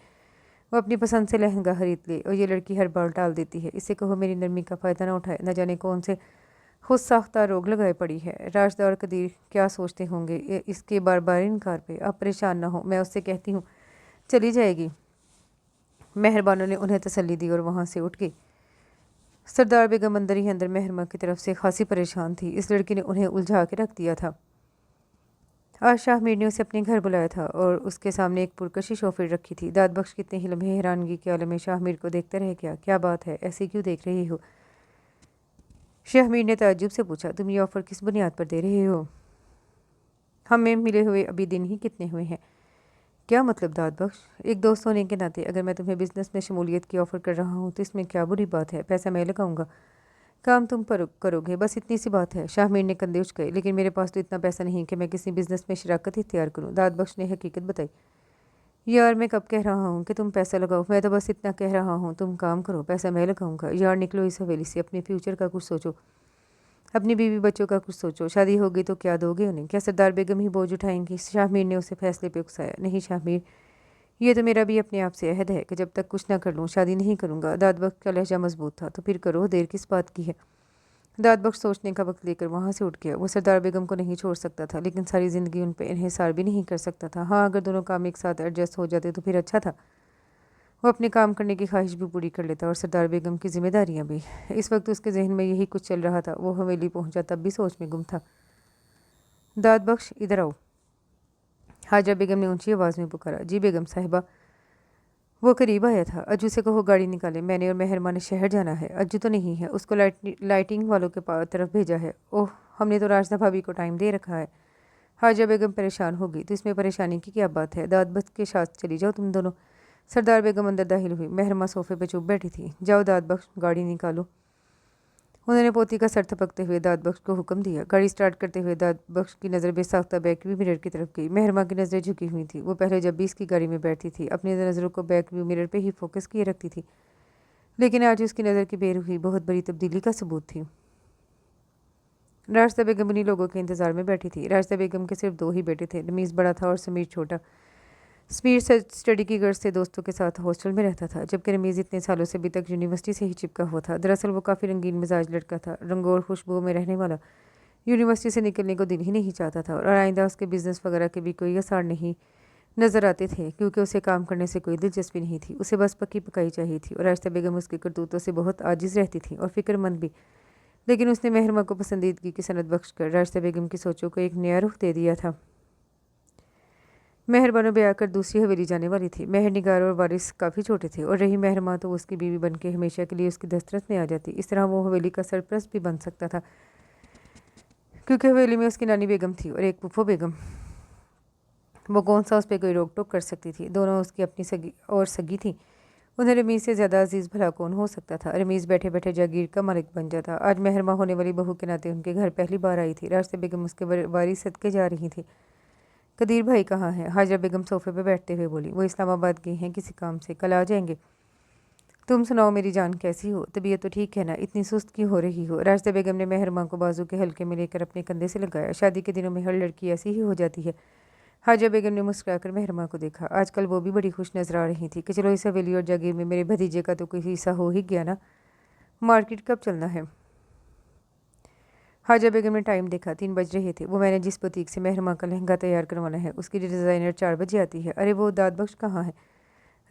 वो अपनी पसंद से लहंगा खरीद ले। और ये लड़की हर बार टाल देती है। इससे कहो मेरी नरमी का फ़ायदा ना उठाए, न जाने कौन से खुद साख्ता रोग लगाए पड़ी है। राशदा और कदीर क्या सोचते होंगे इसके बार बार इनकार पे। आप परेशान ना हो, मैं उससे कहती हूँ चली जाएगी। मेहरबानों ने उन्हें तसल्ली दी और वहाँ से उठ गई। सरदार बेगम अंदर ही अंदर मेहरमा की तरफ से खासी परेशान थी। इस लड़की ने उन्हें उलझा के रख दिया था। आज शाहमीर ने उसे अपने घर बुलाया था और उसके सामने एक पुरकशिश ऑफर रखी थी। दाद बख्श कितने ही लम्हे हैरानगी के आलम में शाहमीर को देखते रह गया। क्या बात है, ऐसे क्यों देख रही हो? शाहमीर ने ताज्जुब से पूछा। तुम ये ऑफ़र किस बुनियाद पर दे रहे हो? हमें मिले हुए अभी दिन ही कितने हुए हैं? क्या मतलब दाद बख्श? एक दोस्त होने के नाते अगर मैं तुम्हें बिज़नेस में शमूलियत की ऑफ़र कर रहा हूँ तो इसमें क्या बुरी बात है? पैसा मैं लगाऊंगा, काम तुम पर करोगे, बस इतनी सी बात है। शाहमीर ने कंधे उचकाए। लेकिन मेरे पास तो इतना पैसा नहीं कि मैं किसी बिज़नेस में शराकत इख्तियार करूँ। दाद बख्श ने हकीकत बताई। यार मैं कब कह रहा हूँ कि तुम पैसा लगाओ, मैं तो बस इतना कह रहा हूँ तुम काम करो, पैसा मैं लगाऊंगा। यार निकलो इस हवेली से, अपने फ्यूचर का कुछ सोचो, अपनी बीवी बच्चों का कुछ सोचो। शादी होगी तो क्या दोगे उन्हें? क्या सरदार बेगम ही बोझ उठाएंगी? शाहमीर ने उसे फैसले पे उकसाया। नहीं शाहमीर, ये तो मेरा भी अपने आप से अहद है कि जब तक कुछ ना कर लूँ शादी नहीं करूँगा। दाद बख्श का लहजा मजबूत था। तो फिर करो, देर किस बात की है? दाद बख्श सोचने का वक्त लेकर वहाँ से उठ गया। वो सरदार बेगम को नहीं छोड़ सकता था, लेकिन सारी ज़िंदगी उन पर इन्हिसार भी नहीं कर सकता था। हाँ, अगर दोनों काम एक साथ एडजस्ट हो जाते तो फिर अच्छा था। वो अपने काम करने की ख्वाहिश भी पूरी कर लेता और सरदार बेगम की जिम्मेदारियाँ भी। इस वक्त उसके जहन में यही कुछ चल रहा था। वो हवेली पहुँचा तब भी सोच में गुम था। दाद बख्श, इधर आओ। हाजरा बेगम ने ऊंची आवाज़ में पुकारा। जी बेगम साहिबा। वो करीब आया था। अज्जू से कहो गाड़ी निकाले, मैंने और मेहरमा ने शहर जाना है। अज्जू तो नहीं है, उसको लाइटिंग वालों के तरफ भेजा है। ओह, हमने तो राशदा भाभी को टाइम दे रखा है। हाजरा बेगम परेशान होगी। तो इसमें परेशानी की क्या बात है? दाद बख्श के साथ चली जाओ तुम दोनों। सरदार बेगम अंदर दाखिल हुई। मेहरमा सोफे पर चुप बैठी थी। जाओ दाद बख्श, गाड़ी निकालो। उन्होंने पोती का सर थपकते हुए दाद बख्श को हुक्म दिया। गाड़ी स्टार्ट करते हुए दाद बख्श की नज़र बेसाख्ता बैक व्यू मिरर की तरफ गई। मेहरमा की नज़रें झुकी हुई थी। वो पहले जब भी इसकी गाड़ी में बैठती थी अपनी नज़रों को बैक व्यू मिरर पे ही फोकस किए रखती थी, लेकिन आज उसकी नज़र की बेरुखी बहुत बड़ी तब्दीली का सबूत थी। राशिदा बेगम उन्हीं लोगों के इंतज़ार में बैठी थी। राशिदा बेगम के सिर्फ 2 ही बेटे थे। रमीज़ बड़ा था और समीर छोटा। समीर स्टडी की गर्ज से दोस्तों के साथ हॉस्टल में रहता था, जबकि रमीज़ इतने सालों से अभी तक यूनिवर्सिटी से ही चिपका हुआ था। दरअसल वो काफ़ी रंगीन मिजाज लड़का था, रंगों और खुशबू में रहने वाला। यूनिवर्सिटी से निकलने को दिल ही नहीं चाहता था और आइंदा उसके बिज़नेस वगैरह के भी कोई आसार नहीं नज़र आते थे, क्योंकि उसे काम करने से कोई दिलचस्पी नहीं थी। उसे बस पक्की पकाई चाहिए थी। और राशिदा बेगम उसके करतूतों से बहुत आजिज़ रहती थी और फ़िक्रमंद भी। लेकिन उसने मेहरमा को पसंदीदगी की सनद बख्श कर राशिदा बेगम की सोचों को एक नया रुख दे दिया था। मेहर बनो ब्याह कर दूसरी हवेली जाने वाली थी। मेहर, निगार और वारिस काफ़ी छोटे थे और रही मेहरमा तो उसकी बीवी बन के हमेशा के लिए उसकी दस्तरस में आ जाती। इस तरह वो हवेली का सरप्रस्त भी बन सकता था, क्योंकि हवेली में उसकी नानी बेगम थी और एक पुप्पो बेगम। वो कौन सा उस पर कोई रोक टोक कर सकती थी? दोनों उसकी अपनी सगी थी। उन्हें रमीज़ से ज़्यादा अजीज़ भला कौन हो सकता था? रमीज़ बैठे बैठे जागीर का मालिक बन जाता। आज मेहरमा होने वाली बहू के नाते उनके घर पहली बार आई थी। राशिदा बेगम उसके वारी सदके जा रही थी। कदीर भाई कहाँ हैं? हाजरा बेगम सोफे पे बैठते हुए बोली। वो इस्लामाबाद गई हैं किसी काम से, कल आ जाएंगे। तुम सुनाओ मेरी जान, कैसी हो? तबीयत तो ठीक है ना? इतनी सुस्त क्यों हो रही हो? राशिदा बेगम ने मेहरमा को बाजू के हल्के में लेकर अपने कंधे से लगाया। शादी के दिनों में हर लड़की ऐसी ही हो जाती है। हाजरा बेगम ने मुस्कुराकर मेहरमा को देखा। आजकल वो भी बड़ी खुश नजर आ रही थी कि चलो इस हवेली और जागीर में मेरे भतीजे का तो कोई हिस्सा हो ही गया ना। मार्केट कब चलना है? हाजरा बेगम ने टाइम देखा, 3 बज रहे थे। वो मैंने जिस बुटीक से मेहरमा का लहंगा तैयार करवाना है उसकी डिज़ाइनर 4 बजे आती है। अरे वो दाद बख्श कहाँ है?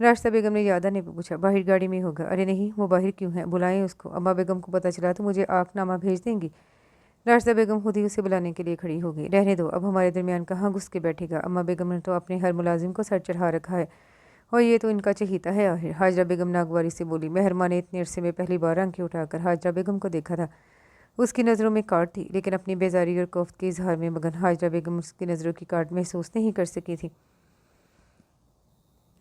राशिदा बेगम ने याद आने पर पूछा। बाहर गाड़ी में होगा। अरे नहीं, वो बाहर क्यों है? बुलाएं उसको। अम्मा बेगम को पता चला तो मुझे आंकनामा भेज देंगी। राशिदा बेगम खुद ही उसे बुलाने के लिए खड़ी हो गई। रहने दो, अब हमारे दरमियान कहाँ घुस के बैठेगा। अम्मा बेगम ने तो अपने हर मुलाजिम को सर चढ़ा रखा है और ये तो इनका चहीता है आखिर। हाजरा बेगम नागवारी से बोली। मेहरमा ने इतने अरसे में पहली बार आंखें उठाकर हाजरा बेगम को देखा था। उसकी नज़रों में काट थी, लेकिन अपनी बेजारी और कोफ्त के इजहार में मगन हाजरा बेगम उसकी नज़रों की काट महसूस नहीं कर सकी थी।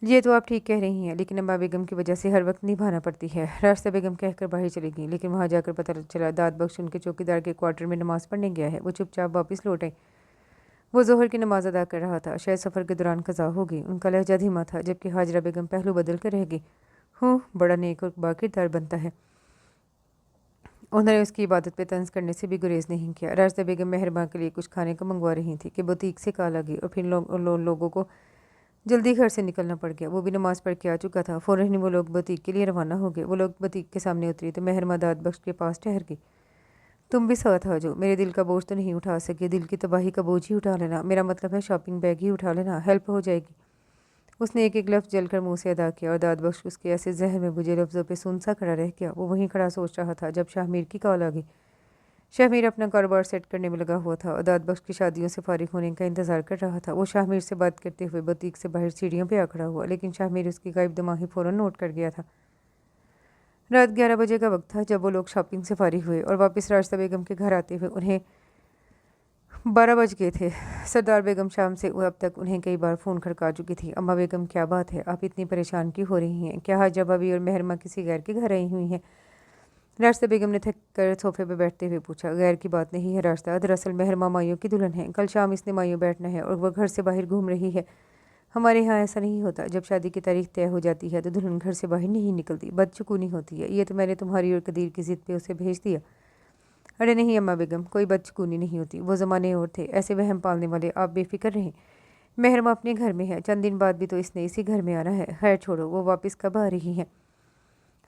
ये तो आप ठीक कह रही हैं, लेकिन अम्मा बेगम की वजह से हर वक्त निभाना पड़ती है। राशिदा बेगम कहकर बाहर चली गई, लेकिन वहाँ जाकर पता चला दाद बख्श उनके चौकीदार के क्वार्टर में नमाज़ पढ़ने गया है। वो चुपचाप वापस लौट आई। वो जोहर की नमाज अदा कर रहा था। शायद सफ़र के दौरान कज़ा हो गई। उनका लहजा धीमा था, जबकि हाजरा बेगम पहलू बदल कर रह गई। हूँ, बड़ा नेक और बाकिरदार बनता है। उन्होंने उसकी इबादत पे तंज करने से भी गुरेज नहीं किया। राशिदा बेगम मेहरबान के लिए कुछ खाने को मंगवा रही थी कि बुटीक से कॉल आ गई और फिर लोगों को जल्दी घर से निकलना पड़ गया। वो भी नमाज पढ़ के आ चुका था। फ़ौरन ही वो लोग बुटीक के लिए रवाना हो गए। वो लोग बुटीक के सामने उतरी तो मेहरमा दाद बख्श के पास ठहर गई। तुम भी साथ आ जाओ। मेरे दिल का बोझ तो नहीं उठा सके, दिल की तबाही का बोझ ही उठा लेना। मेरा मतलब है शॉपिंग बैग ही उठा लेना, हेल्प हो जाएगी। उसने एक एक लफ्ज़ जलकर मुंह से अदा किया और दाद बख्श उसके ऐसे जहर में बुझे लफ्ज़ों पे सुन सा खड़ा रह गया। वो वहीं खड़ा सोच रहा था जब शाहमीर की कॉल आ गई। शाहमीर अपना कारोबार सेट करने में लगा हुआ था और दाद बख्श की शादियों से फारिग होने का इंतज़ार कर रहा था। वो शाहमीर से बात करते हुए बुटीक से बाहर सीढ़ियों पर आ खड़ा हुआ, लेकिन शाहमीर उसकी गायब दिमागी फ़ौरन नोट कर गया था। रात 11 बजे का वक्त था जब वो लोग शॉपिंग से फारिग हुए और वापस राशिदा बेगम के घर आते हुए उन्हें 12 बज गए थे। सरदार बेगम शाम से अब तक उन्हें कई बार फ़ोन खड़का चुकी थी। अम्मा बेगम, क्या बात है? आप इतनी परेशान क्यों हो रही हैं? क्या हाजरा भाभी और मेहरमा किसी गैर के घर आई हुई हैं? राशिदा बेगम ने थक कर सोफे पर बैठते हुए पूछा। गैर की बात नहीं है राशिदा, दरअसल मेहरमा माइयों की दुल्हन है। कल शाम इसने माइयों बैठना है और वह घर से बाहर घूम रही है। हमारे यहाँ ऐसा नहीं होता। जब शादी की तारीख तय हो जाती है तो दुल्हन घर से बाहर नहीं निकलती, बदचुकूनी होती है। ये तो मैंने तुम्हारी और कदीर की ज़िद पे उसे भेज दिया। अरे नहीं अम्मा बेगम, कोई बदचुकूनी नहीं होती। वो ज़माने और थे, ऐसे वहम पालने वाले। आप बेफिक्र रहें। मेहरमा अपने घर में है, चंद दिन बाद भी तो इसने इसी घर में आना है। खैर छोड़ो, वो वापस कब आ रही हैं?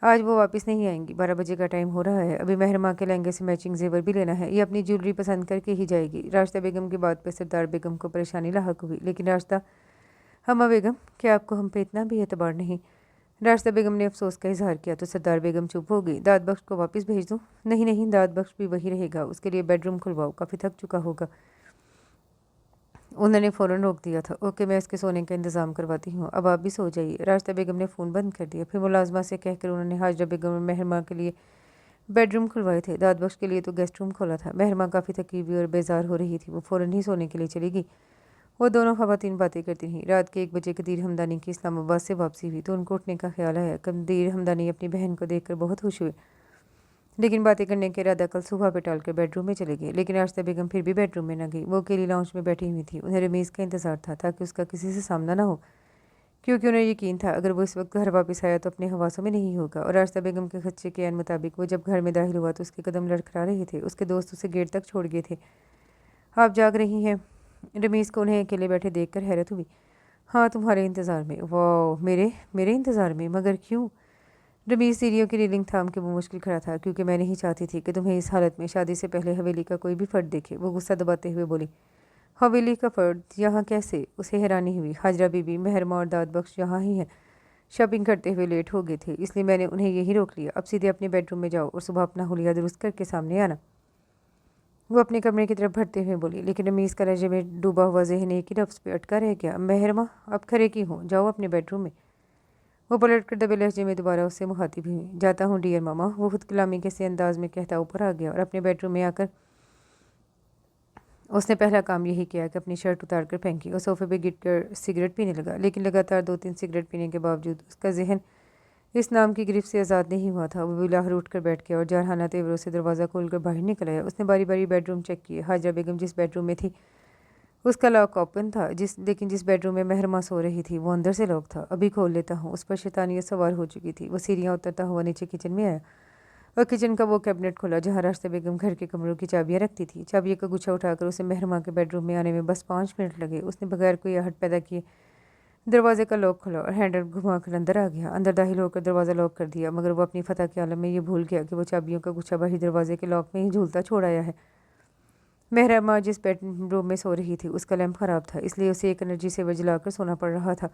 आज वो वापस नहीं आएंगी, 12 बजे का टाइम हो रहा है। अभी महरमा के लहंगे से मैचिंग जेवर भी लेना है। ये अपनी ज्वेलरी पसंद करके ही जाएगी। राशिदा बेगम की बात पर सरदार बेगम को परेशानी लाहक हुई, लेकिन राशिदा हमा बेगम, क्या आपको हम पे इतना भी एतबार नहीं? राशिदा बेगम ने अफसोस का इजहार किया तो सरदार बेगम चुप हो गई। दाद बख्श को वापस भेज दूँ? नहीं नहीं, दाद बख्श भी वही रहेगा, उसके लिए बेडरूम खुलवाओ, काफ़ी थक चुका होगा। उन्होंने फ़ौरन रोक दिया था। ओके, मैं इसके सोने का इंतज़ाम करवाती हूँ, अब आप भी सो जाइए। राशिदा बेगम ने फ़ोन बंद कर दिया। फिर मुलाजमा से कहकर उन्होंने हाजरा बेगम और महरमा के लिए बेडरूम खुलवाए थे। दाद बख्श के लिए तो गेस्ट रूम खोला था। महरमा काफ़ी थकी हुई और बेजार हो रही थी। वो फ़ौरन ही सोने के लिए चली गई। वो दोनों ख़वातीन बातें करती रहीं। रात के 1 बजे कदीर हमदानी की इस्लामाबाद से वापसी हुई तो उनको उठने का ख्याल आया। कदीर हमदानी अपनी बहन को देखकर बहुत खुश हुए, लेकिन बातें करने के इरादा कल सुबह पे टालकर बेडरूम में चले गए। लेकिन राशिदा बेगम फिर भी बेडरूम में न गई। वो अकेली लाउंज में बैठी हुई थी। उन्हें रमीज़ का इंतज़ार था ताकि उसका किसी से सामना ना हो, क्योंकि उन्हें यकीन था अगर वो इस वक्त घर वापस आया तो अपने हवासों में नहीं होगा। और राशिदा बेगम के खदशे के ऐन मुताबिक वो जब घर में दाखिल हुआ तो उसके कदम लड़खड़ा रहे थे। उसके दोस्त उसे गेट तक छोड़ गए थे। आप जाग रही हैं? रमीज़ को उन्हें अकेले बैठे देखकर हैरत हुई। हाँ, तुम्हारे इंतज़ार में। वाह, मेरे मेरे इंतज़ार में? मगर क्यों? रमीज़ सीढ़ियों की रेलिंग थाम के वो मुश्किल खड़ा था। क्योंकि मैं नहीं चाहती थी कि तुम्हें इस हालत में शादी से पहले हवेली का कोई भी फ़र्द देखे। वो गुस्सा दबाते हुए बोली। हवेली का फ़र्द यहाँ कैसे? उसे हैरानी हुई। हाजरा बीबी, महरमा और दाद बख्श यहाँ ही हैं। शॉपिंग करते हुए लेट हो गए थे, इसलिए मैंने उन्हें यही रोक लिया। अब सीधे अपने बेडरूम में जाओ और सुबह अपना हुलिया दुरुस्त करके सामने आना। वो अपने कमरे की तरफ बढ़ते हुए बोली, लेकिन रमीज़ का लहजे में डूबा हुआ जहन एक ही लफ्ज़ पे अटका रह गया। महरमा, अब खरे की हूँ, जाओ अपने बेडरूम में। वो पलट कर दबे लहजे में दोबारा उससे मुखातिब हुई। जाता हूँ डियर मामा। वो खुद कलामी के से अंदाज में कहता ऊपर आ गया और अपने बेडरूम में आकर उसने पहला काम यही किया कि अपनी शर्ट उतार कर फेंकी और सोफे पे गिर कर सिगरेट पीने लगा। लेकिन लगातार 2-3 सिगरेट पीने के बावजूद उसका जहन इस नाम की गिरफ्त से आज़ाद नहीं हुआ था। वो बिलाहर उठ कर बैठ गया और जारहाना तेवरों से दरवाज़ा खोलकर बाहर निकल आया। उसने बारी बारी बेडरूम चेक किए। हाजरा बेगम जिस बेडरूम में थी उसका लॉक ओपन था, लेकिन जिस बेडरूम में महरमा सो रही थी वो अंदर से लॉक था। अभी खोल लेता हूँ। उस पर शैतानियत सवार हो चुकी थी। वो सीढ़ियाँ उतरता हुआ नीचे किचन में आया और किचन का वो कैबिनेट खोला जहाँ राशिदा बेगम घर के कमरों की चाबियाँ रखती थी। चाबियों का गुच्छा उठाकर उसे महरमा के बेडरूम में आने में बस 5 मिनट लगे। उसने बगैर कोई आहट पैदा किए दरवाजे का लॉक खोला और हैंडल घुमाकर अंदर आ गया। अंदर दाखिल होकर दरवाज़ा लॉक कर दिया, मगर वो अपनी फतह के आलम में ये भूल गया कि वो चाबियों का गुच्छा बाहरी दरवाजे के लॉक में ही झूलता छोड़ आया है। महरमा जिस बेडरूम में सो रही थी उसका लैंप ख़राब था, इसलिए उसे एक एनर्जी सेवर जलाकर सोना पड़ रहा था।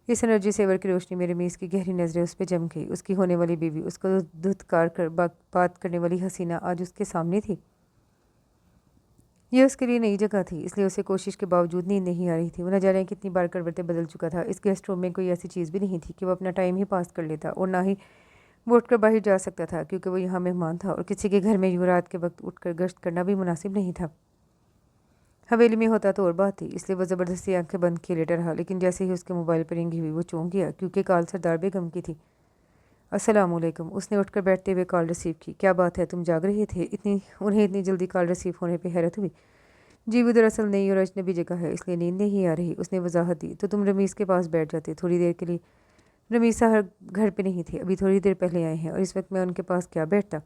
इस एनर्जी सेवर की रोशनी में रमीज़ की गहरी नज़रें उस पर जम गई। उसकी होने वाली बीवी, उसको धुतकार कर बात करने वाली हसीना आज उसके सामने थी। यह उसके लिए नई जगह थी, इसलिए उसे कोशिश के बावजूद नींद नहीं आ रही थी। वो न जाने कितनी बार करवटें बदल चुका था। इस गेस्ट रूम में कोई ऐसी चीज़ भी नहीं थी कि वो अपना टाइम ही पास कर लेता, और ना ही वो उठकर बाहर जा सकता था, क्योंकि वो यहाँ मेहमान था और किसी के घर में यूँ रात के वक्त उठकर गश्त करना भी मुनासिब नहीं था। हवेली में होता तो और बात थी, इसलिए वो ज़बरदस्ती आंखें बंद किए लेटा रहा। लेकिन जैसे ही उसके मोबाइल पर रिंग हुई वो चौंक गया, क्योंकि कॉल सरदार बेगम की थी। अस्सलामुअलैकुम। उसने उठकर बैठते हुए कॉल रिसीव की। क्या बात है, तुम जाग रहे थे? उन्हें इतनी जल्दी कॉल रिसीव होने पर हैरत हुई। जी, वो दरअसल नई और अजनबी जगह है, इसलिए नींद नहीं आ रही। उसने वजाहत दी। तो तुम रमीज़ के पास बैठ जाते थोड़ी देर के लिए। रमीज़ साहब घर पे नहीं थे, अभी थोड़ी देर पहले आए हैं, और इस वक्त मैं उनके पास क्या बैठता?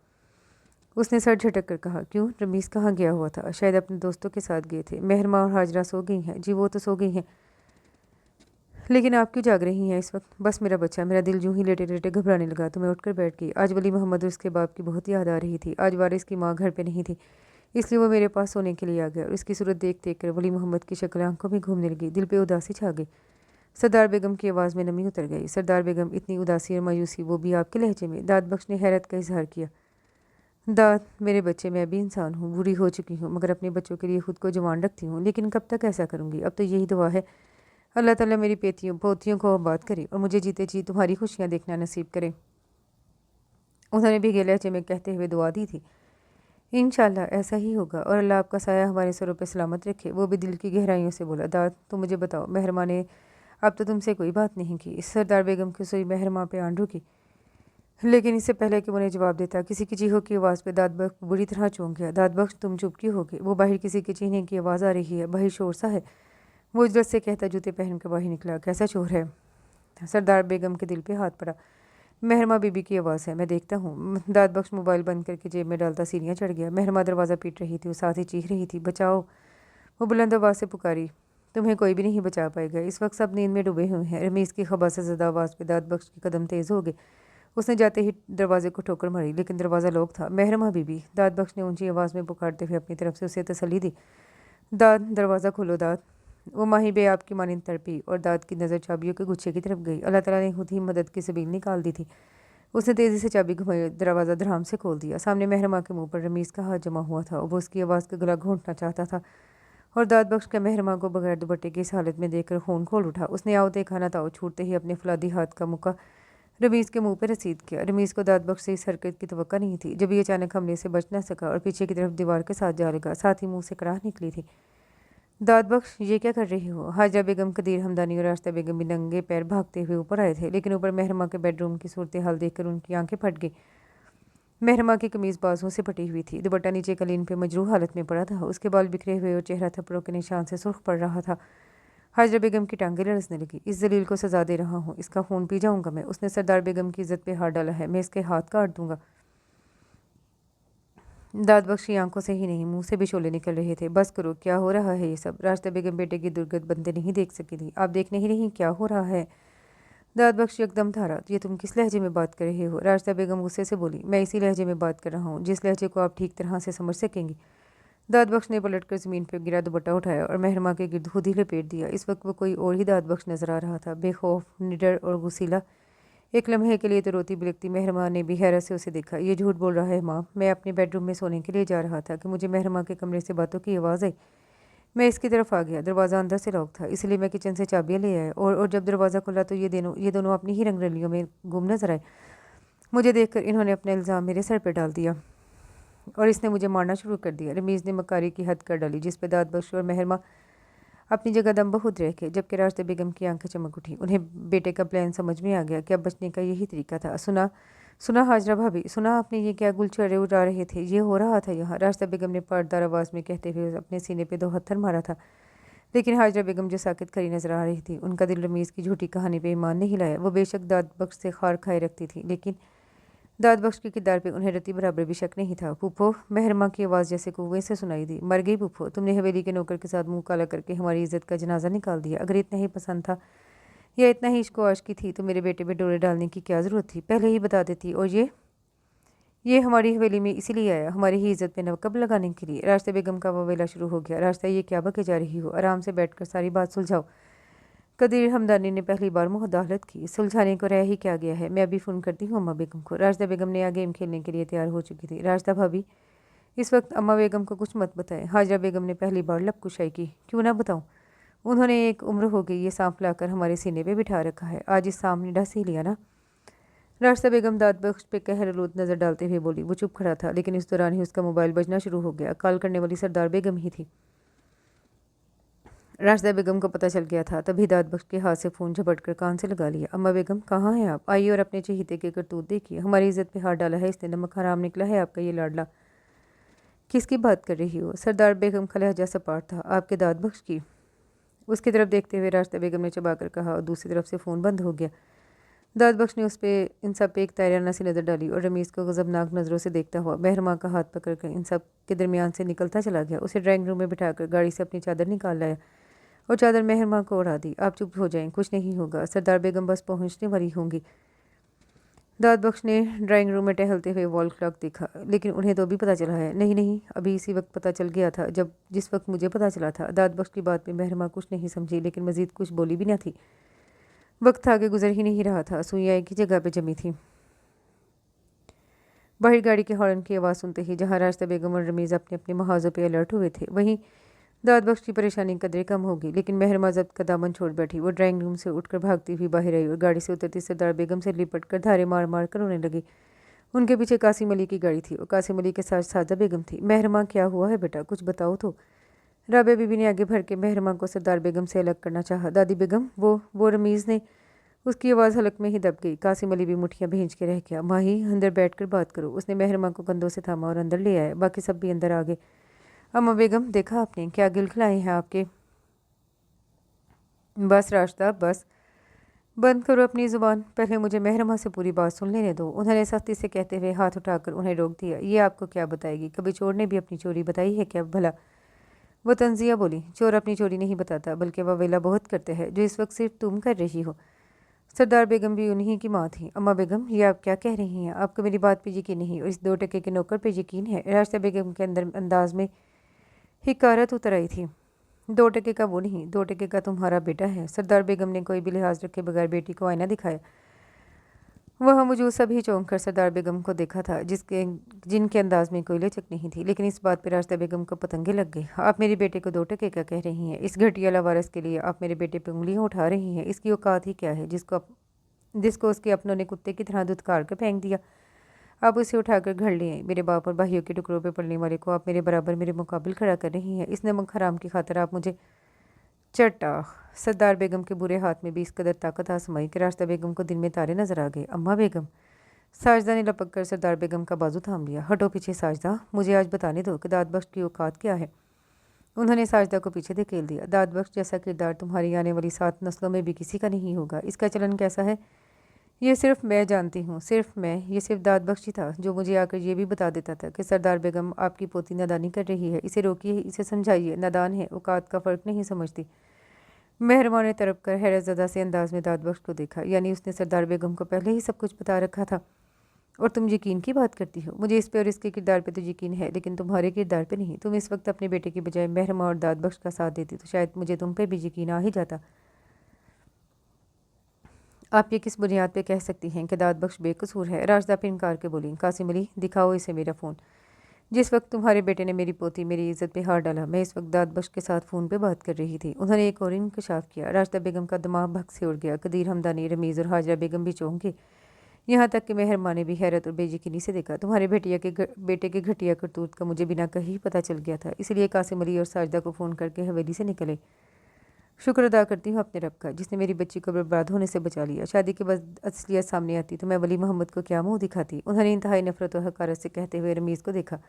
उसने सर झटक कर कहा। क्यों, रमीज़ कहाँ गया हुआ था? शायद अपने दोस्तों के साथ गए थे। महरमा और हाजरा सो गई हैं? जी, वो तो सो गई हैं, लेकिन आप क्यों जाग रही हैं इस वक्त? बस मेरा बच्चा, मेरा दिल यूं ही लेटे लेटे घबराने लगा तो मैं उठकर बैठ गई। आज वली मोहम्मद और उसके बाप की बहुत याद आ रही थी। आज वारिस की माँ घर पे नहीं थी, इसलिए वो मेरे पास सोने के लिए आ गया, और इसकी सूरत देख देख कर वली मोहम्मद की शक्ल आंखों में घूमने लगी। दिल पे उदासी छा गई। सरदार बेगम की आवाज़ में नमी उतर गई। सरदार बेगम, इतनी उदासी और मायूसी, वो भी आपके लहजे में? दाद बख्श ने हैरत का इजहार किया। दाद, मेरे बच्चे, मैं भी इंसान हूँ, बूढ़ी हो चुकी हूँ, मगर अपने बच्चों के लिए खुद को जवान रखती हूँ। लेकिन कब तक ऐसा करूँगी? अब तो यही दुआ है, अल्लाह ताला मेरी पोतियों को आबाद करे और मुझे जीते जी तुम्हारी खुशियाँ देखना नसीब करे। उन्होंने भीगे लहजे में कहते हुए दुआ दी थी। इंशाल्लाह ऐसा ही होगा, और अल्लाह आपका साया हमारे सरों पे सलामत रखे। वो भी दिल की गहराइयों से बोला। दाद, तो मुझे बताओ, महरमा ने अब तो तुमसे कोई बात नहीं की? सरदार बेगम की सोई महरमा पे आंडू की, लेकिन इससे पहले कि उन्हें जवाब देता, किसी की चीखों की आवाज़ पे दाद बख्श बुरी तरह चौंक गया। दाद बख्श, तुम चुप क्यों हो गए? वो बाहर किसी के चीखने की आवाज़ आ रही है, बाहर शोर सा है। वो इज्जत से कहता जूते पहन कर बाहर निकला। कैसा शोर है? सरदार बेगम के दिल पे हाथ पड़ा। महरमा बीबी की आवाज़ है, मैं देखता हूँ। दाद बख्श मोबाइल बंद करके जेब में डालता सीढ़ियाँ चढ़ गया। महरमा दरवाज़ा पीट रही थी, वो साथ ही चीख रही थी, बचाओ। वो बुलंद आवाज़ से पुकारी। तुम्हें कोई भी नहीं बचा पाएगा, इस वक्त सब नींद में डूबे हुए हैं। रमीज़ की खबा से ज़्यादा आवाज़ पे दाद बख्श के कदम तेज़ हो गए। उसने जाते ही दरवाजे को ठोकर मारी, लेकिन दरवाज़ा लॉक था। महरमा बीबी, दाद बख्श ने ऊंची आवाज़ में पुकारते हुए अपनी तरफ से उसे तसल्ली दी। दाद, दरवाज़ा खोलो दाद। वो माही बे आपकी मानिंद तड़पी और दाद की नज़र चाबियों के गुच्छे की तरफ गई। अल्लाह ताला ने खुद ही मदद की सबील निकाल दी थी। उसने तेज़ी से चाबी घुमाई, दरवाज़ा धड़ाम से खोल दिया। सामने महरमा के मुंह पर रमीज़ का हाथ जमा हुआ था और वो उसकी आवाज़ का गला घोंटना चाहता था, और दाद बख्श का महरमा को बगैर दुपट्टे की इस हालत में देखकर खून खोल उठा। उसने आओ देखा ना ताओ छूटते ही अपने फलादी हाथ का मुक्का रमीज़ के मुंह पर रसीद किया। रमीज़ को दाद बख्श से इस हरकत की तवक्का नहीं थी। जब ये अचानक हमले से बच न सका और पीछे की तरफ दीवार के साथ जा लगा, साथ ही मुंह से कराह निकली थी। दाद बख्श, ये क्या कर रही हो? हाजरा बेगम, कदीर हमदानी और रास्ता बेगम भी नंगे पैर भागते हुए ऊपर आए थे, लेकिन ऊपर महरमा के बेडरूम की सूरत हाल देखकर उनकी आंखें फट गई। महरमा की कमीज़ बाजुओं से फटी हुई थी, दुपट्टा नीचे कलीन पे मजरूह हालत में पड़ा था, उसके बाल बिखरे हुए और चेहरा थप्पड़ों के निशान से सुर्ख पड़ रहा था। हाजरा बेगम की टांगें लड़सने लगी। इस जलील को सजा दे रहा हूँ, इसका खून पी जाऊंगा मैं। उसने सरदार बेगम की इज्जत पे हाथ डाला है, मैं इसके हाथ काट दूंगा। दाद बख्श की आंखों से ही नहीं, मुंह से भी शोले निकल रहे थे। बस करो, क्या हो रहा है ये सब? रास्ता बेगम बेटे की दुर्गत बनते नहीं देख सकी थी। आप देख नहीं रही क्या हो रहा है? दाद बख्श एकदम थारा, ये तुम किस लहजे में बात कर रहे हो? रास्ता बेगम गुस्से से बोली, मैं इसी लहजे में बात कर रहा हूँ जिस लहजे को आप ठीक तरह से समझ सकेंगी। दाद बख्श ने पलटकर ज़मीन पर गिरा दुपट्टा उठाया और महरमा के गिर्द खुद ही लपेट दिया। इस वक्त वो कोई और ही दाद बख्श नजर आ रहा था, बेखौफ, निडर और गुस्सीला। एक लम्हे के लिए तो रोती बिलखती महरमा ने भी हैरत से उसे देखा। ये झूठ बोल रहा है माँ, मैं अपने बेडरूम में सोने के लिए जा रहा था कि मुझे महरमा के कमरे से बातों की आवाज़ आई। मैं इसकी तरफ आ गया, दरवाज़ा अंदर से लॉक था, इसलिए मैं किचन से चाबियाँ ले आया और जब दरवाज़ा खुला तो ये दोनों अपनी ही रंगरलियों में गुम नजर आए। मुझे देखकर इन्होंने अपना इल्ज़ाम मेरे सर पर डाल दिया और इसने मुझे मारना शुरू कर दिया। रमीज़ ने मकारी की हद कर डाली, जिस पर दाद बख्श और महरमा अपनी जगह दम बहुत रह गए। जबकि रास्ते बेगम की आंखें चमक उठी, उन्हें बेटे का प्लान समझ में आ गया कि अब बचने का यही तरीका था। सुना सुना हाजरा भाभी, सुना आपने ये क्या गुलछड़े उड़ा रहे थे? ये हो रहा था यहाँ, रास्ता बेगम ने पाटदार आवाज़ में कहते हुए अपने सीने पे 2 हत्थर मारा था। लेकिन हाजरा बेगम जो साकित खड़ी नजर आ रही थी, उनका दिल रमीज़ की झूठी कहानी पे ईमान नहीं लाया। वो बेशक दाद बख्श से खार खाए रखती थी, लेकिन दाद बख्श के किरदार पे उन्हें रत्ती बराबर भी शक नहीं था। फूफो, महरमा की आवाज़ जैसे कुएं से सुनाई दी। मर गई फूफो, तुमने हवेली के नौकर के साथ मुंह काला करके हमारी इज्जत का जनाजा निकाल दिया। अगर इतना ही पसंद था या इतना ही इश्क आशकी थी तो मेरे बेटे पे डोरे डालने की क्या ज़रूरत थी? पहले ही बता देती। और ये हमारी हवेली में इसीलिए आया, हमारी ही इज्जत पे नकब लगाने के लिए। रास्ते बेगम का ववेला शुरू हो गया। रास्ता, ये क्या बके जा रही हो? आराम से बैठकर सारी बात सुलझाओ। कदीर हमदानी ने पहली बार मुदाखलत की। सुलझाने को रह ही क्या गया है, मैं अभी फ़ोन करती हूँ अम्मा बेगम को। रास्ता बेगम ने गेम खेलने के लिए तैयार हो चुकी थी। रास्ता भाभी, इस वक्त अम्मा बेगम को कुछ मत बताएं। हाजरा बेगम ने पहली बार लबकुशाई की। क्यों ना बताऊँ? उन्होंने एक उम्र हो गई ये सांप लाकर हमारे सीने पे बिठा रखा है, आज इस सांप ने डस ही लिया ना। रास्ता बेगम दाद बख्श पे कहरलूद नज़र डालते हुए बोली। वो चुप खड़ा था, लेकिन इस दौरान ही उसका मोबाइल बजना शुरू हो गया। कॉल करने वाली सरदार बेगम ही थी। रास्ता बेगम को पता चल गया था, तभी दाद बख्श के हाथ से फ़ोन झपट कर कान से लगा लिया। अम्मा बेगम, कहाँ हैं आप? आइए और अपने चहीते के करतूत देखिए। हमारी इज्जत पे हाथ डाला है इसने, नमक हराम निकला है आपका ये लाडला। किसकी बात कर रही हो? सरदार बेगम का लहजा सपाट था। आपके दाद बख्श की। उसकी तरफ देखते हुए रास्ता बेगम ने चबा कर कहा और दूसरी तरफ से फ़ोन बंद हो गया। दाद बख्श ने उस पर इन सब पे एक तायराना सी नज़र डाली और रमीज़ को गज़बनाक नज़रों से देखता हुआ महरमा का हाथ पकड़कर इन सब के दरमियान से निकलता चला गया। उसे ड्राइंग रूम में बिठाकर गाड़ी से अपनी चादर निकाल लाया और चादर महरमा को उड़ा दी। आप चुप हो जाएं, कुछ नहीं होगा, सरदार बेगम बस पहुंचने वाली होंगी। दाद बख्श ने ड्राइंग रूम में टहलते हुए वॉल क्लॉक देखा, लेकिन उन्हें तो अभी पता चला है। नहीं नहीं, अभी इसी वक्त पता चल गया था जिस वक्त मुझे पता चला था। दाद बख्श की बात में महरमा कुछ नहीं समझी, लेकिन मजीद कुछ बोली भी न थी। वक्त आगे गुजर ही नहीं रहा था, सुइयाँ एक ही जगह पे जमी थी। बाहर गाड़ी के हॉर्न की आवाज़ सुनते ही जहाँ रास्ता बेगम और रमीज़ अपने अपने महाजों पे अलर्ट हुए थे, वहीं दाद बख्श की परेशानी कदरे कम होगी। लेकिन महरमा जब्त का दामन छोड़ बैठी। वो ड्राइंग रूम से उठकर भागती हुई बाहर आई और गाड़ी से उतरती सरदार बेगम से लिपट कर धारे मार मार कर रोने लगी। उनके पीछे कासिम अली की गाड़ी थी और कासिम अली के साथ सादा बेगम थी। महरमा, क्या हुआ है बेटा, कुछ बताओ तो। राबे बीबी ने आगे भर के महरमा को सरदार बेगम से अलग करना चाहा। दादी बेगम, वो रमीज़ ने। उसकी आवाज़ हलक में ही दब गई। कासिम अली भी मुठियाँ भींच के रह गया। माही, अंदर बैठकर बात करो। उसने महरमा को कंधों से थामा और अंदर ले आया। बाकी सब भी अंदर आ गए। अम्मा बेगम, देखा आपने क्या गिल खिलाए हैं आपके? बस रास्ता, बस बंद करो अपनी ज़ुबान, पहले मुझे महरमा से पूरी बात सुन लेने दो। उन्होंने सख्ती से कहते हुए हाथ उठाकर उन्हें रोक दिया। ये आपको क्या बताएगी? कभी चोर ने भी अपनी चोरी बताई है क्या भला? वो तंजिया बोली। चोर अपनी चोरी नहीं बताता, बल्कि वह वेला बहुत करते हैं, जो इस वक्त सिर्फ तुम कर रही हो। सरदार बेगम भी उन्हीं की माँ थी। अम्मा बेगम, ये आप क्या कह रही हैं? आपको मेरी बात पे यकीन नहीं और इस 2 टके के नौकर पे यकीन है? राशिदा बेगम के अंदर अंदाज में हिकारत उतर आई थी। 2 टके का वो नहीं, 2 टके का तुम्हारा बेटा है। सरदार बेगम ने कोई भी लिहाज रखे बगैर बेटी को आईना दिखाया। वह मौजूद सभी चौंक कर सरदार बेगम को देखा था, जिनके अंदाज में कोई लचक नहीं थी। लेकिन इस बात पर राशिदा बेगम को पतंगे लग गई। आप मेरे बेटे को 2 टके का कह रही हैं? इस घटिया लावारिस के लिए आप मेरे बेटे पर उंगलियां उठा रही हैं? इसकी औकात ही क्या है जिसको उसके अपनों ने कुत्ते की तरह धुतकार कर फेंक दिया? आप उसे उठाकर घर ले आए। मेरे बाप और भाइयों के टुकड़ों पे पड़ने वाले को आप मेरे बराबर मेरे मुकाबिल खड़ा कर रही हैं। इस नमक हराम की खातर आप मुझे चट्टा। सरदार बेगम के बुरे हाथ में भी इस कदर ताकत आजमाई कि राशिदा बेगम को दिन में तारे नजर आ गए। अम्मा बेगम। साजदा ने लपक कर सरदार बेगम का बाजू थाम लिया। हटो पीछे साजदा, मुझे आज बताने दो कि दाद बख्श की औकात क्या है। उन्होंने साजदा को पीछे धकेल दिया। दाद बख्श जैसा किरदार तुम्हारी आने वाली 7 नस्लों में भी किसी का नहीं होगा। इसका चलन कैसा है ये सिर्फ मैं जानती हूँ, सिर्फ मैं। ये सिर्फ दाद बख्श ही था जो मुझे आकर ये भी बता देता था कि सरदार बेगम आपकी पोती नादानी कर रही है। इसे रोकिए, इसे समझाइए। नादान है, औकात का फ़र्क नहीं समझती। मेहरबान ने तरफ कर हैरतज़दा से अंदाज में दाद बख्श को देखा। यानी उसने सरदार बेगम को पहले ही सब कुछ बता रखा था और तुम यकीन की बात करती हो? मुझे इस पे और इसके किरदार पे तो यकीन है, लेकिन तुम्हारे किरदार पे नहीं। तुम इस वक्त अपने बेटे की बजाय मेहरमा और दाद बख्श का साथ देती तो शायद मुझे तुम पे भी यकीन आ ही जाता। आप ये किस बुनियाद पे कह सकती हैं कि दाद बख्श बेकसूर है? राशिदा पे इनकार के बोली। कासिम अली, दिखाओ इसे मेरा फ़ोन। जिस वक्त तुम्हारे बेटे ने मेरी पोती मेरी इज्जत पे हाथ डाला, मैं इस वक्त दाद बख्श के साथ फ़ोन पे बात कर रही थी। उन्होंने एक और इंकशाफ किया। राशिदा बेगम का दिमाग भग से उड़ गया। कदीर, हमदानी, रमीज़ और हाजरा बेगम भी चौंक गए। यहाँ तक कि मेहरमा ने भी हैरत और बेयकीनी से देखा। तुम्हारे बेटे के घटिया करतूत का मुझे बिना कहीं पता चल गया था, इसलिए कासिम अली और साजदा को फ़ोन करके हवेली से निकले। शुक्र अदा करती हूँ अपने रब का जिसने मेरी बच्ची को बर्बाद होने से बचा लिया। शादी के बाद असलियत सामने आती तो मैं वली मोहम्मद को क्या मुंह दिखाती। उन्होंने इंतहाई नफरत और हकारत से कहते हुए रमीज़ को देखा।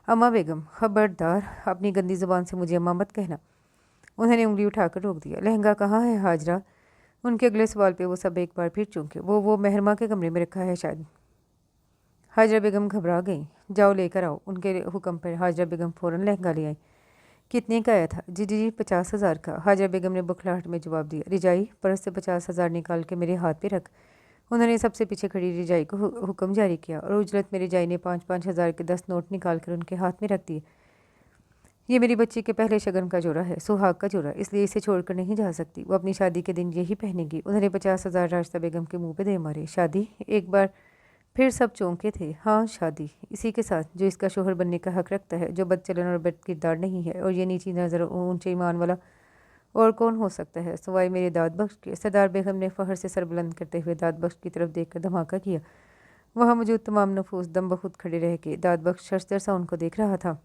अम्मा बेगम, खबरदार, अपनी गंदी ज़ुबान से मुझे अम्मा मत कहना। उन्होंने उंगली उठाकर रोक दिया। लहंगा कहाँ है हाजरा? उनके अगले सवाल पे वो सब एक बार फिर चौंके। वो मेहरमा के कमरे में रखा है शायद। हाजरा बेगम घबरा गई। जाओ लेकर आओ। उनके हुक्म पर हाजरा बेगम फ़ौरन लहंगा ले आई। कितने का आया था? जी जी जी, 50,000 का। हाजरा बेगम ने बुखलाहट में जवाब दिया। रिजाई, पर्स से 50,000 निकाल के मेरे हाथ पे रख। उन्होंने सबसे पीछे खड़ी रिजाई को हुक्म जारी किया और उजलत में रिजाई ने 5-5 हज़ार के 10 नोट निकाल कर उनके हाथ में रख दिए। ये मेरी बच्ची के पहले शगन का जोड़ा है, सुहाग का जोड़ा, इसलिए इसे छोड़कर नहीं जा सकती। वो अपनी शादी के दिन यही पहनेगी। उन्होंने 50,000 राशिदा बेगम के मुंह पे दे मारे। शादी? एक बार फिर सब चौंके थे। हाँ, शादी, इसी के साथ जो इसका शोहर बनने का हक रखता है, जो बदचलन और बद किरदार नहीं है और ये नीची नज़र ऊंचे ईमान वाला और कौन हो सकता है सिवाय मेरे दाद बख्श के। सरदार बेगम ने फहर से सर बुलंद करते हुए दाद बख्श की तरफ देखकर धमाका किया। वहाँ मौजूद तमाम नफूस दम बखुद खड़े रह के दाद बख्श शर्तर सा उनको देख रहा था।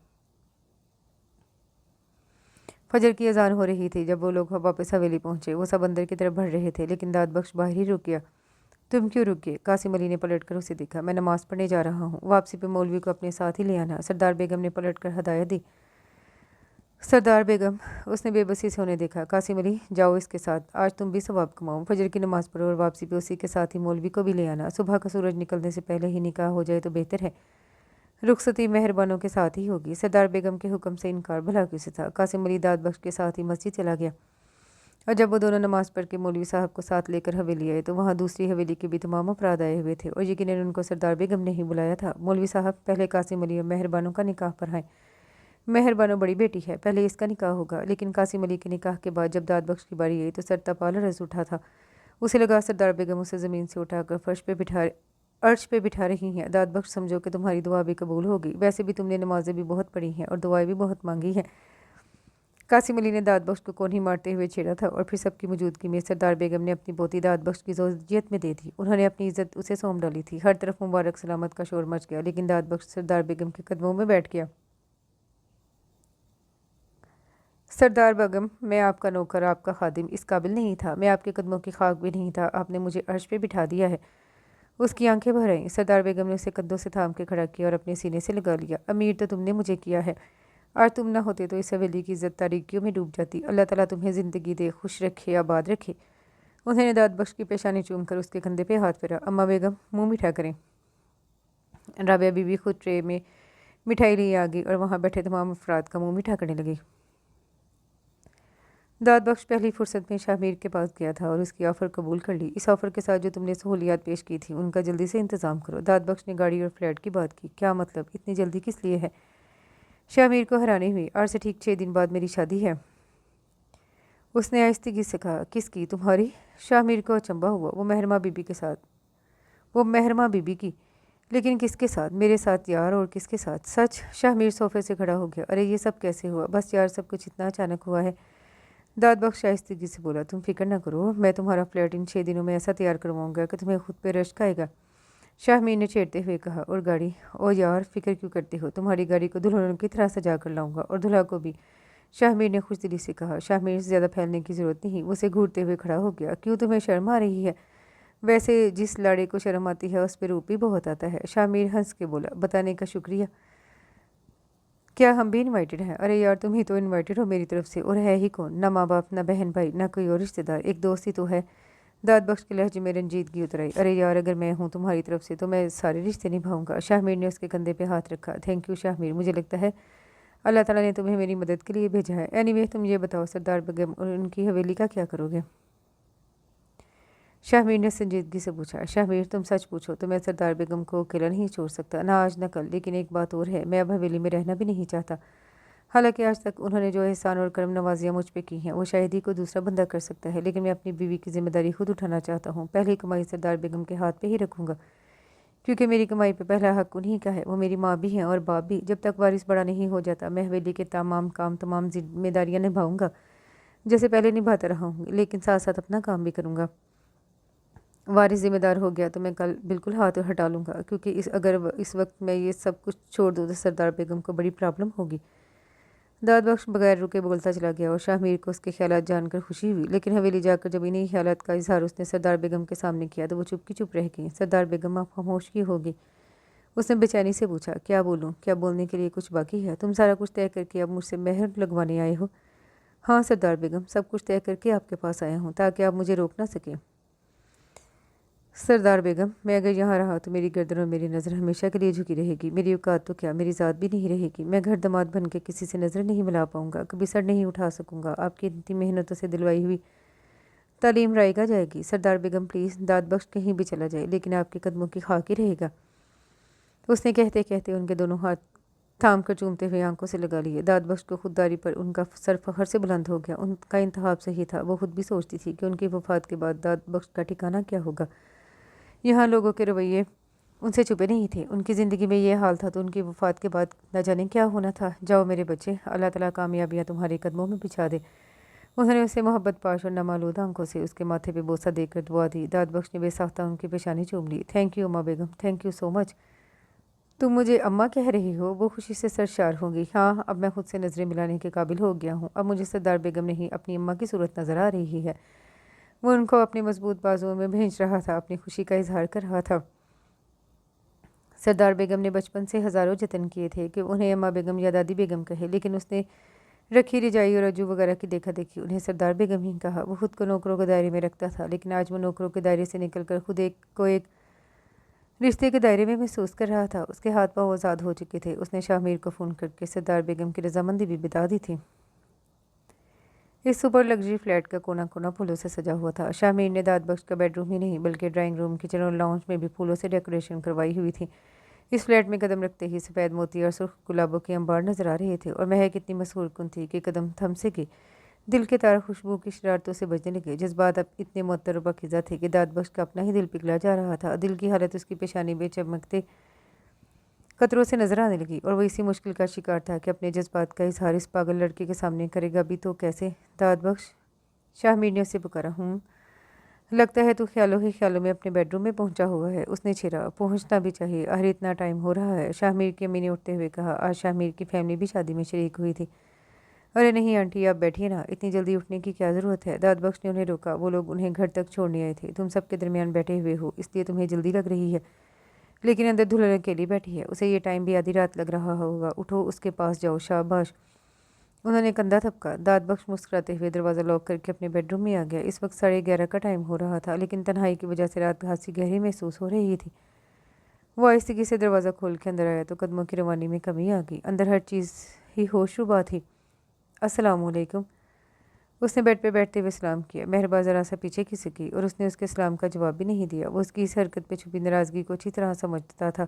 फजर की अजान हो रही थी जब वो लोग वापस हवेली पहुंचे। वो सब अंदर की तरफ बढ़ रहे थे, लेकिन दाद बख्श बाहर ही रुक गया। तुम क्यों रुक गए? कासिम अली ने पलट कर उसे देखा। मैं नमाज़ पढ़ने जा रहा हूँ, वापसी पे मौलवी को अपने साथ ही ले आना। सरदार बेगम ने पलट कर हदायत दी। सरदार बेगम, उसने बेबसी से उन्हें देखा। कासिम अली, जाओ इसके साथ, आज तुम भी सवाब कमाओ। फजर की नमाज़ पढ़ो और वापसी पे उसी के साथ ही मौलवी को भी ले आना। सुबह का सूरज निकलने से पहले ही निकाह हो जाए तो बेहतर है। रुखसती मेहरबानों के साथ ही होगी। सरदार बेगम के हुक्म से इनकार भला किसे था। कासिम अली दाद बख्श के साथ ही मस्जिद चला गया और जब वो दोनों नमाज़ पढ़ के मौलवी साहब को साथ लेकर हवेली आए तो वहाँ दूसरी हवेली के भी तमाम अफराद आए हुए थे और यकीनन उनको सरदार बेगम ने ही बुलाया था। मौलवी साहब, पहले कासिम अली और मेहरबानों का निकाह पढ़ाएं। मेहरबानों बड़ी बेटी है, पहले इसका निकाह होगा। लेकिन कासिम अली के निकाह के बाद जब दाद बख्श की बारी आई तो सर तपाल रस उठा था। उसे लगा सरदार बेगम उसे ज़मीन से उठाकर अर्श पे बिठा रही हैं। दाद बख्श, समझो कि तुम्हारी दुआ भी कबूल होगी। वैसे भी तुमने नमाजें भी बहुत पढ़ी हैं और दुआएं भी बहुत मांगी हैं। कासिम अली ने दाद बख्श को कोनी मारते हुए छेड़ा था और फिर सबकी मौजूदगी में सरदार बेगम ने अपनी पोती दाद बख्श की ज़ौजियत में दे दी। उन्होंने अपनी इज्जत उसे सौंप डाली थी। हर तरफ मुबारक सलामत का शोर मच गया, लेकिन दाद बख्श सरदार बेगम के कदमों में बैठ गया। सरदार बेगम, मैं आपका नौकर, आपका खादिम इस काबिल नहीं था। मैं आपके कदमों की खाक भी नहीं था। आपने मुझे अर्श पे बिठा दिया है। उसकी आंखें भर आईं। सरदार बेगम ने उसे कंधों से थाम के खड़ा किया और अपने सीने से लगा लिया। अमीर तो तुमने मुझे किया है, और तुम ना होते तो इस हवेली की इज्जत तारीकियों में डूब जाती। अल्लाह ताला तुम्हें ज़िंदगी दे, खुश रखे, आबाद रखे। उन्होंने दाद बख्श की पेशानी चूम कर उसके कंधे पे हाथ फेरा। अम्मा बेगम, मुँह मीठा करें। राबिया बीबी खुद ट्रे में मिठाई लिए आ गई और वहाँ बैठे तमाम अफराद का मुँह मीठा करने लगी। दाद बख्श पहली फुर्सत में शाहमीर के पास गया था और उसकी ऑफ़र कबूल कर ली। इस ऑफ़र के साथ जो तुमने सहूलियात पेश की थी उनका जल्दी से इंतज़ाम करो। दाद बख्श ने गाड़ी और फ्लैट की बात की। क्या मतलब, इतनी जल्दी किस लिए है? शाहमीर को हैरानी हुई। आज से ठीक 6 दिन बाद मेरी शादी है, उसने आहिस्तगी से कहा। किसकी, तुम्हारी? शाहमीर को अचंभा हुआ। वो महरमा बीबी की। लेकिन किसके साथ? मेरे साथ यार, और किसके साथ? सच? शाहमीर सोफे से खड़ा हो गया। अरे ये सब कैसे हुआ? बस यार, सब कुछ इतना अचानक हुआ है। दाद बख्श आहिस्तगी से बोला। तुम फिक्र ना करो, मैं तुम्हारा फ्लैट इन 6 दिनों में ऐसा तैयार करवाऊंगा कि तुम्हें खुद पे रश्क आएगा। शाहमीर ने छेड़ते हुए कहा। और गाड़ी? ओ यार, फिक्र क्यों करते हो? तुम्हारी गाड़ी को दुल्हनों की तरह सजा कर लाऊंगा, और दुल्हा को भी, शाहमीर ने खुश दिली से कहा। शाहमीर से ज़्यादा फैलने की ज़रूरत नहीं। उसे घूरते हुए खड़ा हो गया। क्यों, तुम्हें शर्म आ रही है? वैसे जिस लाड़े को शर्म आती है उस पर रूप भी बहुत आता है। शाहमीर हंस के बोला। बताने का शुक्रिया। क्या हम भी इनवाइटेड हैं? अरे यार, तुम ही तो इनवाइटेड हो मेरी तरफ से, और है ही कौन? ना माँ बाप, ना बहन भाई, ना कोई और रिश्तेदार, एक दोस्त ही तो है। दाद बख्श के लहजे में रंजीदगी उतर आई। अरे यार, अगर मैं हूँ तुम्हारी तरफ से तो मैं सारे रिश्ते निभाऊंगा। शाहमीर ने उसके कंधे पे हाथ रखा। थैंक यू शाहमीर, मुझे लगता है अल्लाह ताला ने तुम्हें मेरी मदद के लिए भेजा है। एनीवे, तुम ये बताओ, सरदार बेगम और उनकी हवेली का क्या करोगे? शाहमीर ने संजीदगी से पूछा। शाहमीर, तुम सच पूछो तो मैं सरदार बेगम को अकेला नहीं छोड़ सकता, ना आज न कल। लेकिन एक बात और है, मैं अब हवेली में रहना भी नहीं चाहता। हालांकि आज तक उन्होंने जो एहसान और करम नवाजियाँ मुझ पे की हैं वो शायद ही कोई दूसरा बंदा कर सकता है, लेकिन मैं अपनी बीवी की जिम्मेदारी खुद उठाना चाहता हूँ। पहली कमाई सरदार बेगम के हाथ पे ही रखूँगा, क्योंकि मेरी कमाई पे पहला हक उन्हीं का है। वो मेरी माँ भी हैं और बाप भी। जब तक वारिस बड़ा नहीं हो जाता मैं हवेली के तमाम काम, तमाम जिम्मेदारियाँ निभाऊँगा जैसे पहले निभाता रहा हूँ, लेकिन साथ साथ अपना काम भी करूँगा। वारिस ज़िम्मेदार हो गया तो मैं कल बिल्कुल हाथ हटा लूँगा, क्योंकि इस वक्त मैं ये सब कुछ छोड़ दूँ तो सरदार बेगम को बड़ी प्रॉब्लम होगी। दाद बख्श बगैर रुके बोलता चला गया और शाहमीर को उसके ख्यालात जानकर खुशी हुई। लेकिन हवेली जाकर जब इन्हीं ख्यालात का इजहार उसने सरदार बेगम के सामने किया तो वो चुप की चुप रह गई। सरदार बेगम, आप खामोश की होगी? उसने बेचैनी से पूछा। क्या बोलूँ? क्या बोलने के लिए कुछ बाकी है? तुम सारा कुछ तय करके अब मुझसे मेहर लगवाने आए हो? हाँ सरदार बेगम, सब कुछ तय करके आपके पास आया हूँ ताकि आप मुझे रोक ना सकें। सरदार बेगम, मैं अगर यहाँ रहा तो मेरी गर्दन और मेरी नज़र हमेशा के लिए झुकी रहेगी। मेरी औकात तो क्या, मेरी ज़ात भी नहीं रहेगी। मैं घर दामाद बन के किसी से नज़र नहीं मिला पाऊँगा, कभी सर नहीं उठा सकूँगा। आपकी इतनी मेहनतों से दिलवाई हुई तालीम रायगा जाएगी। सरदार बेगम प्लीज़, दाद बख्श कहीं भी चला जाए लेकिन आपके कदमों की खाक ही रहेगा। उसने कहते कहते उनके दोनों हाथ थाम कर चूमते हुए आंखों से लगा लिए। दाद बख्श को खुददारी पर उनका सर फखर से बुलंद हो गया। उनका इंतहाब सही था। वो खुद भी सोचती थी कि उनकी वफात के बाद दाद बख्श का ठिकाना क्या होगा। यहाँ लोगों के रवैये उनसे छुपे नहीं थे। उनकी ज़िंदगी में ये हाल था तो उनकी वफ़ात के बाद न जाने क्या होना था। जाओ मेरे बच्चे, अल्लाह ताला कामयाबियाँ तुम्हारे कदमों में बिछा दे। उन्होंने उसे मोहब्बत पाश और नामालूद आंखों से उसके माथे पे बोसा देकर दुआ दी। दाद बख्श ने बेसाख्ता उनकी पेशानी चूम ली। थैंक यू अम्मा बेगम, थैंक यू सो मच। तुम मुझे अम्मा कह रही हो? वो खुशी से सरशार होंगी। हाँ, अब मैं खुद से नज़रें मिलाने के काबिल हो गया हूँ। अब मुझे सरदार बेगम नहीं, अपनी अम्मा की सूरत नज़र आ रही है। वो उनको अपने मजबूत बाजुओं में भेज रहा था, अपनी खुशी का इजहार कर रहा था। सरदार बेगम ने बचपन से हज़ारों जतन किए थे कि उन्हें अम्मा बेगम या दादी बेगम कहे, लेकिन उसने रखी रजाई और रज्जू वगैरह की देखा देखी उन्हें सरदार बेगम ही कहा। वो खुद को नौकरों के दायरे में रखता था, लेकिन आज वो नौकरों के दायरे से निकलकर खुद एक रिश्ते के दायरे में महसूस कर रहा था। उसके हाथ पाँव आज़ाद हो चुके थे। उसने शाहमीर को फ़ोन करके सरदार बेगम की रजामंदी भी बता दी थी। इस सुपर लग्जरी फ्लैट का कोना कोना फूलों से सजा हुआ था। शाहमीर ने दाद बख्श का बेडरूम ही नहीं बल्कि ड्राइंग रूम, किचन और लाउंज में भी फूलों से डेकोरेशन करवाई हुई थी। इस फ्लैट में कदम रखते ही सफ़ेद मोती और सुर्ख गुलाबों के अंबार नजर आ रहे थे और महक इतनी मशहूर कुन थी कि कदम थम से गई। दिल के तार खुशबू की शरारतों से बजने लगे। जज्बात अब इतने मुअत्तर और पाकीज़ा थे कि दाद बख्श का अपना ही दिल पिघला जा रहा था। दिल की हालत उसकी पेशानी में चमकते कतरों से नजर आने लगी और वो इसी मुश्किल का शिकार था कि अपने जज्बात का इजहार इस पागल लड़के के सामने करेगा भी तो कैसे। दाद बख्श, शाहमीर ने उसे पुकारा। लगता है तू ख्यालों ही ख्यालों में अपने बेडरूम में पहुंचा हुआ है। उसने छिरा। पहुंचना भी चाहिए, अरे इतना टाइम हो रहा है। शाहमीर की अम्मी ने उठते हुए कहा। आज शाहमीर की फैमिली भी शादी में शरीक हुई थी। अरे नहीं आंटी, आप बैठिए ना, इतनी जल्दी उठने की क्या ज़रूरत है? दाद बख्श ने उन्हें रोका। वो लोग उन्हें घर तक छोड़ने आए थे। तुम सबके दरमियान बैठे हुए हो इसलिए तुम्हें जल्दी लग रही है, लेकिन अंदर दुल्हन अकेली बैठी है। उसे ये टाइम भी आधी रात लग रहा होगा। उठो, उसके पास जाओ। शाबाश। उन्होंने कंधा थपका। दाद बख्श मुस्कुराते हुए दरवाज़ा लॉक करके अपने बेडरूम में आ गया। इस वक्त 11:30 का टाइम हो रहा था, लेकिन तन्हाई की वजह से रात खासी गहरी महसूस हो रही थी। वो आहिस्तगी से दरवाज़ा खोल के अंदर आया तो कदमों की रवानी में कमी आ गई। अंदर हर चीज़ ही होशरुबा थी। अस्सलामुअलैकुम। उसने बेड पे बैठते हुए सलाम किया। मेहरबा ज़रा सा पीछे खिसकी और उसने उसके सलाम का जवाब भी नहीं दिया। वो उसकी इस हरकत पे छुपी नाराज़गी को अच्छी तरह समझता था,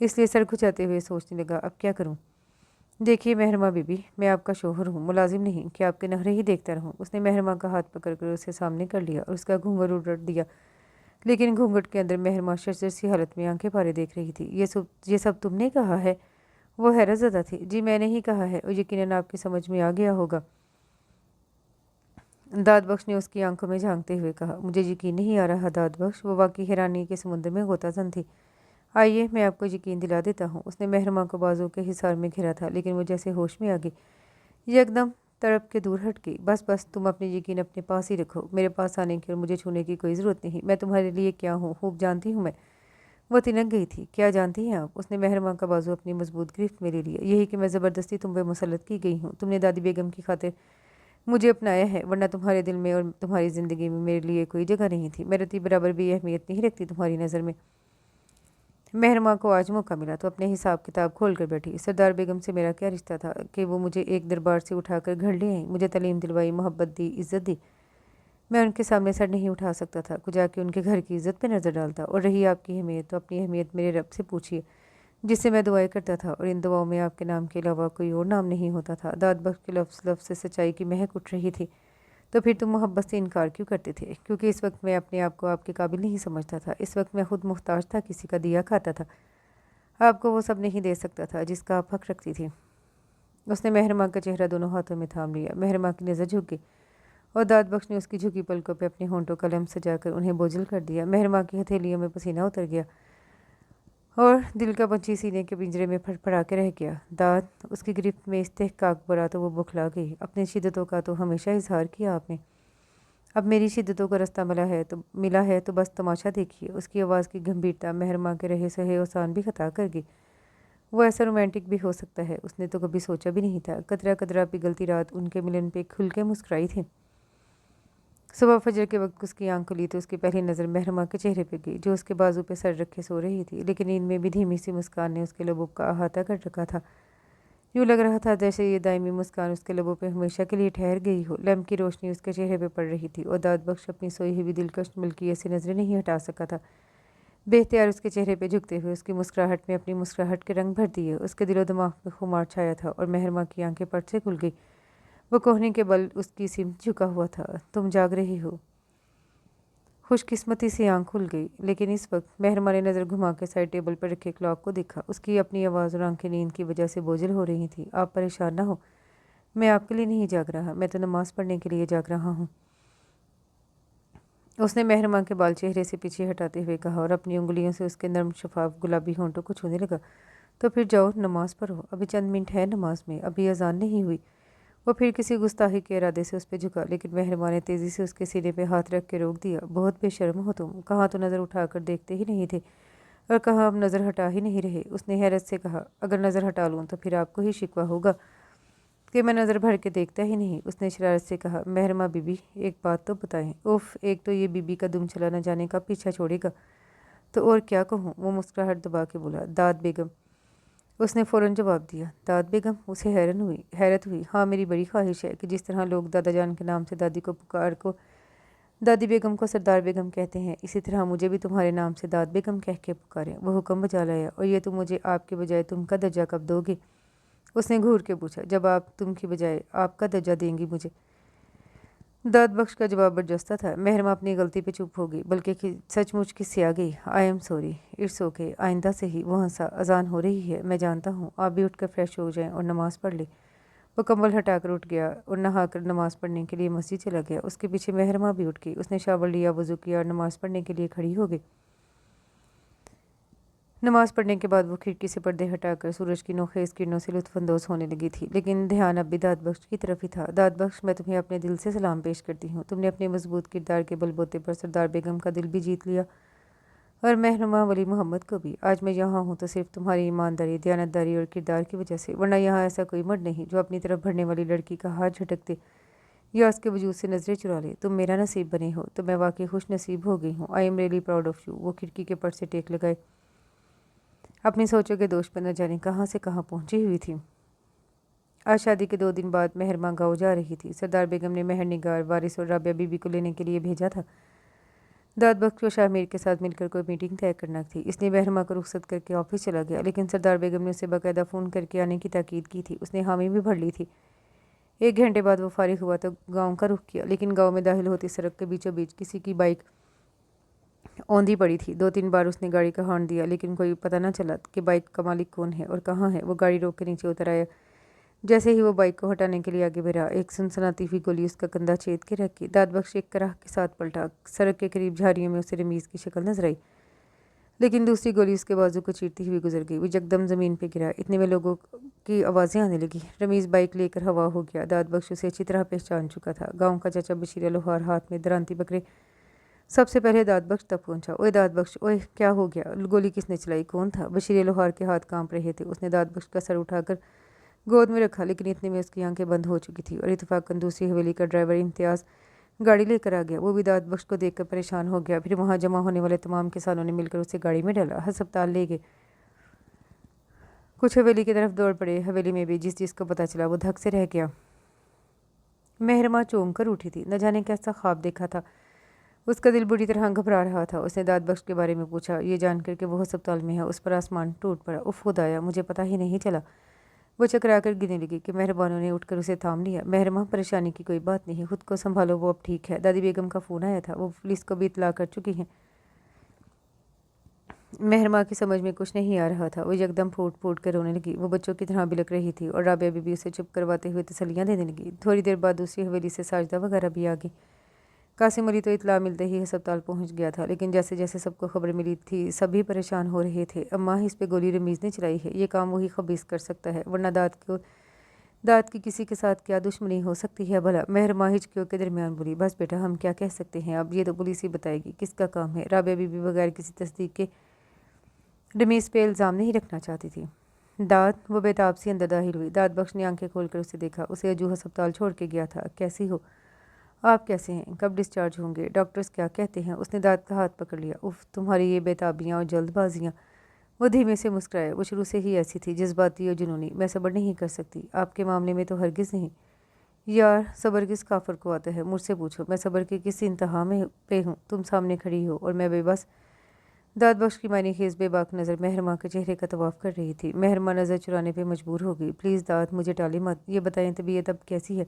इसलिए सर खुजाते हुए सोचने लगा, अब क्या करूँ। देखिए मेहरमा बीबी, मैं आपका शोहर हूँ, मुलाजिम नहीं कि आपके नखरे ही देखता रहूँ। उसने मेहरमा का हाथ पकड़कर उसके सामने कर लिया और उसका घूंघट उलट दिया, लेकिन घूंघट के अंदर मेहरमा शर्जर सी हालत में आंखें फाड़े देख रही थी। ये सब तुमने कहा है? वो हैरत ज़दा थी। जी मैंने ही कहा है, और यकीनन आपकी समझ में आ गया होगा। दाद बख्श ने उसकी आंखों में झांकते हुए कहा। मुझे यकीन नहीं आ रहा दाद बख्श। वो वाकई हैरानी के समुद्र में गोताजन थी। आइए मैं आपको यकीन दिला देता हूँ। उसने मेहरमा को बाजू के हिसार में घिरा था, लेकिन वो जैसे होश में आ गई, ये एकदम तड़प के दूर हट गई। बस बस, तुम अपने यकीन अपने पास ही रखो। मेरे पास आने की और मुझे छूने की कोई ज़रूरत नहीं। मैं तुम्हारे लिए क्या हूँ खूब जानती हूँ मैं। वो तिनक गई थी। क्या जानती हैं आप? उसने मेहरमा का बाजू अपनी मजबूत गिरफ्त में ले लिया। यही कि मैं ज़बरदस्ती तुम पे मुसलत की गई हूँ। तुमने दादी बेगम की खातिर मुझे अपनाया है, वरना तुम्हारे दिल में और तुम्हारी ज़िंदगी में मेरे लिए कोई जगह नहीं थी। मैं रती बराबर भी अहमियत नहीं रखती तुम्हारी नज़र में। मेहरमा को आज मौका मिला तो अपने हिसाब किताब खोल कर बैठी। सरदार बेगम से मेरा क्या रिश्ता था कि वो मुझे एक दरबार से उठाकर घर ले आई, मुझे तालीम दिलवाई, मोहब्बत दी, इज़्ज़त दी। मैं उनके सामने सर नहीं उठा सकता था, कुछ जाके उनके घर की इज़्ज़त पे नज़र डालता। और रही आपकी अहमियत, तो अपनी अहमियत मेरे रब से पूछिए, जिससे मैं दुआएं करता था, और इन दुआओं में आपके नाम के अलावा कोई और नाम नहीं होता था। दाद बख्श के लफ्ज़ लफ्ज़ से सच्चाई की महक उठ रही थी। तो फिर तुम मोहब्बत से इनकार क्यों करते थे? क्योंकि इस वक्त मैं अपने आप को आपके काबिल नहीं समझता था। इस वक्त मैं खुद मुख्ताज था, किसी का दिया खाता था। आपको वो सब नहीं दे सकता था जिसका आप हक रखती थी। उसने मेहरमा का चेहरा दोनों हाथों में थाम लिया। मेहरमा की नज़र झुक गई और दाद बख्श ने उसकी झुकी पलकों पे अपने होंठों का लम्ब सजाकर उन्हें बोझल कर दिया। मेहरमा की हथेलियों में पसीना उतर गया और दिल का पंछी सीने के पिंजरे में फड़फड़ा के रह गया। दाद उसकी गिरफ्त में इस्तेहकाक बरा तो वो बुखला गई। अपनी शिद्दतों का तो हमेशा इजहार किया आपने, अब मेरी शिद्दतों का रास्ता मिला है तो बस तमाशा देखिए। उसकी आवाज़ की गंभीरता मेहरमा के रहे सहे ओसान भी खता कर गई। वो ऐसा रोमांटिक भी हो सकता है, उसने तो कभी सोचा भी नहीं था। कतरा कतरा पिघलती रात उनके मिलन पे खुल के मुस्कुराई थी। सुबह फजर के वक्त उसकी आंख खुली तो उसकी पहली नज़र मेहरमा के चेहरे पे गई, जो उसके बाजू पे सर रखे सो रही थी, लेकिन इनमें भी धीमी सी मुस्कान ने उसके लबों का अहाता कर रखा था। यूँ लग रहा था जैसे ये दायमी मुस्कान उसके लबों पे हमेशा के लिए ठहर गई हो। लैम्प की रोशनी उसके चेहरे पे पड़ रही थी और दाद बख्श अपनी सोई हुई दिलकश मिल्की ऐसी नजरें नहीं हटा सका था। बेख्तियार उसके चेहरे पे झुकते हुए उसकी मुस्कुराहट में अपनी मुस्कुराहट के रंग भर दिए। उसके दिलो दिमाग में खुमार छाया था और मेहरमा की आंखें पट से खुल गई। वो कोहनी के बल उसकी सिमत झुका हुआ था। तुम जाग रही हो। खुशकिस्मती से आंख खुल गई, लेकिन इस वक्त मेहरमा ने नज़र घुमा के साइड टेबल पर रखे क्लॉक को देखा। उसकी अपनी आवाज़ और आंखें नींद की वजह से बोझल हो रही थी। आप परेशान ना हो, मैं आपके लिए नहीं जाग रहा, मैं तो नमाज़ पढ़ने के लिए जाग रहा हूँ। उसने मेहरमा के बाल चेहरे से पीछे हटाते हुए कहा और अपनी उंगलियों से उसके नर्म शफाफ गुलाबी होंठों को छूने लगा। तो फिर जाओ नमाज पढ़ो, अभी चंद मिनट है नमाज में, अभी अजान नहीं हुई। वो फिर किसी गुस्ताखी के इरादे से उस पर झुका, लेकिन मेहरमा ने तेज़ी से उसके सीने पे हाथ रख के रोक दिया। बहुत बेशर्म हो तुम, कहाँ तो नज़र उठाकर देखते ही नहीं थे और कहाँ अब नज़र हटा ही नहीं रहे। उसने हैरत से कहा, अगर नज़र हटा लूँ तो फिर आपको ही शिकवा होगा कि मैं नज़र भर के देखता ही नहीं। उसने शरारत से कहा, मेहरमा बीबी एक बात तो बताएं। उफ, एक तो ये बीबी का दुम चला न जाने का पीछा छोड़ेगा, तो और क्या कहूँ। वो मुस्कुराहट दबा के बोला, दाद बेगम। उसने फ़ौरन जवाब दिया, दाद बेगम। उसे हैरत हुई। हाँ, मेरी बड़ी ख्वाहिश है कि जिस तरह लोग दादा जान के नाम से दादी को पुकार को दादी बेगम को सरदार बेगम कहते हैं, इसी तरह मुझे भी तुम्हारे नाम से दाद बेगम कह के पुकारें। वो हुक्म बजा लाया, और ये तुम मुझे आपके बजाय तुम का दर्जा कब दोगे? उसने घूर के पूछा, जब आप तुम की बजाय आपका दर्जा देंगी मुझे। दाद बख्श का जवाब बरजस्ता था। मेहरमा अपनी गलती पे चुप हो गई, बल्कि सचमुच किस्सिया गई। I am sorry, it's okay, आइंदा से ही। वो हंसा, अजान हो रही है, मैं जानता हूँ। आप भी उठकर फ्रेश हो जाएं और नमाज़ पढ़ ले। वो कंबल हटाकर उठ गया और नहाकर नमाज़ पढ़ने के लिए मस्जिद चला गया। उसके पीछे मेहरमा भी उठ गई। उसने शावर लिया, वज़ू किया और नमाज़ पढ़ने के लिए खड़ी हो गई। नमाज़ पढ़ने के बाद वो खिड़की से पर्दे हटाकर सूरज की नोखेज़ किरणों से लुत्फ़अंदोज़ होने लगी थी, लेकिन ध्यान अब भी दाद बख्श की तरफ ही था। दाद बख्श, मैं तुम्हें अपने दिल से सलाम पेश करती हूँ। तुमने अपने मजबूत किरदार के बलबूते पर सरदार बेगम का दिल भी जीत लिया और महनुमा वली मोहम्मद को भी। आज मैं यहाँ हूँ तो सिर्फ तुम्हारी ईमानदारी, दयानतदारी और किरदार की वजह से, वरना यहाँ ऐसा कोई मर्द नहीं जो अपनी तरफ बढ़ने वाली लड़की का हाथ झटक दे या उसके वजूद से नजरें चुरा ले। तुम मेरा नसीब बने हो तो मैं वाकई खुश नसीब हो गई हूँ। I am really proud of you. वो खिड़की के पट से टेक लगाए अपनी सोचों के दोष पर न जाने कहाँ से कहाँ पहुँची हुई थी। आज शादी के 2 दिन बाद महरमा गाँव जा रही थी। सरदार बेगम ने मेहर निगार, वारिस और राबिया बीबी को लेने के लिए भेजा था। दाद बख्श को शाह मीर के साथ मिलकर कोई मीटिंग तय करना थी, इसलिए महरमा को रुखसत करके ऑफिस चला गया। लेकिन सरदार बेगम ने उसे बाकायदा फ़ोन करके आने की ताकीद की थी। उसने हामी भी भर ली थी। 1 घंटे बाद वो फारिग हुआ तो गाँव का रुख किया, लेकिन गाँव में दाखिल होती सड़क के बीचों बीच किसी की बाइक औंधी पड़ी थी। 2-3 बार उसने गाड़ी का हॉर्न दिया, लेकिन कोई पता न चला कि बाइक का मालिक कौन है और कहाँ है। वो गाड़ी रोक के नीचे उतर आया। जैसे ही वो बाइक को हटाने के लिए आगे बढ़ा, एक सनसनाती हुई गोली उसका कंधा छेद के रखी। दाद बख्श एक कराह के साथ पलटा। सड़क के करीब झाड़ियों में उसे रमीज़ की शक्ल नजर आई, लेकिन दूसरी गोली उसके बाजू को चीरती हुई गुजर गई। वो यकदम ज़मीन पे गिरा। इतने में लोगों की आवाज़ें आने लगी। रमीज़ बाइक लेकर हवा हो गया। दाद बख्श उसे अच्छी तरह पहचान चुका था। गाँव का चाचा बशीर लोहार हाथ में दरांती पकड़े सबसे पहले दाद बख्श तक पहुंचा। ओए दाद बख्श, ओए क्या हो गया? गोली किसने चलाई? कौन था? बशीर लोहार के हाथ कांप रहे थे। उसने दाद बख्श का सर उठाकर गोद में रखा, लेकिन इतने में उसकी आंखें बंद हो चुकी थी और इत्तेफाकन दूसरी हवेली का ड्राइवर इम्तियाज़ गाड़ी लेकर आ गया। वो भी दाद बख्श को देखकर परेशान हो गया। फिर वहाँ जमा होने वाले तमाम किसानों ने मिलकर उसे गाड़ी में डाला, अस्पताल ले गए। कुछ हवेली की तरफ दौड़ पड़े। हवेली में भी जिस जिसको पता चला वो धक से रह गया। महरमा चौंक कर उठी थी। न जाने कैसा ख्वाब देखा था। उसका दिल बुरी तरह घबरा रहा था। उसने दाद बख्श के बारे में पूछा। ये जानकर कि वो अस्पताल में है, उस पर आसमान टूट पड़ा। उफ खुदाया, मुझे पता ही नहीं चला। वो चकरा कर गिरने लगी कि मेहरबानों ने उठकर उसे थाम लिया। महरमा, परेशानी की कोई बात नहीं, खुद को संभालो, वो अब ठीक है। दादी बेगम का फ़ोन आया था, वो पुलिस को भी इतला कर चुकी हैं। महरमा की समझ में कुछ नहीं आ रहा था। वो एकदम फूट फूट कर रोने लगी। वो बच्चों की तरह बिलक रही थी और राबिया बीबी उसे चुप करवाते हुए तसल्लियाँ देने लगी। थोड़ी देर बाद दूसरी हवेली से साजदा वगैरह भी आ गई। कासिम अली तो इतला मिलते ही अस्पताल पहुंच गया था, लेकिन जैसे जैसे सबको खबर मिली थी सभी परेशान हो रहे थे। अम्मा, इस पे गोली रमीज़ ने चलाई है, ये काम वही खबीस कर सकता है, वरना दाद की किसी के साथ क्या दुश्मनी हो सकती है भला? महरमा हिचकियों के दरमियान बोली। बस बेटा, हम क्या कह सकते हैं, अब ये तो पुलिस ही बताएगी किसका काम है। राबिया बीबी बगैर किसी तस्दीक के रमीज़ पे इल्ज़ाम नहीं रखना चाहती थी। दाद, वो बेताब सी अंदर दाखिल हुई। दाद बख्श ने आंखें खोलकर उसे देखा। उसे अजू अस्पताल छोड़ के गया था। कैसी हो? आप कैसे हैं? कब डिस्चार्ज होंगे? डॉक्टर्स क्या कहते हैं? उसने दाद का हाथ पकड़ लिया। उफ, तुम्हारी ये बेताबियाँ और जल्दबाजियाँ। वो धीमे से मुस्कुराए। वो शुरू से ही ऐसी थी, जज्बाती और जुनूनी। मैं सब्र नहीं कर सकती, आपके मामले में तो हरगिज़ नहीं। यार, सब्र किस काफर को आता है? मुझसे पूछो, मैं सब्र की किस इंतहा में पे हूँ? तुम सामने खड़ी हो और मैं बेबस। दाद बख्श की मानी खेज बेबाक नज़र महरमा के चेहरे का तवाफ़ कर रही थी। महरमा नज़र चुराने पे मजबूर हो गई। प्लीज़ दाद, मुझे टाली मत। ये बताएं, तबीयत अब कैसी है?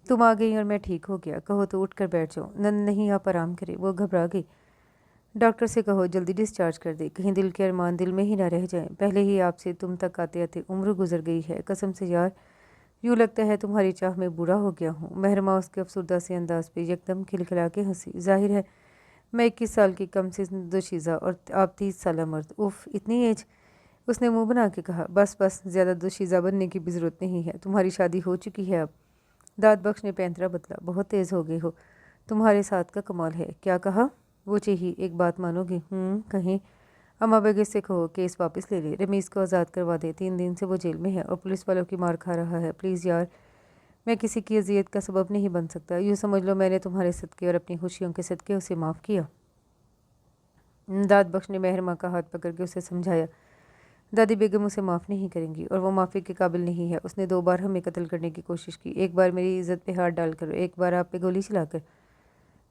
तुम आ गई और मैं ठीक हो गया। कहो तो उठ कर बैठ जाओ। नंद नहीं, आप आराम करें। वो घबरा गई। डॉक्टर से कहो जल्दी डिस्चार्ज कर दे, कहीं दिल के अरमान दिल में ही ना रह जाएं। पहले ही आपसे तुम तक आते आते उम्र गुजर गई है। कसम से यार, यूँ लगता है तुम्हारी चाह में बुरा हो गया हूँ। महरमा उसके अफसरदा से अंदाज पे यकदम खिलखिला के हंसी। जाहिर है मैं 21 साल की कम से दोशीज़ा और आप 30 साल मर्द। उफ, इतनी एज? उसने मुंह बना के कहा। बस बस, ज़्यादा दोशीज़ा बनने की भी ज़रूरत नहीं है, तुम्हारी शादी हो चुकी है अब। दाद बख्श ने पैंतरा बदला। बहुत तेज़ हो गए हो, तुम्हारे साथ का कमाल है। क्या कहा? वो चाहिए, एक बात मानोगी? कहीं। अम्मा बेगम से कहो केस वापस ले ले, रमीज़ को आज़ाद करवा दे। 3 दिन से वो जेल में है और पुलिस वालों की मार खा रहा है। प्लीज़ यार, मैं किसी की अजियत का सबब नहीं बन सकता। यूँ समझ लो मैंने तुम्हारे सदक़े और अपनी खुशियों के सदक़े उसे माफ़ किया। दाद बख्श ने महरमा का हाथ पकड़ के उसे समझाया। दादी बेगम उसे माफ़ नहीं करेंगी और वो माफ़ी के काबिल नहीं है। उसने 2 बार हमें कत्ल करने की कोशिश की, एक बार मेरी इज़्ज़त पे हाथ डालकर, एक बार आप पे गोली चलाकर।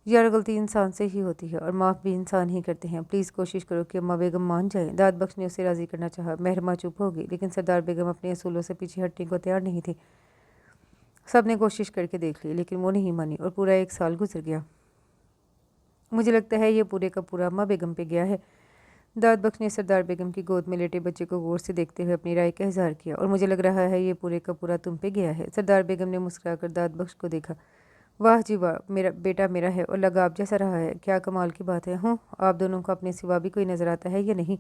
यार, गलती इंसान से ही होती है और माफ़ भी इंसान ही करते हैं। प्लीज़ कोशिश करो कि अम्मा बेगम मान जाएं। दाद बख्श ने उसे राज़ी करना चाहा। महरमा चुप हो गई, लेकिन सरदार बेगम अपने असूलों से पीछे हटने को तैयार नहीं थी। सब ने कोशिश करके देख ली, लेकिन वो नहीं मानी और पूरा 1 साल गुजर गया। मुझे लगता है ये पूरे का पूरा अम्मा बेगम पे गया है। दाद बख्श ने सरदार बेगम की गोद में लेटे बच्चे को गौर से देखते हुए अपनी राय का इजहार किया। और मुझे लग रहा है ये पूरे का पूरा तुम पे गया है। सरदार बेगम ने मुस्कुराकर दाद बख्श को देखा। वाह जी वाह, मेरा बेटा मेरा है और लगाव जैसा रहा है। क्या कमाल की बात है। आप दोनों को अपने सिवा भी कोई नज़र आता है या नहीं?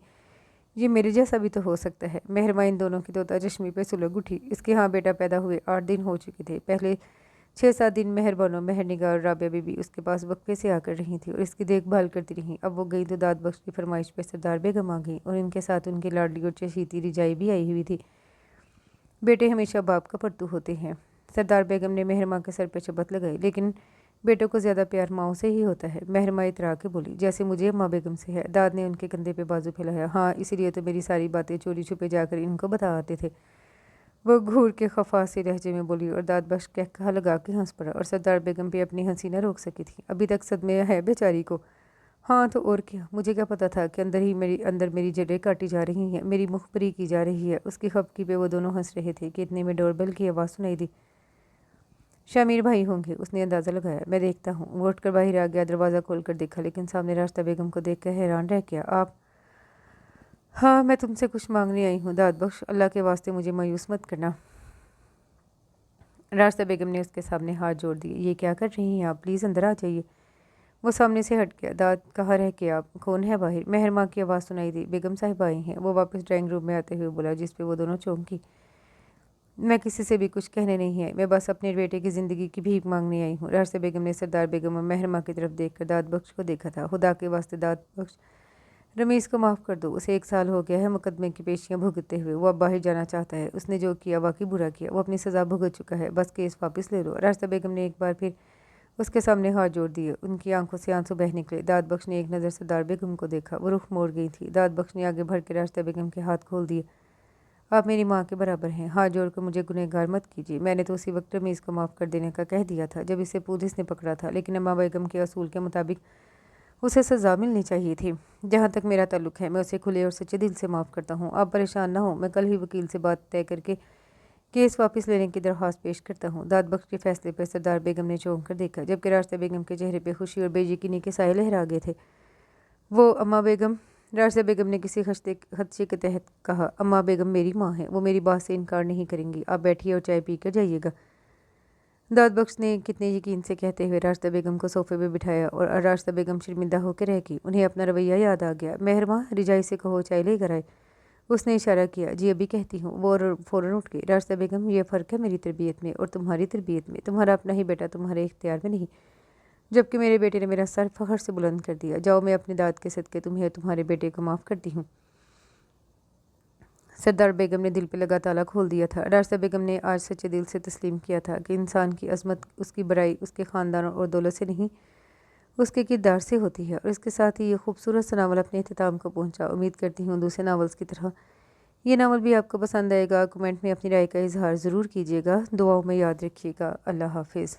ये मेरे जैसा भी तो हो सकता है। महरमा इन दोनों की तोता चश्मी पे सुलग उठी। इसके यहाँ बेटा पैदा हुए 8 दिन हो चुके थे। पहले 6-7 दिन मेहरबानों, मेहर निगार और राबिया बीबी उसके पास वक्फे से आकर रही थी और इसकी देखभाल करती रहीं। अब वो गई तो दाद बख्श की फरमाइश पर सरदार बेगम आ गई और इनके साथ उनकी लाडली और चशीती रिजाई भी आई हुई थी। बेटे हमेशा बाप का पट्टू होते हैं। सरदार बेगम ने महरमा के सर पर चपत लगाई। लेकिन बेटों को ज़्यादा प्यार माओ से ही होता है। महरमा इतरा के बोली, जैसे मुझे अम्मा बेगम से है। दाद ने उनके कंधे पे बाजू फैलाया। हाँ, इसीलिए तो मेरी सारी बातें चोरी छुपे जाकर इनको बता आते थे। वो घूर के खफा से लहजे में बोली और दाँत बख्श कह कहा लगा के हंस पड़ा और सरदार बेगम भी अपनी हंसी न रोक सकी थी। अभी तक सदमे है बेचारी को। हाँ तो और क्या, मुझे क्या पता था कि अंदर मेरी जड़ें काटी जा रही हैं, मेरी मुखबरी की जा रही है। उसकी खपकी पे वो दोनों हंस रहे थे कि इतने में डोरबेल की आवाज़ सुनाई दी। शामिर भाई होंगे, उसने अंदाज़ा लगाया। मैं देखता हूँ। वो उठकर बाहर आ गया, दरवाज़ा खोल कर देखा, लेकिन सामने रास्ता बेगम को देख कर हैरान रह गया। आप? हाँ, मैं तुमसे कुछ मांगने आई हूँ दाद बख्श, अल्लाह के वास्ते मुझे मायूस मत करना। रास्ता बेगम ने उसके सामने हाथ जोड़ दिए। ये क्या कर रही हैं आप? प्लीज़ अंदर आ जाइए। वो सामने से हट गया। दाद कहाँ रह के आप? कौन है बाहर? मेहर माँ की आवाज़ सुनाई दी। बेगम साहिब आई हैं। वो वापस ड्राइंग रूम में आते हुए बोला, जिस पे वो दोनों चौंकी। मैं किसी से भी कुछ कहने नहीं है, मैं बस अपने बेटे की ज़िंदगी की भीख मांगने आई हूँ। रास्ता बेगम ने सरदार बेगम और मेहर माँ की तरफ देखकर दाद बख्श को देखा था। खुदा के वास्ते दाद बख्श, रमीज़ को माफ़ कर दो। उसे 1 साल हो गया है मुकदमे की पेशियाँ भुगतते हुए। वो अब बाहर जाना चाहता है। उसने जो किया वाकई बुरा किया। वो अपनी सज़ा भुगत चुका है। बस केस वापस ले लो। रास्ता बेगम ने एक बार फिर उसके सामने हाथ जोड़ दिए। उनकी आंखों से आंसू बह निकले। दाद बख्श ने एक नज़र सरदार बेगम को देखा। वो रुख मोड़ गई थी। दाद बख्श ने आगे बढ़ के रास्ता बेगम के हाथ खोल दिए। आप मेरी माँ के बराबर हैं, हाथ जोड़कर मुझे गुनहगार मत कीजिए। मैंने तो उसी वक्त रमीज़ को माफ़ कर देने का कह दिया था जब इसे पुलिस ने पकड़ा था, लेकिन अम्मा बेगम के असूल के मुताबिक उसे सज़ा मिलनी चाहिए थी। जहाँ तक मेरा ताल्लुक़ है, मैं उसे खुले और सच्चे दिल से माफ़ करता हूँ। आप परेशान ना हो, मैं कल ही वकील से बात तय करके केस वापस लेने की दरख्वास्त पेश करता हूँ। दाद बख्श के फैसले पर सरदार बेगम ने चौंक कर देखा, जबकि रास्ता बेगम के चेहरे पर खुशी और बेयकीनी के साए लहरा गए थे। वो अम्मा बेगम, राशिदा बेगम ने किसी खदशे के तहत कहा, अम्मा बेगम मेरी माँ है, वो मेरी बात से इनकार नहीं करेंगी। आप बैठिए और चाय पी कर जाइएगा। दाद बख्श ने कितने यकीन से कहते हुए राशिदा बेगम को सोफे पे बिठाया और राशिदा बेगम शर्मिंदा होकर रह गई। उन्हें अपना रवैया याद आ गया। मेहर माँ, रिजाई से कहो चाय लेकर आए। उसने इशारा किया। जी अभी कहती हूँ। वो फ़ौरन उठ गई। राशिदा बेगम, ये फ़र्क है मेरी तरबियत में और तुम्हारी तरबियत में। तुम्हारा अपना ही बेटा तुम्हारे इख्तियार में नहीं, जबकि मेरे बेटे ने मेरा सर फ़ख्र से बुलंद कर दिया। जाओ, मैं अपनी दाद के सदके तुम्हें और तुम्हारे बेटे को माफ़ करती हूँ। सरदार बेगम ने दिल पे लगा ताला खोल दिया था। राशिदा बेगम ने आज सच्चे दिल से तस्लीम किया था कि इंसान की अज़मत उसकी बड़ाई उसके ख़ानदान और दौलत से नहीं, उसके किरदार से होती है। और इसके साथ ही ये खूबसूरत सा नावल अपने अख्ताम को पहुँचा। उम्मीद करती हूँ दूसरे नावल्स की तरह ये नावल भी आपको पसंद आएगा। कमेंट में अपनी राय का इजहार ज़रूर कीजिएगा। दुआओं में याद रखिएगा। अल्लाह हाफिज़।